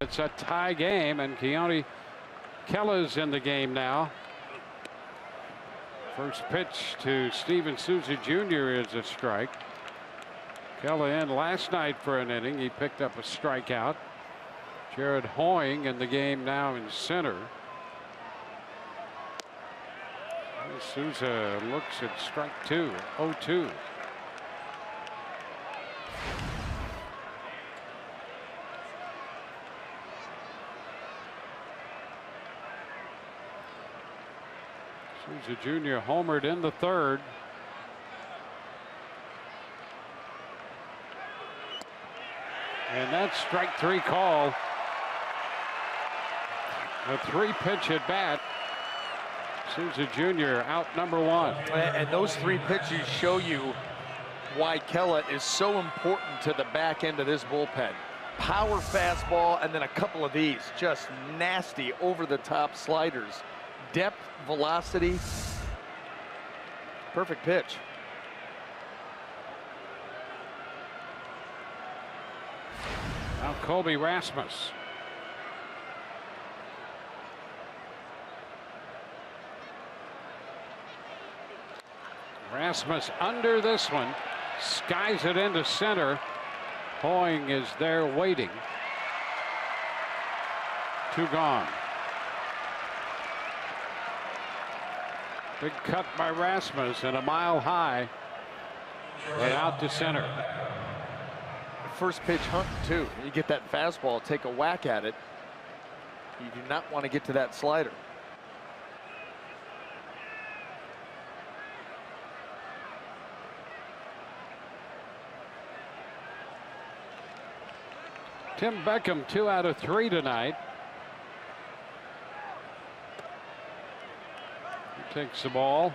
Speaker 1: It's a tie game, and Keone Kella's in the game now. First pitch to Steven Souza Jr. is a strike. Kella in last night for an inning. He picked up a strikeout. Jared Hoying in the game now in center. Souza looks at strike 2, 0-2. Souza Jr. homered in the 3rd. And that's strike 3 call. A 3-pitch at bat. Souza Jr. out number 1.
Speaker 3: And those 3 pitches show you why Kella is so important to the back end of this bullpen. Power fastball and then a couple of these just nasty over-the-top sliders. Depth, velocity, perfect pitch.
Speaker 1: Now Colby Rasmus. Rasmus under this one, skies it into center. Hoying is there waiting. 2 gone. Big cut by Rasmus and a mile high, but out to center.
Speaker 3: First pitch hunt too. You get that fastball, take a whack at it. You do not want to get to that slider.
Speaker 1: Tim Beckham 2 out of 3 tonight. He takes the ball.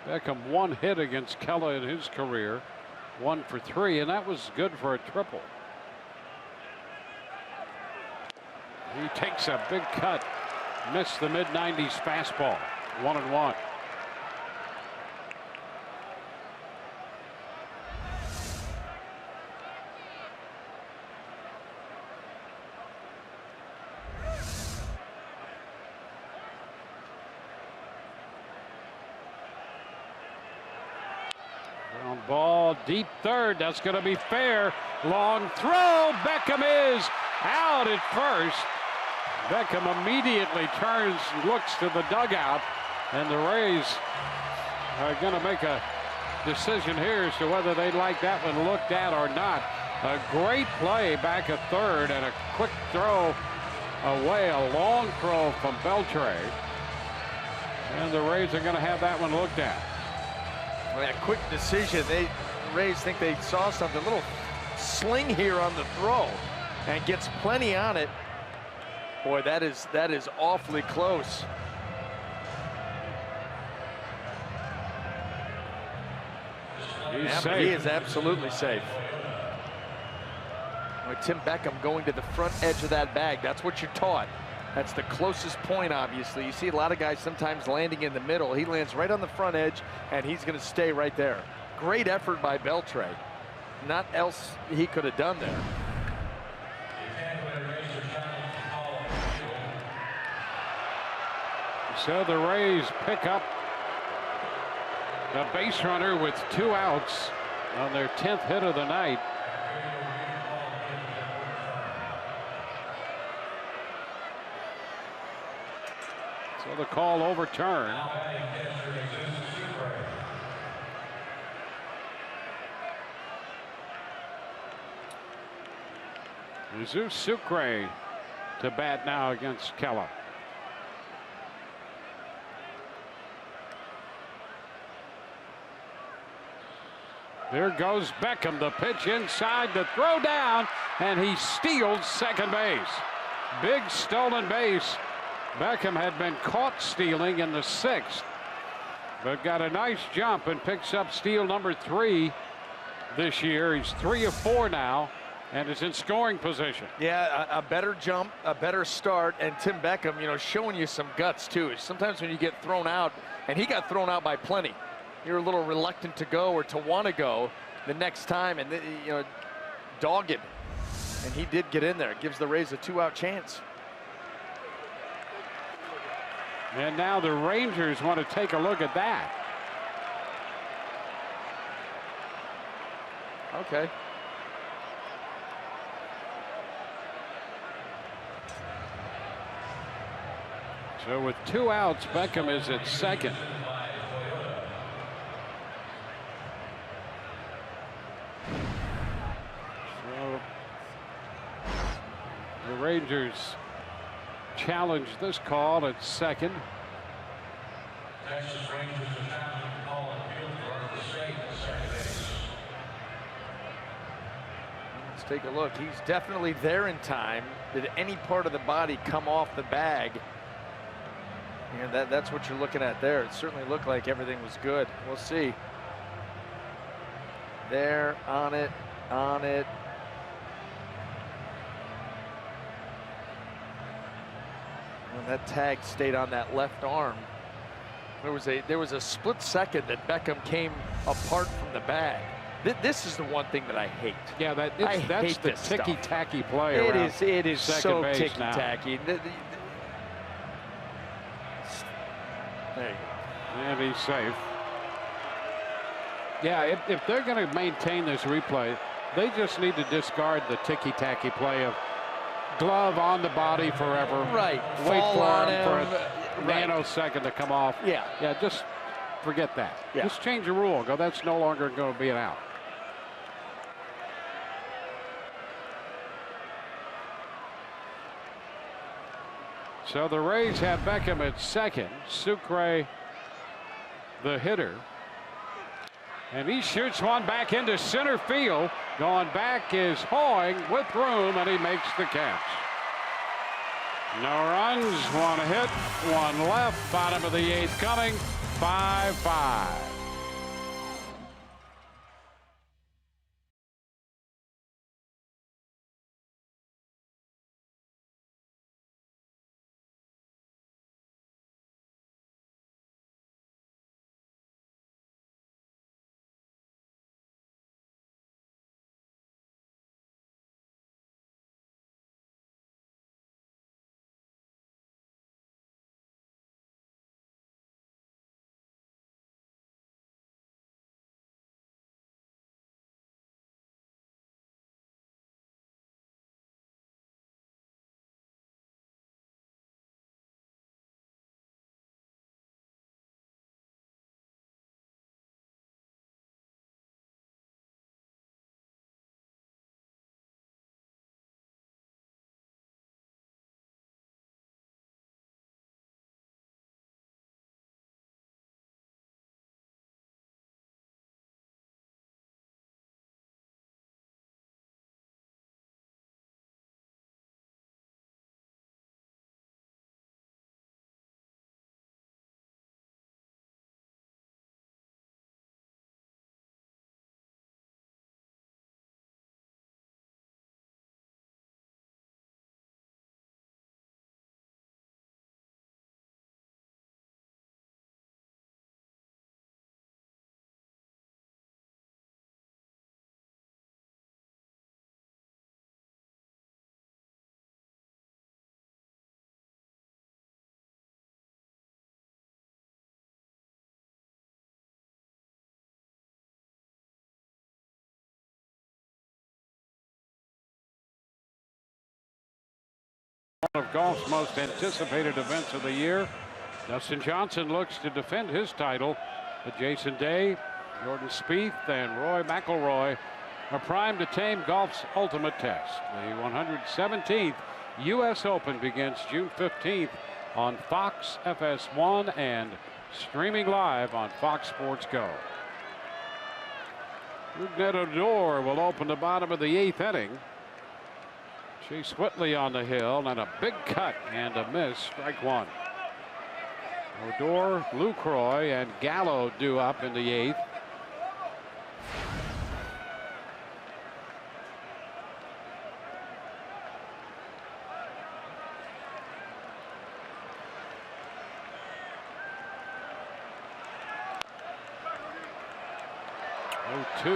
Speaker 1: Beckham 1 hit against Kella in his career, 1 for 3, and that was good for a triple. He takes a big cut, missed the mid-90s fastball, 1-1. Ball deep third. That's going to be fair. Long throw. Beckham is out at first. Beckham immediately turns and looks to the dugout, and the Rays are going to make a decision here as to whether they'd like that one looked at or not. A great play back at third and a quick throw away, a long throw from Beltre, and the Rays are going to have that one looked at.
Speaker 3: A quick decision. The Rays think they saw something. A little sling here on the throw, and gets plenty on it. Boy, that is awfully close.
Speaker 1: He's safe.
Speaker 3: But he is absolutely safe. Boy, Tim Beckham going to the front edge of that bag. That's what you're taught. That's the closest point, obviously. You see a lot of guys sometimes landing in the middle. He lands right on the front edge, and he's going to stay right there. Great effort by Beltre. Not else he could have done there.
Speaker 1: So the Rays pick up a base runner with 2 outs on their 10th hit of the night. So the call overturned. Jesus Sucre to bat now against Kella. There goes Beckham. The pitch inside, the throw down, and he steals second base. Big stolen base. Beckham had been caught stealing in the 6th, but got a nice jump and picks up steal number 3 this year. He's 3 of 4 now and is in scoring position.
Speaker 3: Yeah, a better jump, a better start, and Tim Beckham, you know, showing you some guts too. Sometimes when you get thrown out, and he got thrown out by plenty, you're a little reluctant to go or to want to go the next time, and you know, dogged, and he did get in there. It gives the Rays a 2-out chance.
Speaker 1: And now the Rangers want to take a look at that.
Speaker 3: Okay.
Speaker 1: So with 2 outs, Beckham is at second. So the Rangers challenge this call at second.
Speaker 5: Texas Rangers are challenging the call on field for the state at second base.
Speaker 3: Let's take a look. He's definitely there in time. Did any part of the body come off the bag? Yeah, that's what you're looking at there. It certainly looked like everything was good. We'll see. There, on it, on it. Well, that tag stayed on that left arm. There was a split second that Beckham came apart from the bag. This is the one thing that I hate.
Speaker 1: Yeah, that's the ticky-tacky play.
Speaker 3: It is so ticky-tacky. There you go.
Speaker 1: And he's safe. Yeah, if they're going to maintain this replay, they just need to discard the ticky-tacky play of glove on the body forever.
Speaker 3: Right.
Speaker 1: Wait
Speaker 3: Fall
Speaker 1: for
Speaker 3: on
Speaker 1: him for
Speaker 3: him.
Speaker 1: a nanosecond to come off.
Speaker 3: Yeah.
Speaker 1: Yeah, just forget that.
Speaker 3: Yeah.
Speaker 1: Just change the rule. Go, that's no longer going to be an out. So the Rays have Beckham at second. Sucre, the hitter. And he shoots one back into center field. Going back is Hoying with room, and he makes the catch. No runs, one hit, one left. Bottom of the 8th coming. 5-5. One of golf's most anticipated events of the year. Dustin Johnson looks to defend his title, but Jason Day, Jordan Spieth, and Roy McIlroy are primed to tame golf's ultimate test. The 117th U.S. Open begins June 15th on Fox FS1 and streaming live on Fox Sports Go. Rougned Odor will open the bottom of the 8th inning. Chase Whitley on the hill, and a big cut and a miss. Strike one. Odor, Lucroy, and Gallo due up in the 8th. Oh, 2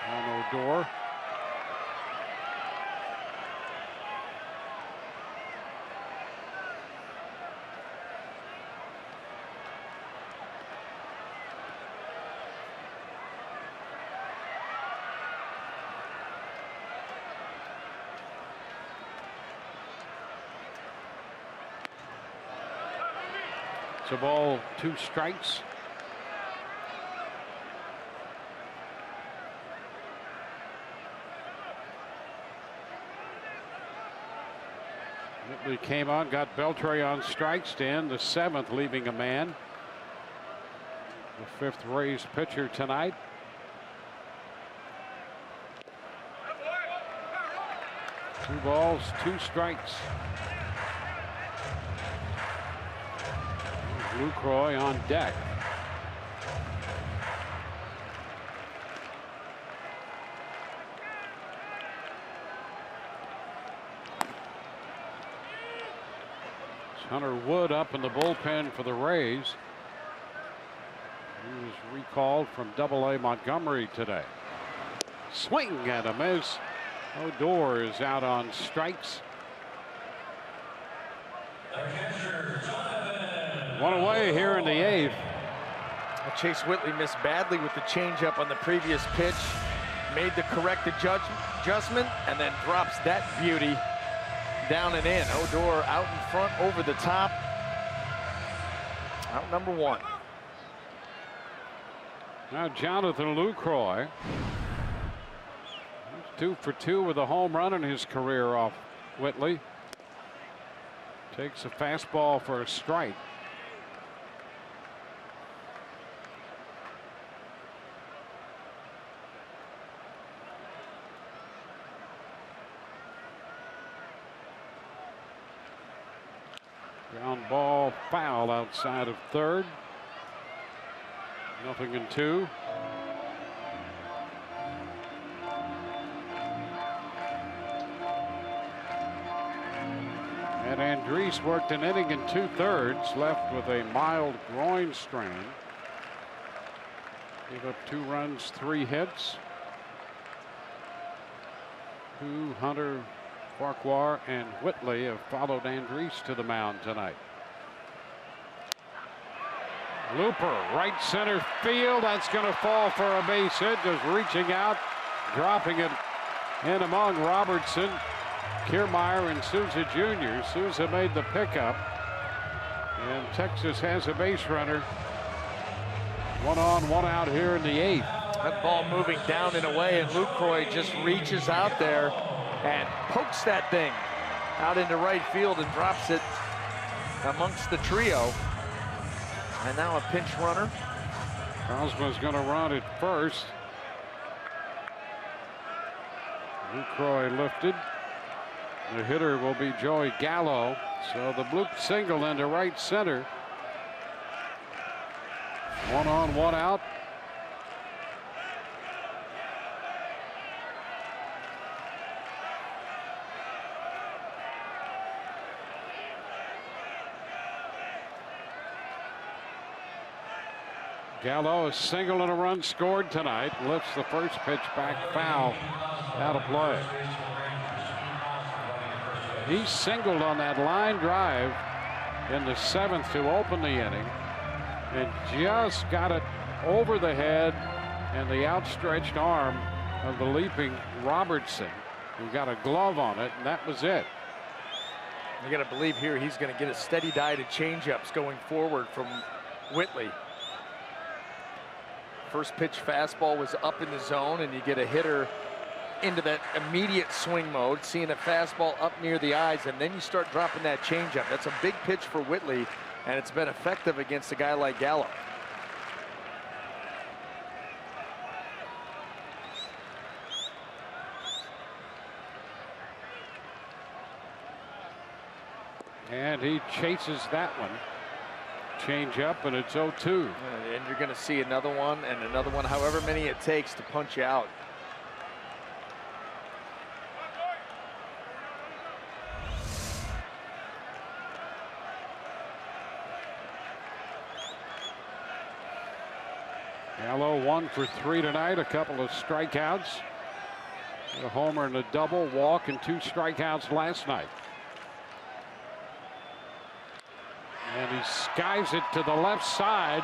Speaker 1: on Odor. It's a ball, 2 strikes. Whitley came on, got Beltre on strikes to end the 7th, leaving a man. The 5th Rays pitcher tonight. Two balls, 2 strikes. Lucroy on deck. Hunter Wood up in the bullpen for the Rays. He was recalled from Double-A Montgomery today. Swing and a miss. Odor is out on strikes. One away here in the 8th.
Speaker 3: Chase Whitley missed badly with the changeup on the previous pitch. Made the correct adjustment and then drops that beauty down and in. Odor out in front over the top. Out number 1.
Speaker 1: Now Jonathan Lucroy. He's 2 for 2 with a home run in his career off Whitley. Takes a fastball for a strike. Ground ball foul outside of third. 0-2. And Andriese worked an inning and 2/3, left with a mild groin strain. Gave up 2 runs, 3 hits. Hunter, Farquhar, and Whitley have followed Andriese to the mound tonight. Looper, right center field. That's going to fall for a base hit. Just reaching out, dropping it in among Robertson, Kiermaier, and Souza Jr. Souza made the pickup, and Texas has a base runner. 1 on, 1 out here in the 8th.
Speaker 3: That ball moving down and away, and Lucroy just reaches out there and pokes that thing out into right field and drops it amongst the trio. And now a pinch runner.
Speaker 1: Cosmo's going to run at first. Lucroy lifted. The hitter will be Joey Gallo. So the bloop single into right center. 1 on, 1 out. Gallo, a single and a run scored tonight. Lifts the first pitch back foul out of play. He singled on that line drive in the 7th to open the inning and just got it over the head and the outstretched arm of the leaping Robertson, who got a glove on it, and that was it.
Speaker 3: You got to believe here he's going to get a steady diet of changeups going forward from Whitley. First pitch fastball was up in the zone, and you get a hitter into that immediate swing mode, seeing a fastball up near the eyes, and then you start dropping that changeup. That's a big pitch for Whitley, and it's been effective against a guy like Gallo.
Speaker 1: And he chases that one. Change up, and it's 0-2.
Speaker 3: And you're going to see another one and another one, however many it takes to punch you out.
Speaker 1: Gallo 1 for 3 tonight, a couple of strikeouts. A homer and a double, walk, and 2 strikeouts last night. And he skies it to the left side.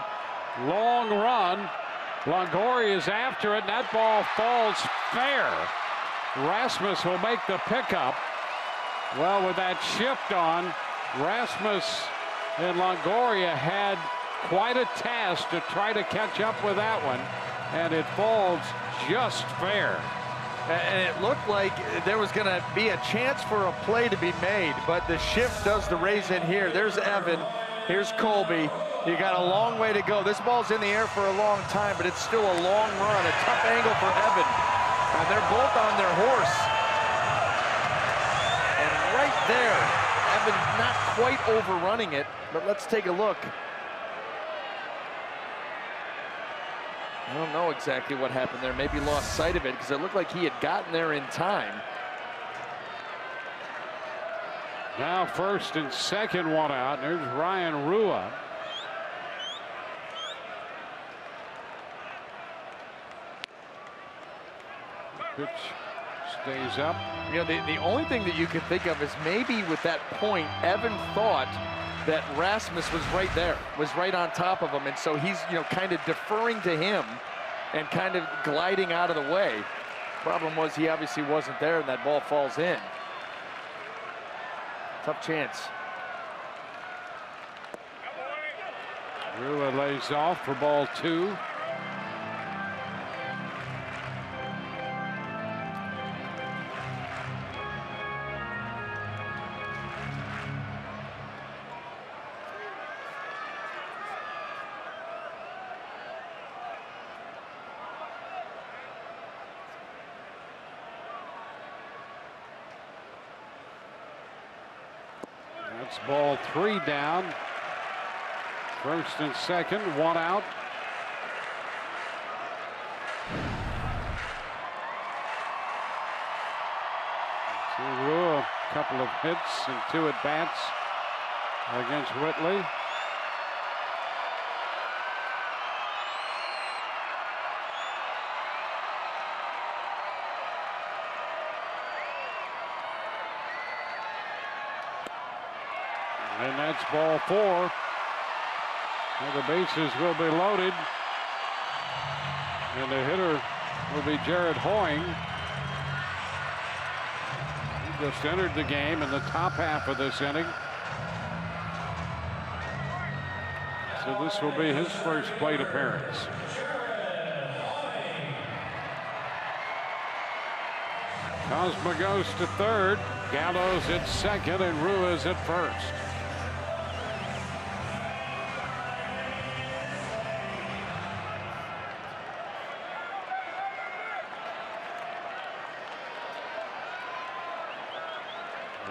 Speaker 1: Long run. Longoria is after it, and that ball falls fair. Rasmus will make the pickup. Well, with that shift on, Rasmus and Longoria had quite a task to try to catch up with that one, and it falls just fair.
Speaker 3: And it looked like there was going to be a chance for a play to be made, but the shift does the raise in here. There's Evan. Here's Colby. You got a long way to go. This ball's in the air for a long time, but it's still a long run. A tough angle for Evan. And they're both on their horse. And right there, Evan not quite overrunning it, but let's take a look I don't know exactly what happened there. Maybe lost sight of it because it looked like he had gotten there in time.
Speaker 1: Now first and second, one out. There's Ryan Rua. Pitch stays up.
Speaker 3: You know, the only thing that you can think of is maybe with that point, Evan thought that Rasmus was right there, was right on top of him, and so he's, you know, kind of deferring to him and kind of gliding out of the way. Problem was he obviously wasn't there, and that ball falls in. Tough chance.
Speaker 1: Rua lays off for ball 2. That's ball 3 down. First and second, one out. Rua, a couple of hits and 2 at-bats against Whitley. And that's ball 4. Now the bases will be loaded. And the hitter will be Jared Hoying. He just entered the game in the top half of this inning. So this will be his first plate appearance. Cosma goes to third. Gallows at second, and Ruiz at first.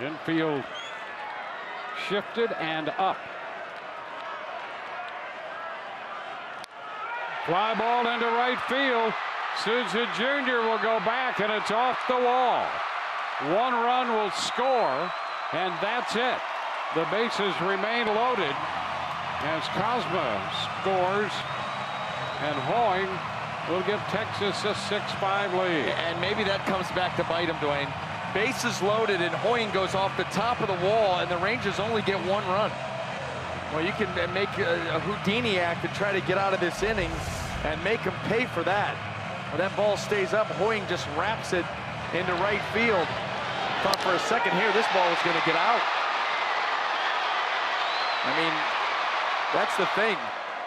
Speaker 1: Infield shifted and up. Fly ball into right field. Souza Jr. will go back, and it's off the wall. 1 run will score, and that's it. The bases remain loaded as Cosma scores, and Hoying will give Texas a 6-5 lead.
Speaker 3: And maybe that comes back to bite him, Dwayne. Bases loaded, and Hoying goes off the top of the wall, and the Rangers only get 1 run. Well, you can make a Houdini act and try to get out of this inning and make him pay for that. Well, that ball stays up. Hoying just wraps it into right field. Thought for a second here this ball was going to get out. I mean, that's the thing.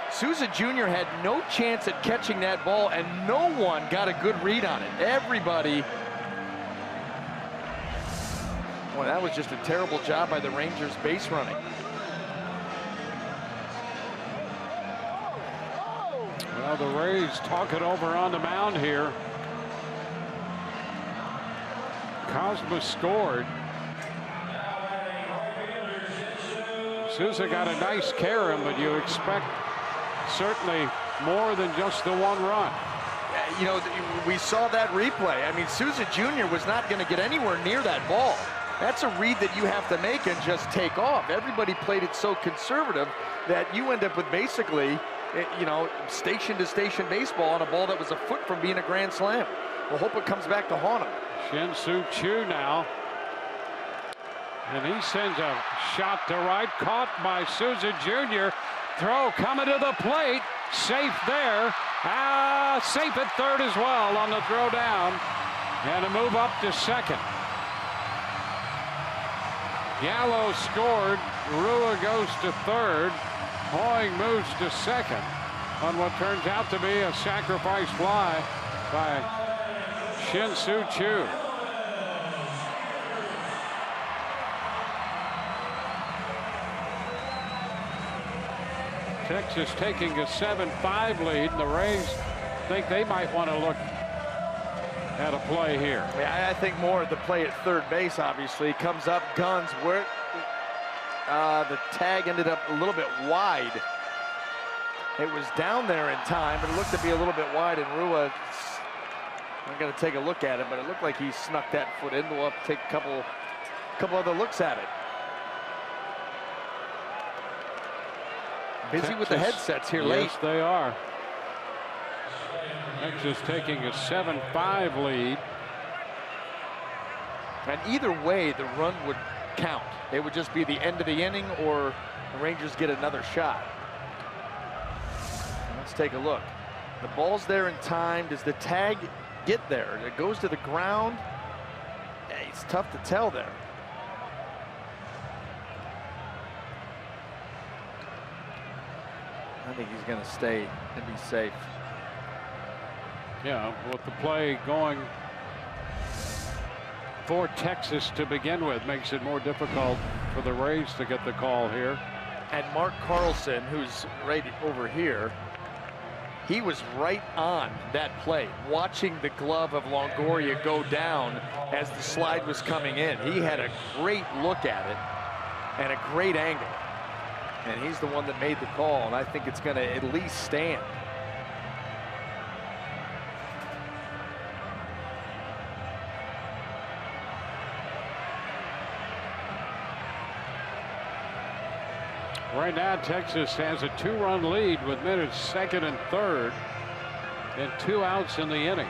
Speaker 3: Souza Jr. had no chance at catching that ball, and no one got a good read on it. Everybody. Well, that was just a terrible job by the Rangers base running.
Speaker 1: Well, the Rays talk it over on the mound here. Cosma scored. Souza got a nice carom, but you expect certainly more than just the 1 run.
Speaker 3: You know, we saw that replay. I mean, Souza Jr. was not going to get anywhere near that ball. That's a read that you have to make and just take off. Everybody played it so conservative that you end up with basically, you know, station-to-station baseball on a ball that was a foot from being a grand slam. We'll hope it comes back to haunt him.
Speaker 1: Shin-Soo Choo now. And he sends a shot to right, caught by Souza Jr. Throw coming to the plate. Safe there. Safe at third as well on the throw down. And a move up to second. Gallo scored. Rua goes to third. Hoying moves to second on what turns out to be a sacrifice fly by Shin-Soo Choo. Texas taking a 7-5 lead, and the Rays think they might want to look at a play here.
Speaker 3: Yeah, I think more at the play at third base, obviously. Comes up, guns, where the tag ended up a little bit wide. It was down there in time, but it looked to be a little bit wide, and Rua, I'm going to take a look at it, but it looked like he snuck that foot in. We'll have to take a couple other looks at it. Busy
Speaker 1: Texas,
Speaker 3: with the headsets here late.
Speaker 1: Yes, they are. Texas taking a 7-5 lead.
Speaker 3: And either way, the run would count. It would just be the end of the inning, or the Rangers get another shot. Let's take a look. The ball's there in time. Does the tag get there? It goes to the ground. Yeah, it's tough to tell there. I think he's going to stay and be safe.
Speaker 1: Yeah, with the play going for Texas to begin with, makes it more difficult for the Rays to get the call here.
Speaker 3: And Mark Carlson, who's right over here, he was right on that play, watching the glove of Longoria go down as the slide was coming in. He had a great look at it and a great angle. And he's the one that made the call, and I think it's going to at least stand.
Speaker 1: Right now, Texas has a 2-run lead with minutes second and third, and 2 outs in the inning.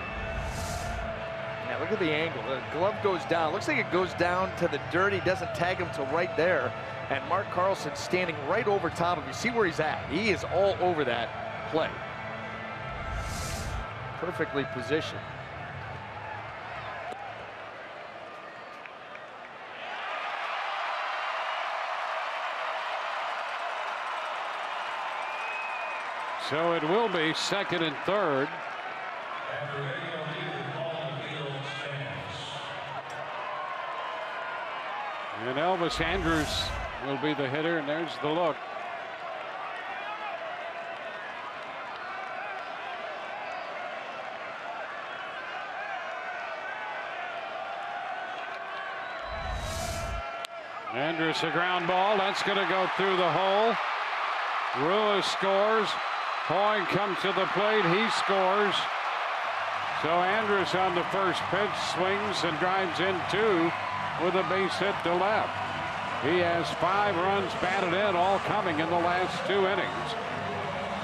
Speaker 3: Now look at the angle. The glove goes down. Looks like it goes down to the dirt. He doesn't tag him till right there. And Mark Carlson standing right over top of him. You see where he's at. He is all over that play. Perfectly positioned.
Speaker 1: So it will be second and third. And Elvis Andrus will be the hitter, and there's the look. Andrus, a ground ball. That's going to go through the hole. Rua scores. Hoying comes to the plate. He scores. So Andrus on the first pitch swings and drives in 2 with a base hit to left. He has 5 runs batted in, all coming in the last 2 innings.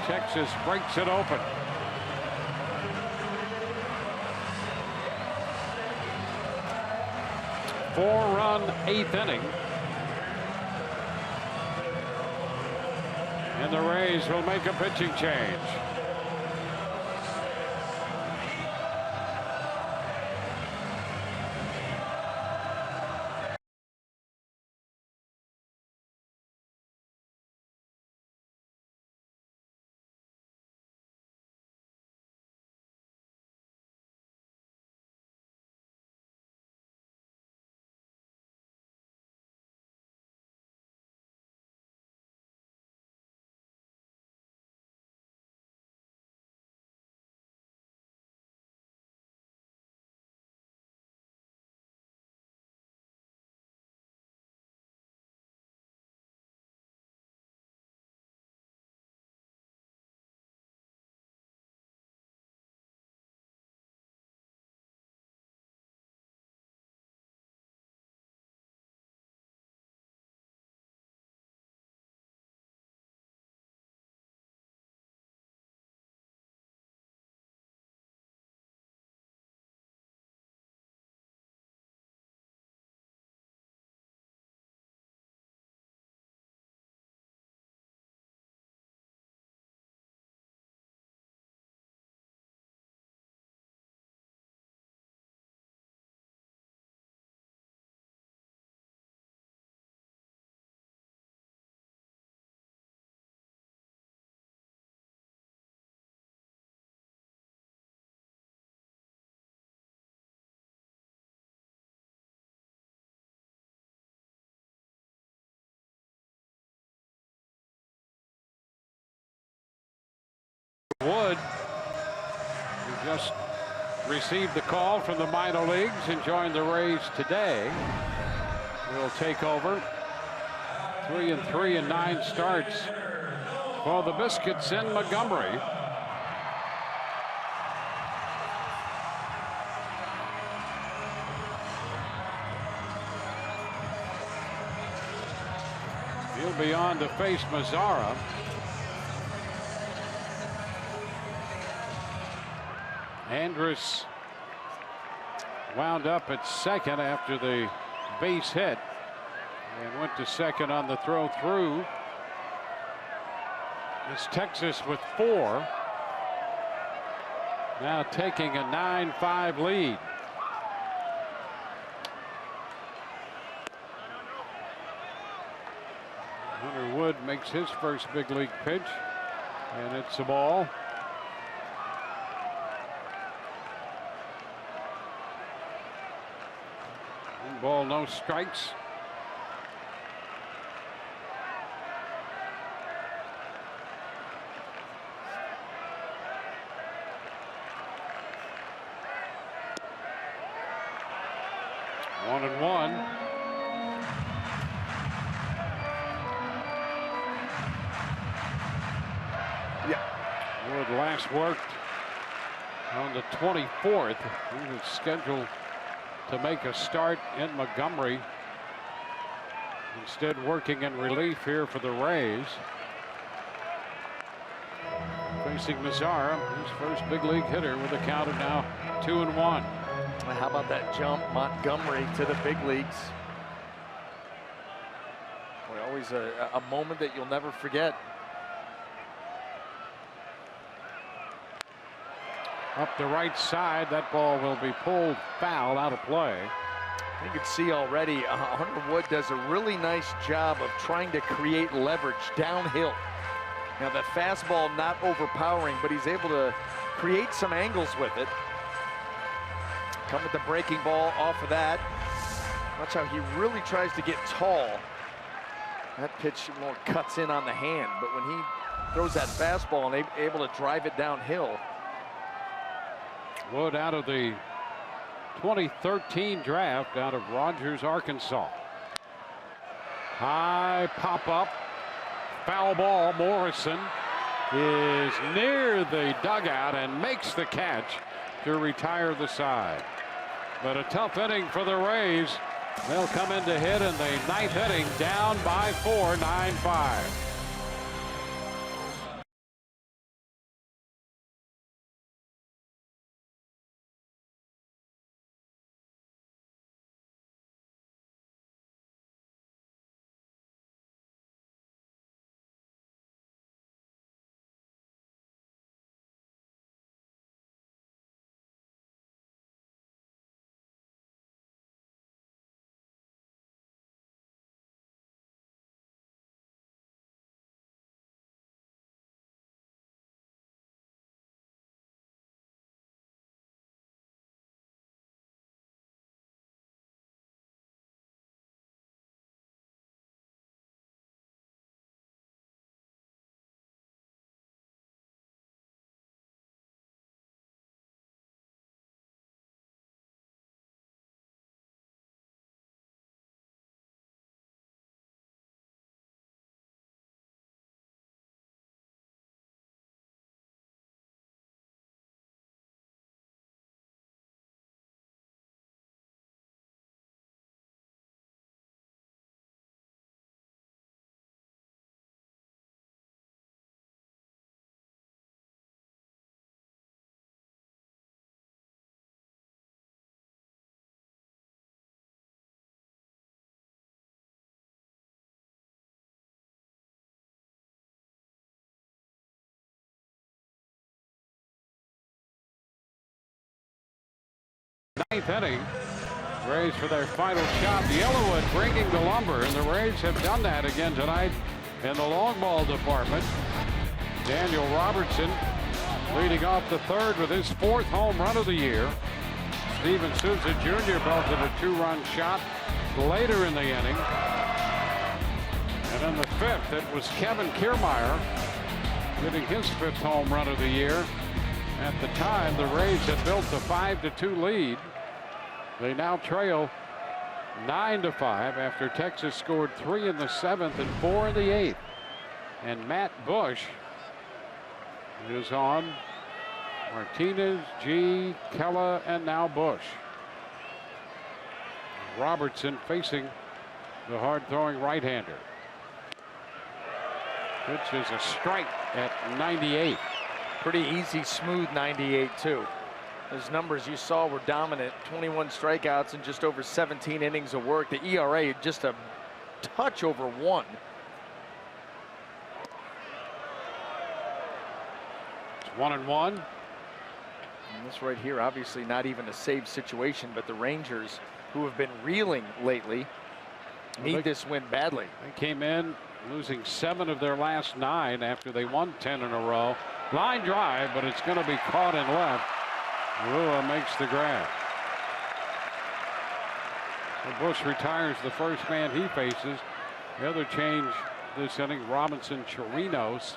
Speaker 1: Texas breaks it open. Four-run 8th inning. And the Rays will make a pitching change. Wood, who just received the call from the minor leagues and joined the Rays today, will take over. 3-3 in 9 starts for the Biscuits in Montgomery. He'll be on to face Mazzara. Andrus wound up at second after the base hit and went to second on the throw through. It's Texas with 4. Now taking a 9-5 lead. Hunter Wood makes his first big league pitch, and it's a ball. One ball, no strikes. One and one. Wood last worked on the 24th. He was scheduled to make a start in Montgomery. Instead, working in relief here for the Rays. Facing Mazzara, his first big league hitter, with a count of now 2-1.
Speaker 3: How about that jump, Montgomery to the big leagues? Boy, always a moment that you'll never forget.
Speaker 1: Up the right side, that ball will be pulled foul, out of play.
Speaker 3: You can see already Hunter Wood does a really nice job of trying to create leverage downhill. Now the fastball not overpowering, but he's able to create some angles with it. Come with the breaking ball off of that. Watch how he really tries to get tall. That pitch more cuts in on the hand, but when he throws that fastball and able to drive it downhill.
Speaker 1: Wood out of the 2013 draft out of Rogers, Arkansas. High pop up. Foul ball. Morrison is near the dugout and makes the catch to retire the side. But a tough inning for the Rays. They'll come in to hit in the 9th inning, down by 4, 9-5. Ninth inning. Rays for their final shot. Yellowwood bringing the lumber, and the Rays have done that again tonight in the long ball department. Daniel Robertson leading off the third with his 4th home run of the year. Steven Souza Jr. belted a 2-run shot later in the inning. And in the 5th, it was Kevin Kiermaier getting his 5th home run of the year. At the time, the Rays had built a 5-2 lead. They now trail 9-5 after Texas scored 3 in the 7th and 4 in the 8th. And Matt Bush is on. Martinez, G, Kella, and now Bush. Robertson facing the hard-throwing right-hander. Pitch is a strike at 98.
Speaker 3: Pretty easy, smooth 98 too. Those numbers you saw were dominant. 21 strikeouts in just over 17 innings of work. The ERA just a touch over 1.
Speaker 1: It's 1-1.
Speaker 3: And this right here, obviously not even a save situation, but the Rangers, who have been reeling lately, need this win badly.
Speaker 1: They came in losing 7 of their last 9 after they won 10 in a row. Line drive, but it's going to be caught in left. Rua makes the grab. So Bush retires the first man he faces. The other change this inning, Robinson Chirinos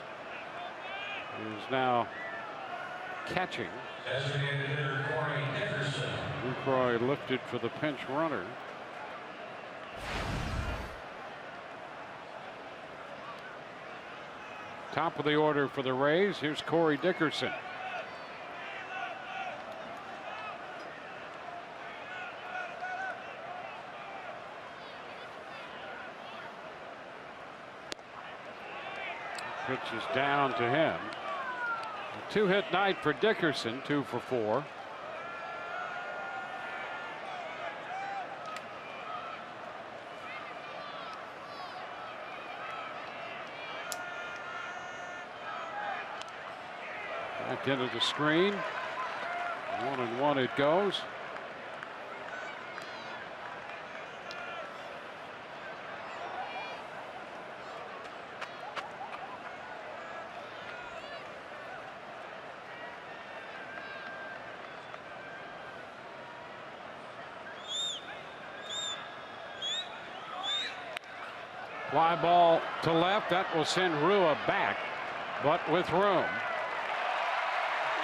Speaker 1: is now catching.
Speaker 5: Designated hitter Corey Dickerson.
Speaker 1: Lucroy lifted for the pinch runner. Top of the order for the Rays. Here's Corey Dickerson. Pitch is down to him. A 2-hit night for Dickerson, 2 for 4. Back into the screen. 1-1 it goes. Fly ball to left. That will send Rua back, but with room.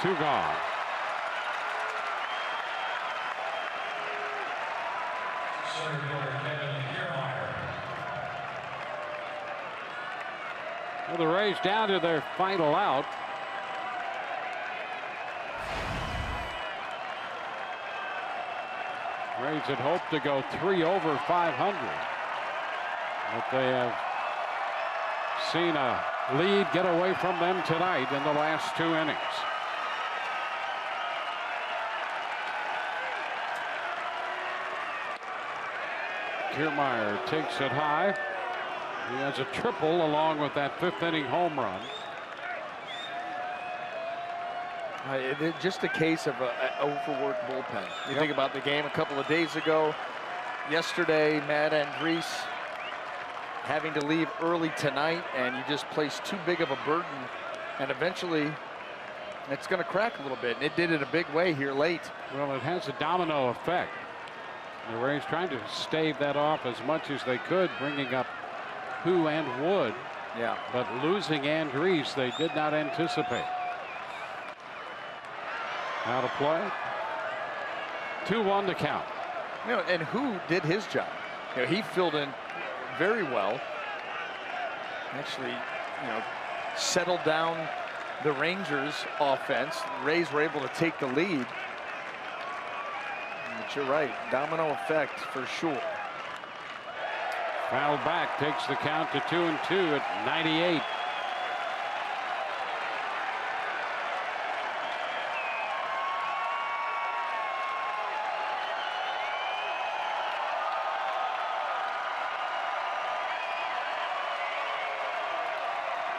Speaker 1: 2 gone.
Speaker 5: Center fielder Kevin Kiermaier.
Speaker 1: Well, the Rays down to their final out. Rays had hoped to go 3 over 500. But they have seen a lead get away from them tonight in the last 2 innings. Kiermaier takes it high. He has a triple along with that 5th inning home run.
Speaker 3: It's just a case of an overworked bullpen. You think about the game a couple of days ago. Yesterday, Matt Andriese having to leave early tonight, and you just place too big of a burden, and eventually it's going to crack a little bit, and it did it a big way here late.
Speaker 1: Well, it has a domino effect. The Rays trying to stave that off as much as they could, bringing up Hu and Wood.
Speaker 3: Yeah.
Speaker 1: But losing Andriese, they did not anticipate. Out of play. 2-1 to count.
Speaker 3: You know, and Hu did his job. You know, he filled in very well. Actually, you know, settled down the Rangers offense. The Rays were able to take the lead. But you're right, domino effect for sure.
Speaker 1: Foul back takes the count to 2-2 at 98.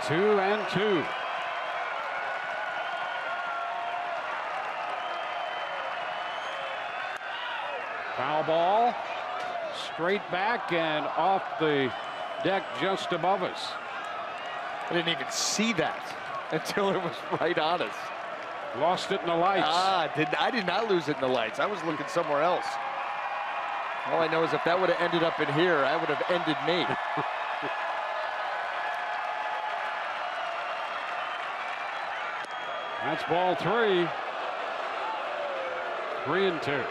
Speaker 1: Two and two. Foul ball, straight back and off the deck just above us.
Speaker 3: I didn't even see that until it was right on us.
Speaker 1: Lost it in the lights.
Speaker 3: I did not lose it in the lights. I was looking somewhere else. All I know is if that would have ended up in here, I would have ended me.
Speaker 1: That's ball 3. 3-2.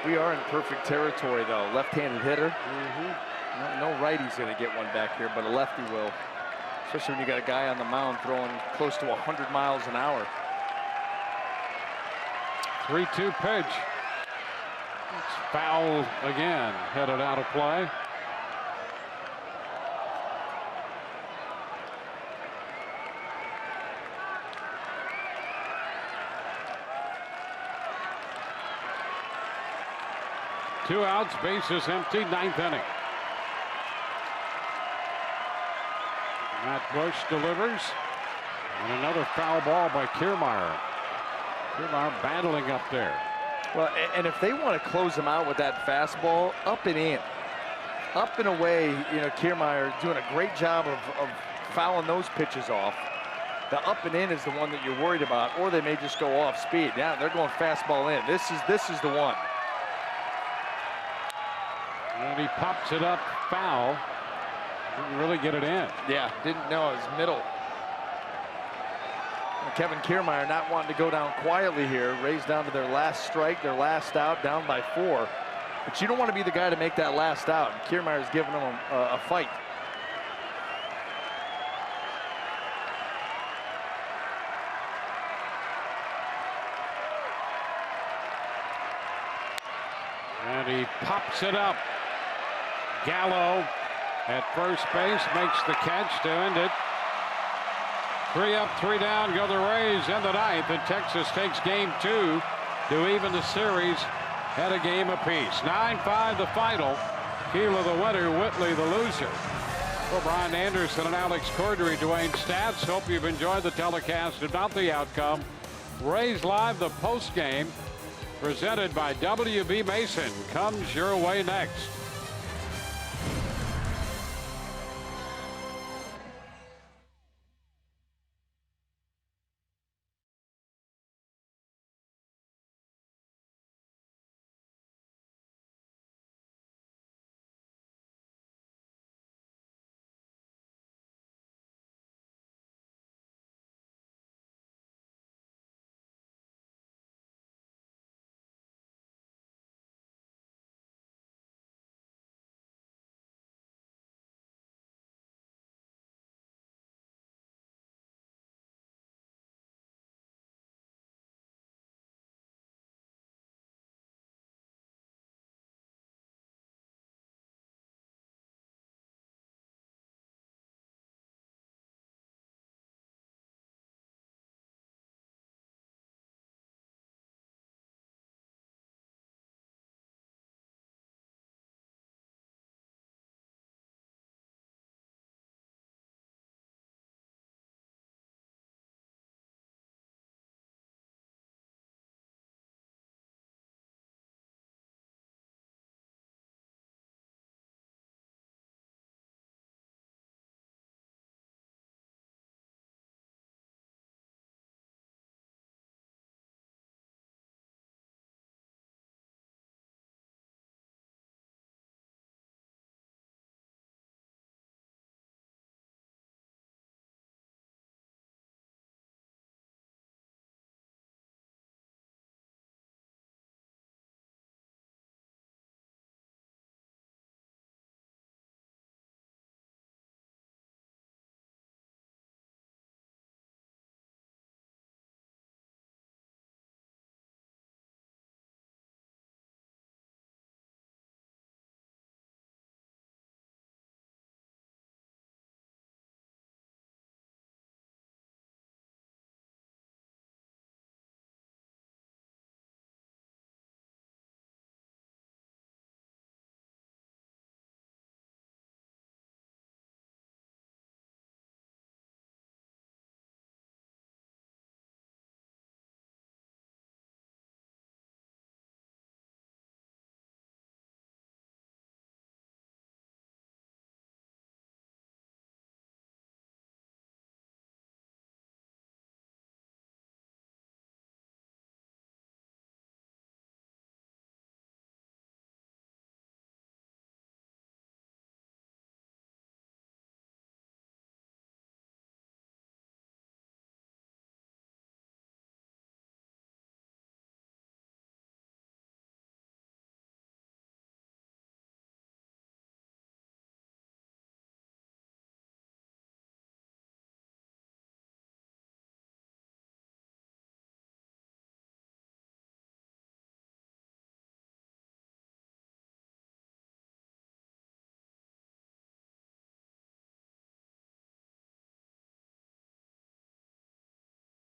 Speaker 3: We are in perfect territory, though. Left-handed hitter. No righty's going to get one back here, but a lefty will. Especially when you got a guy on the mound throwing close to 100 miles an hour.
Speaker 1: 3-2 pitch. It's foul again, headed out of play. Two outs, bases empty, ninth inning. Matt Bush delivers, and another foul ball by Kiermaier. Kiermaier battling up there.
Speaker 3: Well, and if they want to close him out with that fastball, up and in, up and away, you know, Kiermaier doing a great job of fouling those pitches off. The up and in is the one that you're worried about, or they may just go off speed. Yeah, they're going fastball in. This is the one.
Speaker 1: And he pops it up foul. Didn't really get it in.
Speaker 3: Yeah, didn't know it was middle. And Kevin Kiermaier not wanting to go down quietly here. Rays down to their last strike, their last out, down by 4. But you don't want to be the guy to make that last out. And Kiermaier's giving them a fight.
Speaker 1: And he pops it up. Gallo at first base makes the catch to end it. 3 up, 3 down go the Rays in the ninth, and Texas takes game 2 to even the series at a game apiece. 9-5 the final. Keela the winner, Whitley the loser. For Brian Anderson and Alex Cordery, Dwayne Stats, hope you've enjoyed the telecast and not the outcome. Rays Live, the post game, presented by WB Mason, comes your way next.